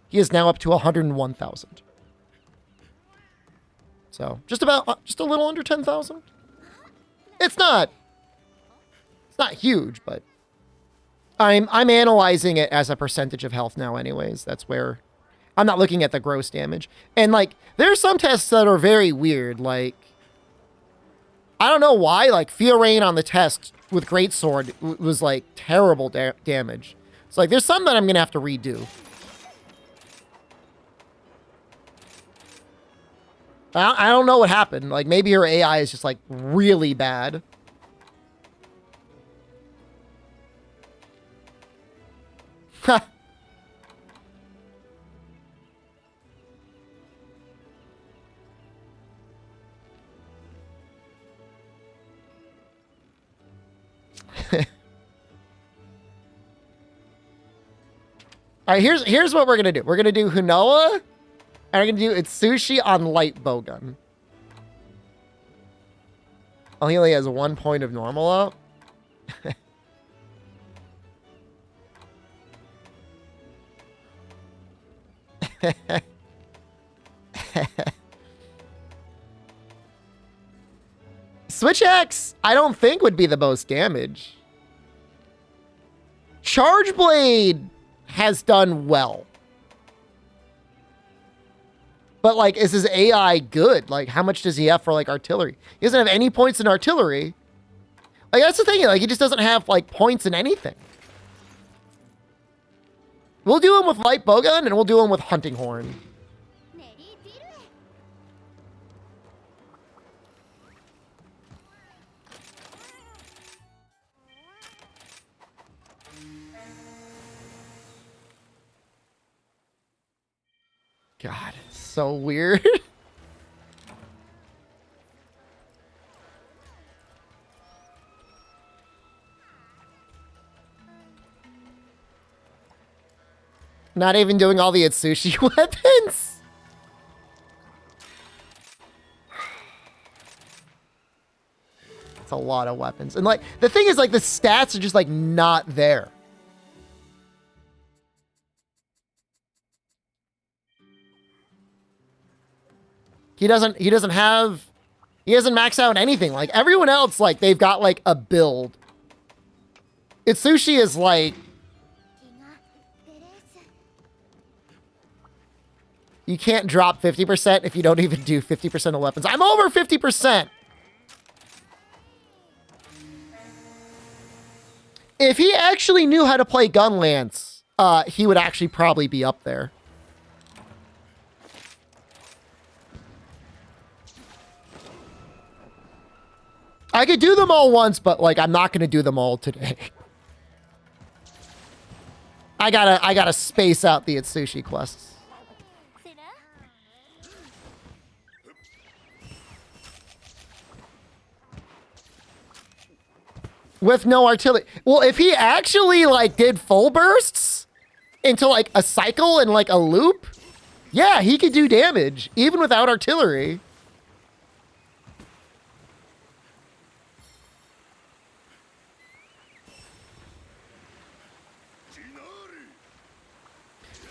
He is now up to 101,000. So just a little under 10,000. It's not huge, but I'm analyzing it as a percentage of health now anyways. That's where I'm not looking at the gross damage. And like, there's some tests that are very weird. Like, I don't know why, like Fiorain on the test with Greatsword was like terrible damage. It's like, there's some that I'm going to have to redo. I don't know what happened. Like, maybe her AI is just like really bad. Ha. All right, here's what we're gonna do. We're gonna do Hunoa, and we're gonna do Itsushi on light bowgun. Oh, he only has 1 point of normal up. Switch X, I don't think would be the most damage. Charge Blade has done well. But like, is his AI good? Like, how much does he have for like artillery? He doesn't have any points in artillery. Like, that's the thing. Like, he just doesn't have like points in anything. We'll do him with light bowgun, and we'll do him with hunting horn. God, it's so weird. Not even doing all the Atsushi weapons. It's a lot of weapons. And like, the thing is like the stats are just like not there. He doesn't max out anything. Like everyone else, like they've got like a build. Itsushi is like, you can't drop 50% if you don't even do 50% of weapons. I'm over 50%. If he actually knew how to play Gun Lance, he would actually probably be up there. I could do them all once, but like I'm not gonna do them all today. I gotta space out the Atsushi quests. With no artillery. Well, if he actually like did full bursts into like a cycle and like a loop, yeah, he could do damage even without artillery.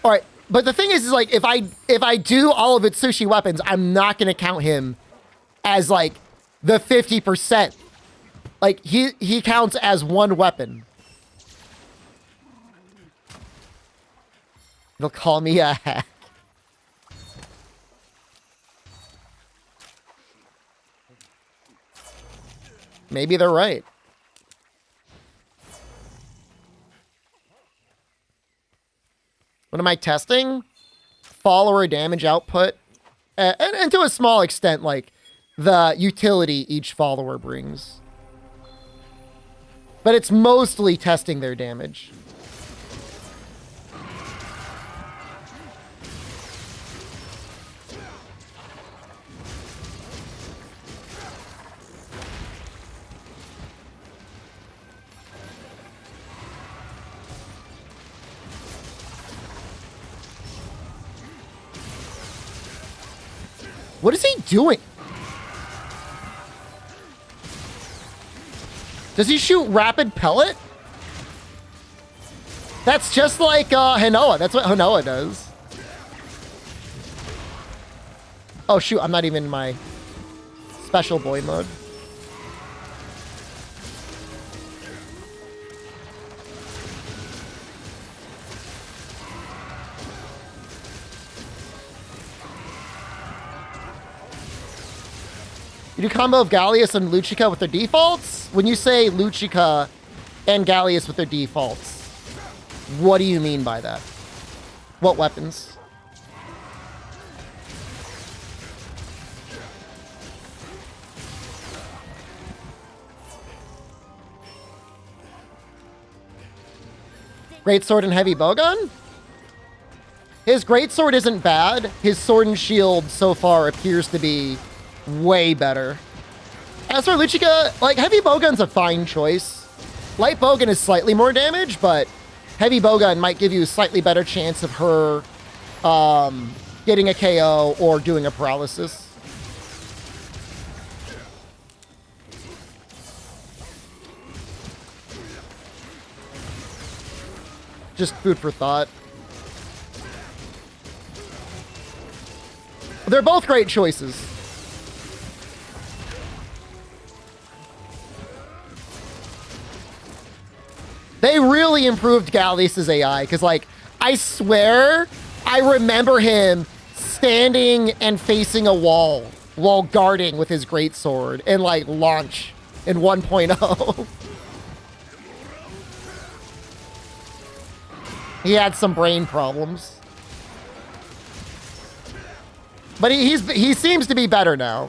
All right, but the thing is like if I do all of Itsushi weapons, I'm not gonna count him as like the 50%. Like, he counts as one weapon. They'll call me a hack. Maybe they're right. What am I testing? Follower damage output. And to a small extent, like, the utility each follower brings. But it's mostly testing their damage. What is he doing? Does he shoot rapid pellet? That's just like Hanoa. That's what Hanoa does. Oh shoot, I'm not even in my special boy mode. You do combo of Gallius and Luchika with their defaults? When you say Luchika and Gallius with their defaults, what do you mean by that? What weapons? Greatsword and heavy bowgun? His greatsword isn't bad. His sword and shield so far appears to be way better. As for Luchika, like, heavy bowgun's a fine choice. Light bowgun is slightly more damage, but heavy bowgun might give you a slightly better chance of her getting a KO or doing a paralysis. Just food for thought. They're both great choices. They really improved Gallius' AI, because, like, I swear I remember him standing and facing a wall while guarding with his greatsword and, like, launch in 1.0. He had some brain problems. But he seems to be better now.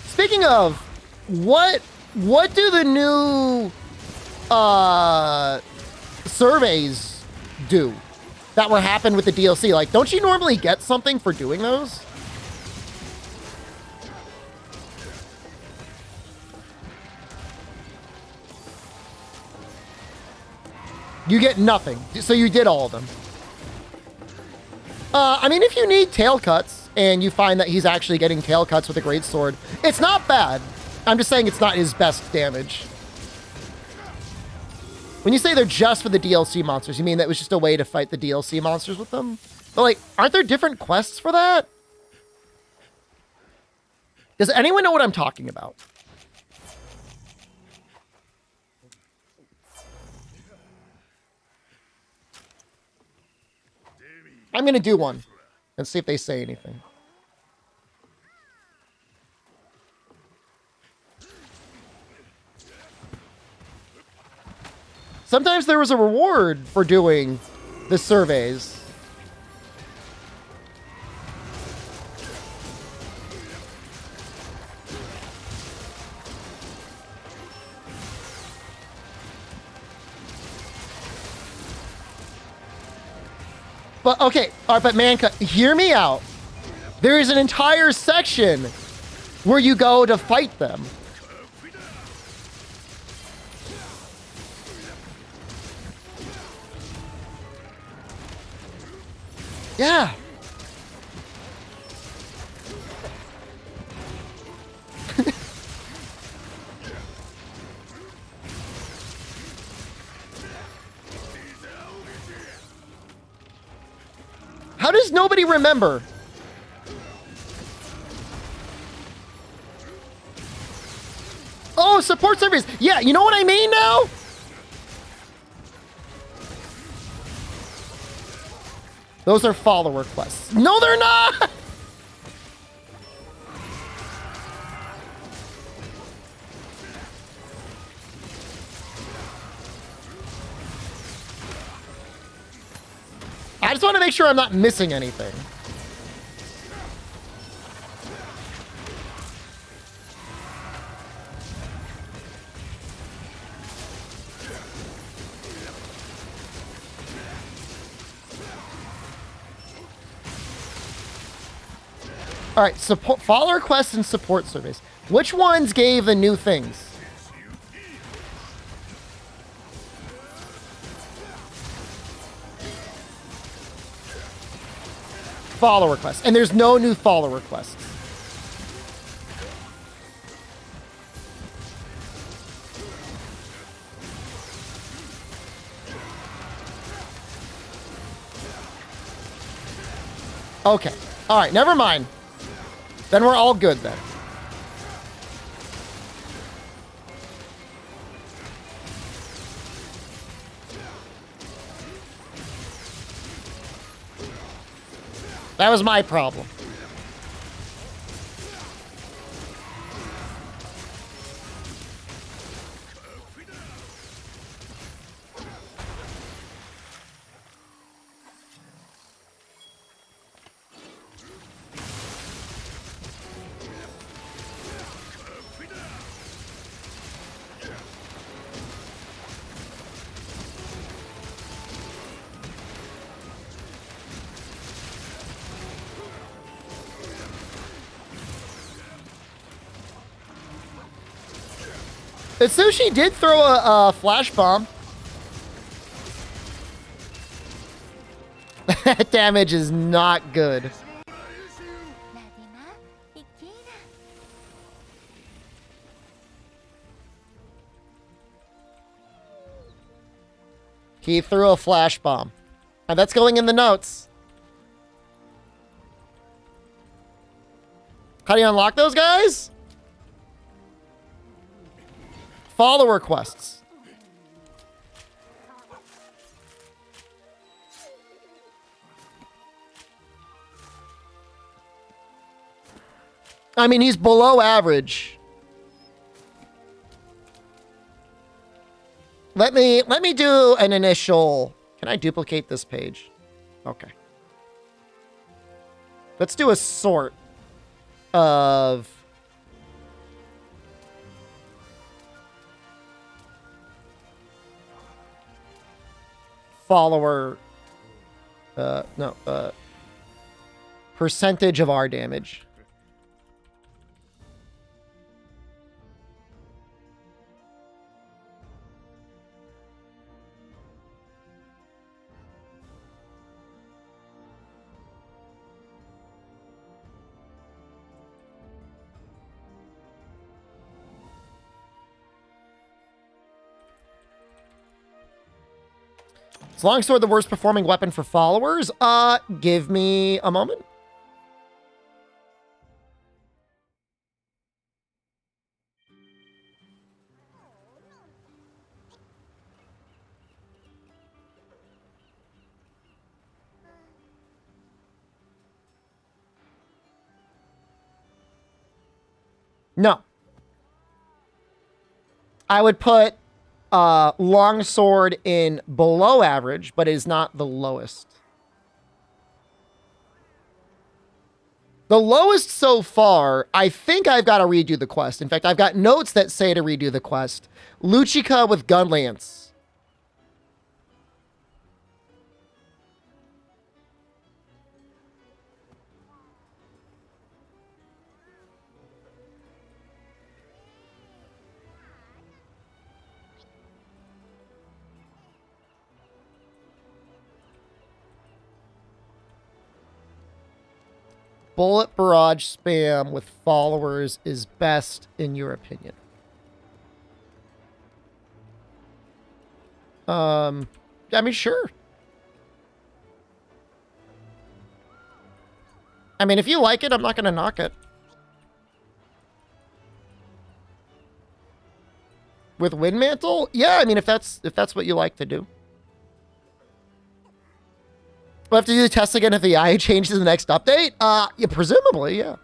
Speaking of, what do the new surveys do that were happen with the DLC? Like, don't you normally get something for doing those? You get nothing, so you did all of them. I mean, if you need tail cuts and you find that he's actually getting tail cuts with a greatsword, it's not bad. I'm just saying it's not his best damage. When you say they're just for the DLC monsters, you mean that was just a way to fight the DLC monsters with them? But like, aren't there different quests for that? Does anyone know what I'm talking about? I'm going to do one and see if they say anything. Sometimes there was a reward for doing the surveys. But, okay, all right, but Manka, hear me out. There is an entire section where you go to fight them. Yeah. How does nobody remember? Oh, support service. Yeah, you know what I mean now? Those are follower quests. No, they're not! I just want to make sure I'm not missing anything. All right, support, follower quests and support surveys. Which ones gave the new things? Follower quests. And there's no new follower quests. Okay. All right, never mind. Then we're all good then. That was my problem. Sushi did throw a flash bomb. That damage is not good. He threw a flash bomb. And that's going in the notes. How do you unlock those guys? Follower quests. I mean, he's below average. Let me do an initial. Can I duplicate this page? Okay. Let's do a sort of follower. Percentage of our damage. Is longsword the worst performing weapon for followers? Give me a moment. No. I would put longsword in below average, but is not the lowest. The lowest so far, I think I've got to redo the quest. In fact, I've got notes that say to redo the quest. Luchika with gun lance. Bullet barrage spam with followers is best in your opinion. I mean, sure. I mean, if you like it, I'm not going to knock it. With Wind Mantle? Yeah, I mean, if that's what you like to do. We'll have to do the test again if the AI changes in the next update? Yeah, presumably, yeah.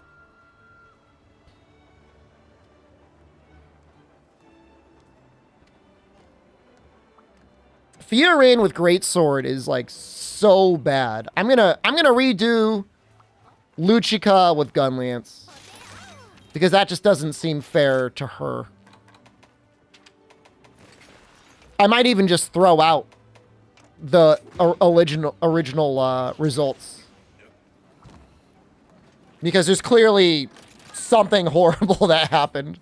Fiorin with Greatsword is like so bad. I'm gonna redo Luchika with Gun Lance. Because that just doesn't seem fair to her. I might even just throw out the original results, because there's clearly something horrible that happened.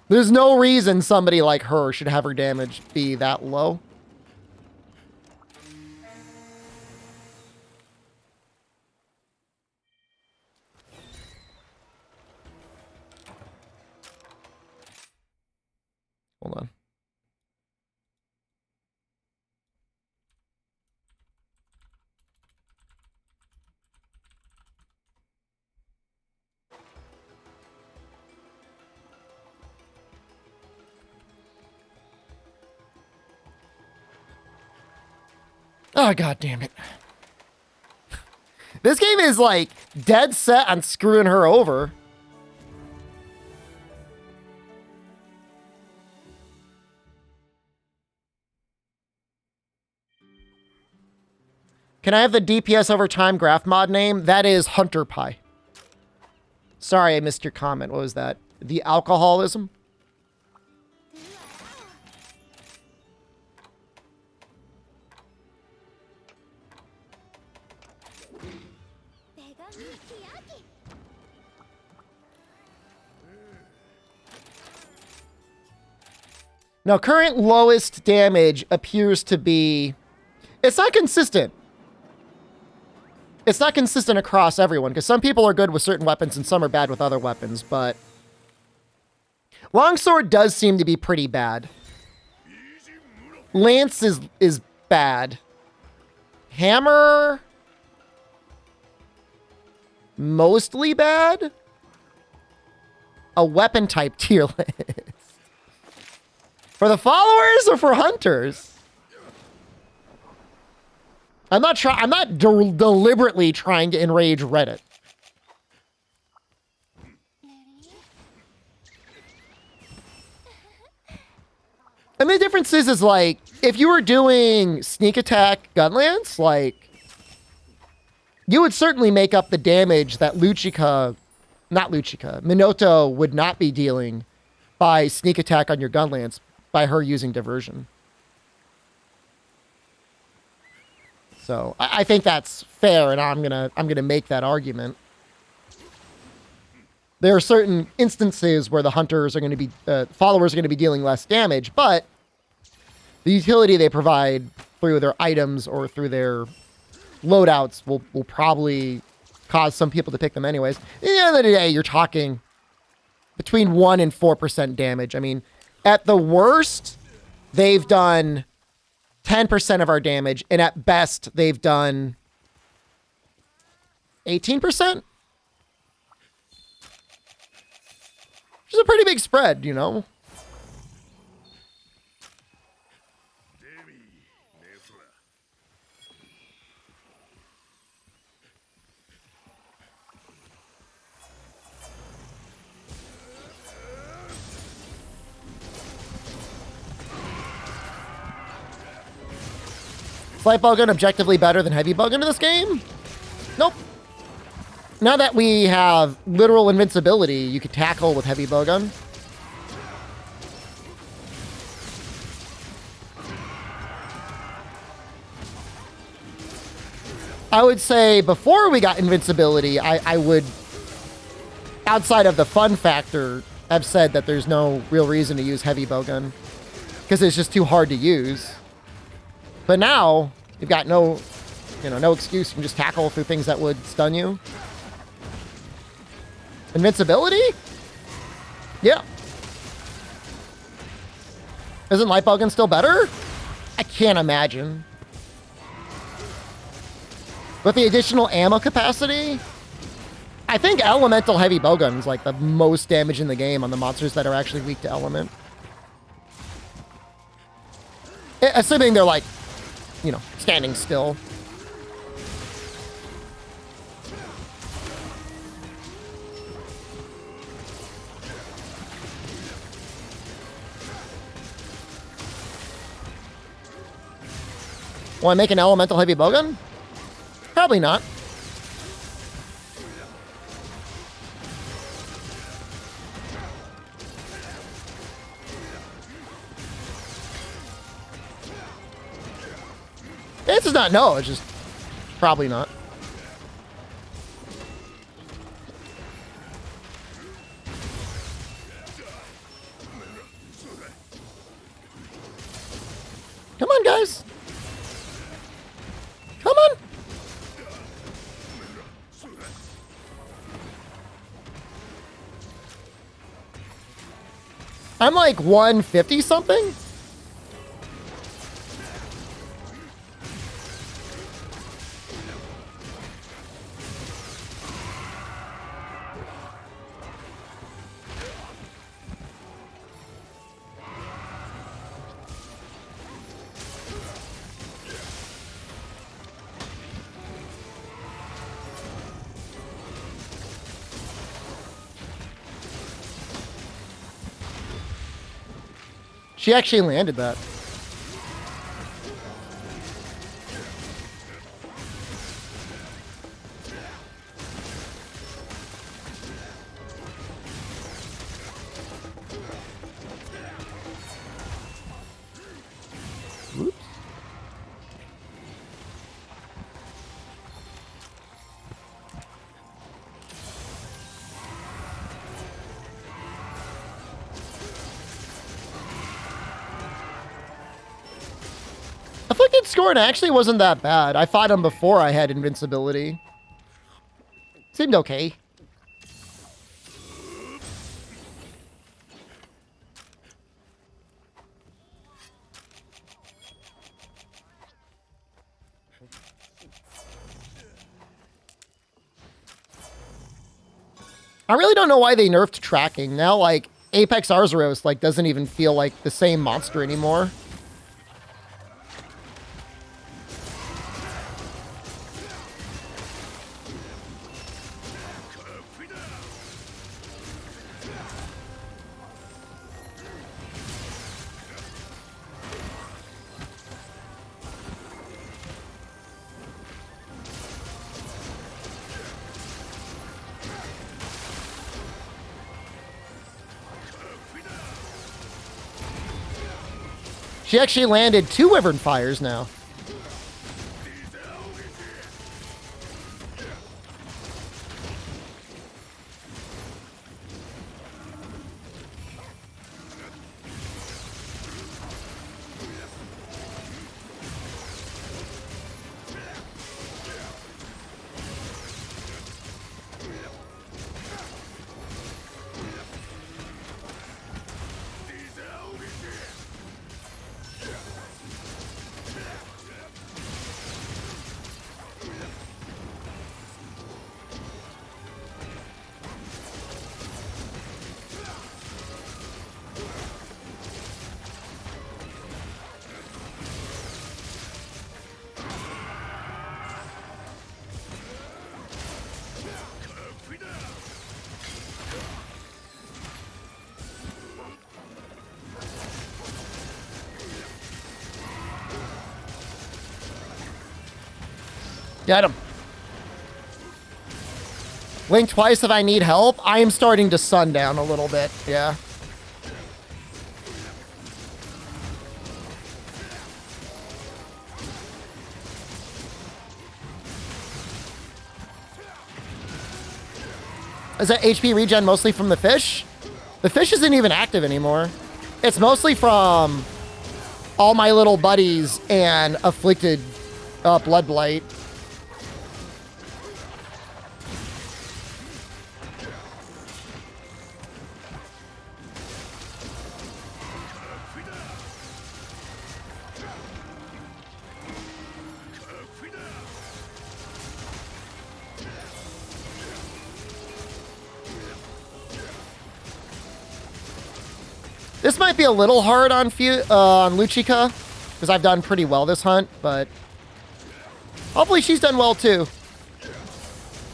There's no reason somebody like her should have her damage be that low. Hold on. Oh, God damn it. This game is like dead set on screwing her over. Can I have the DPS over time graph mod name? That is Hunter Pie. Sorry, I missed your comment. What was that? The alcoholism? Now, current lowest damage appears to be... It's not consistent. It's not consistent across everyone, because some people are good with certain weapons and some are bad with other weapons, but... Longsword does seem to be pretty bad. Lance is bad. Hammer... mostly bad? A weapon type tier list. For the followers or for hunters? I'm not deliberately trying to enrage Reddit. And the difference is like, if you were doing sneak attack gunlance, like, you would certainly make up the damage that Minoto would not be dealing by sneak attack on your gunlance by her using diversion. So I think that's fair, and I'm gonna make that argument. There are certain instances where the hunters are going to be, followers are going to be dealing less damage, but the utility they provide through their items or through their loadouts will probably cause some people to pick them anyways. At the end of the day, you're talking between 1% and 4% damage. I mean, at the worst, they've done 10% of our damage, and at best, they've done 18%? Which is a pretty big spread, you know? Light bowgun objectively better than heavy bowgun in this game? Nope. Now that we have literal invincibility, you could tackle with heavy bowgun. I would say before we got invincibility, I would, outside of the fun factor, have said that there's no real reason to use heavy bowgun because it's just too hard to use. But now you've got no excuse. You can just tackle through things that would stun you. Invincibility? Yeah. Isn't light bowgun still better? I can't imagine. With the additional ammo capacity, I think elemental heavy bowgun is like the most damage in the game on the monsters that are actually weak to element. Assuming they're like, standing still. Want to make an elemental heavy bowgun? Probably not. It's just not, no, it's just probably not. Come on, guys. Come on. I'm like 150 something. She actually landed that. Oops. Afflicted scoring actually wasn't that bad. I fought him before I had invincibility. Seemed okay. I really don't know why they nerfed tracking. Now, like, Apex Arzuros, like, doesn't even feel like the same monster anymore. She actually landed 2 Wyvern Fires now. Get him. Blink twice if I need help. I am starting to sundown a little bit. Yeah. Is that HP regen mostly from the fish? The fish isn't even active anymore. It's mostly from all my little buddies and afflicted blood blight. This might be a little hard on Luchika, because I've done pretty well this hunt, but hopefully she's done well too.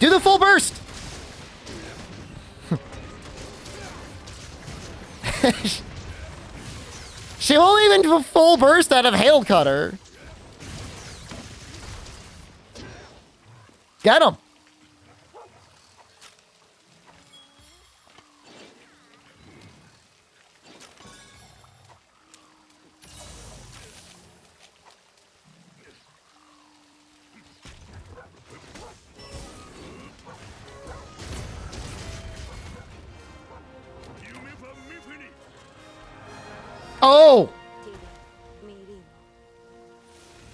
Do the full burst! She won't even do a full burst out of Hail Cutter. Get him! Oh!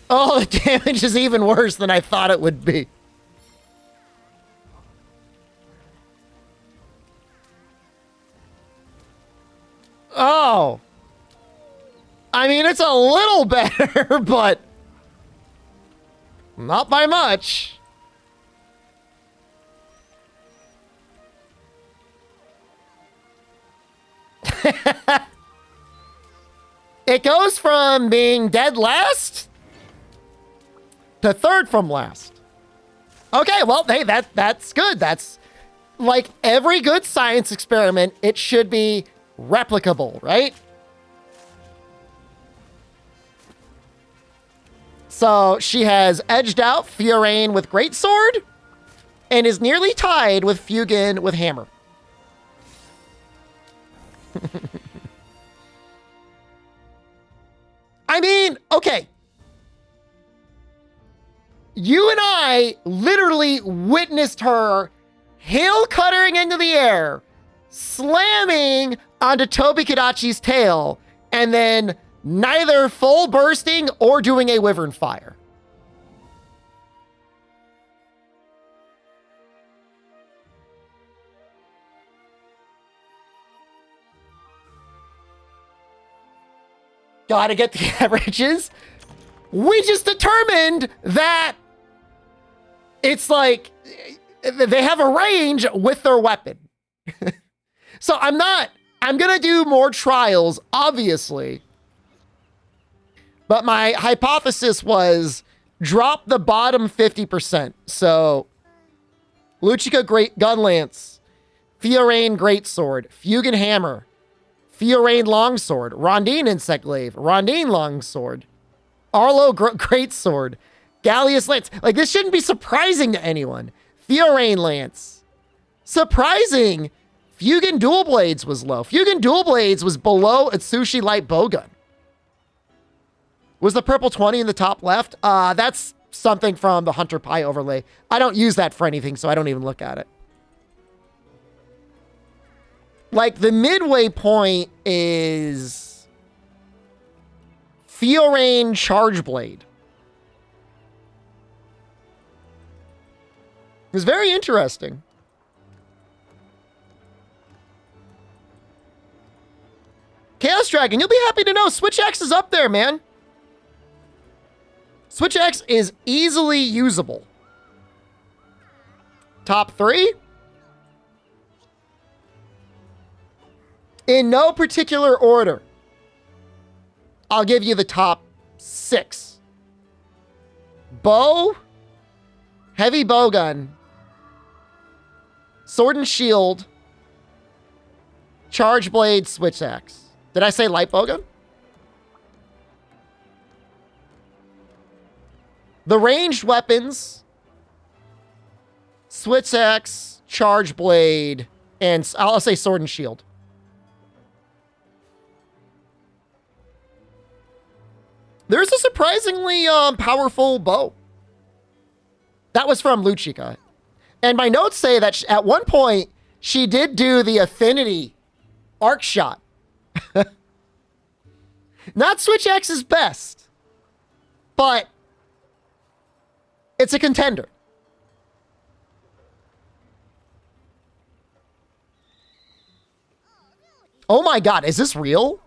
Oh, the damage is even worse than I thought it would be. Oh. I mean, it's a little better, but not by much. It goes from being dead last to third from last. Okay, well, hey, that's good. That's like every good science experiment, it should be replicable, right? So she has edged out Fiorane with Greatsword and is nearly tied with Fugin with Hammer. I mean, okay. You and I literally witnessed her hail cuttering into the air, slamming onto Tobi Kadachi's tail, and then neither full bursting or doing a Wyvern Fire. Gotta get the averages. We just determined that it's like they have a range with their weapon. So I'm gonna do more trials, obviously. But my hypothesis was drop the bottom 50%. So Luchika Great Gunlance, Fiorane Greatsword, Fugin Hammer, Fiorane Longsword, Rondine Insect Glaive, Rondine Longsword, Arlo Greatsword, Gallius Lance. Like, this shouldn't be surprising to anyone. Fiorane Lance. Surprising. Fugin Dual Blades was low. Fugin Dual Blades was below Atsushi Light Bowgun. Was the purple 20 in the top left? That's something from the Hunter Pie overlay. I don't use that for anything, so I don't even look at it. Like, the midway point is Fiorane Charge Blade. It was very interesting. Chaos Dragon, you'll be happy to know Switch X is up there, man. Switch X is easily usable. Top 3? In no particular order, I'll give you the top 6. Bow, heavy bowgun, sword and shield, charge blade, switch axe. Did I say light bowgun? The ranged weapons, switch axe, charge blade, and I'll say sword and shield. There's a surprisingly powerful bow. That was from Luchika. And my notes say that at one point, she did do the affinity arc shot. Not Switch X's best, but it's a contender. Oh my God, is this real?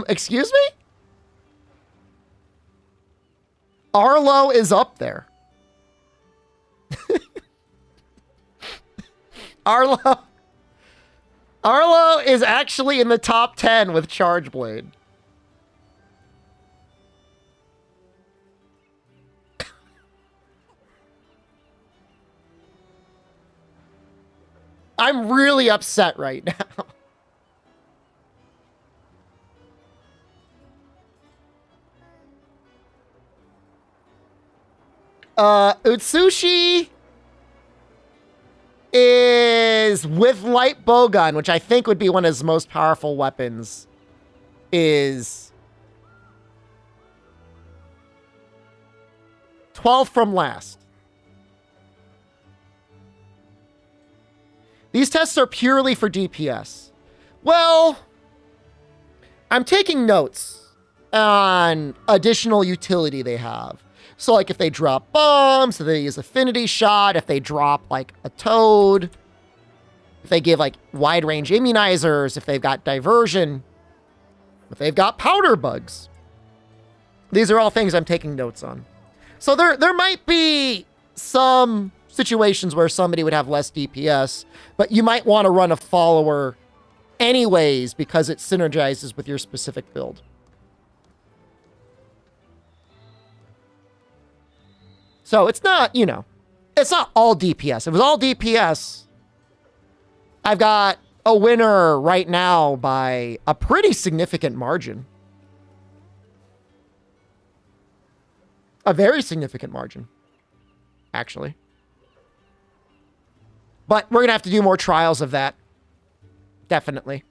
Excuse me? Arlo is up there. Arlo is actually in the top 10 with Charge Blade. I'm really upset right now. Utsushi is with light bowgun, which I think would be one of his most powerful weapons, is 12th from last. These tests are purely for DPS. Well, I'm taking notes on additional utility they have. So, like, if they drop bombs, if they use affinity shot, if they drop, like, a toad, if they give, like, wide-range immunizers, if they've got diversion, if they've got powder bugs. These are all things I'm taking notes on. So there might be some situations where somebody would have less DPS, but you might want to run a follower anyways because it synergizes with your specific build. So it's not, you know, it's not all DPS. If it was all DPS, I've got a winner right now by a pretty significant margin. A very significant margin, actually. But we're going to have to do more trials of that. Definitely.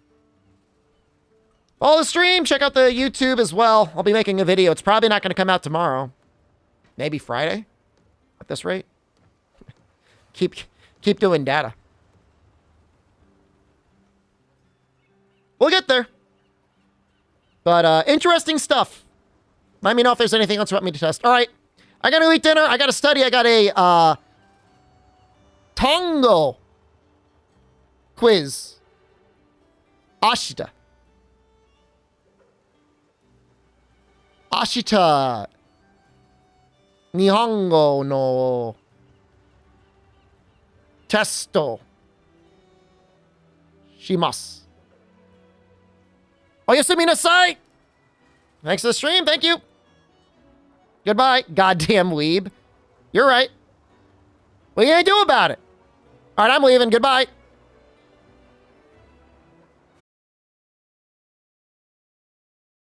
Follow the stream. Check out the YouTube as well. I'll be making a video. It's probably not going to come out tomorrow. Maybe Friday. At this rate. Keep doing data. We'll get there. But interesting stuff. Let me know if there's anything else you want me to test. All right. I got to eat dinner. I got to study. I got a Tongo quiz. Ashita. Ashita. Nihongo no testo shimasu. Oyasumi nasai. Thanks for the stream. Thank you. Goodbye, goddamn weeb. You're right. What are you gonna do about it? All right, I'm leaving. Goodbye.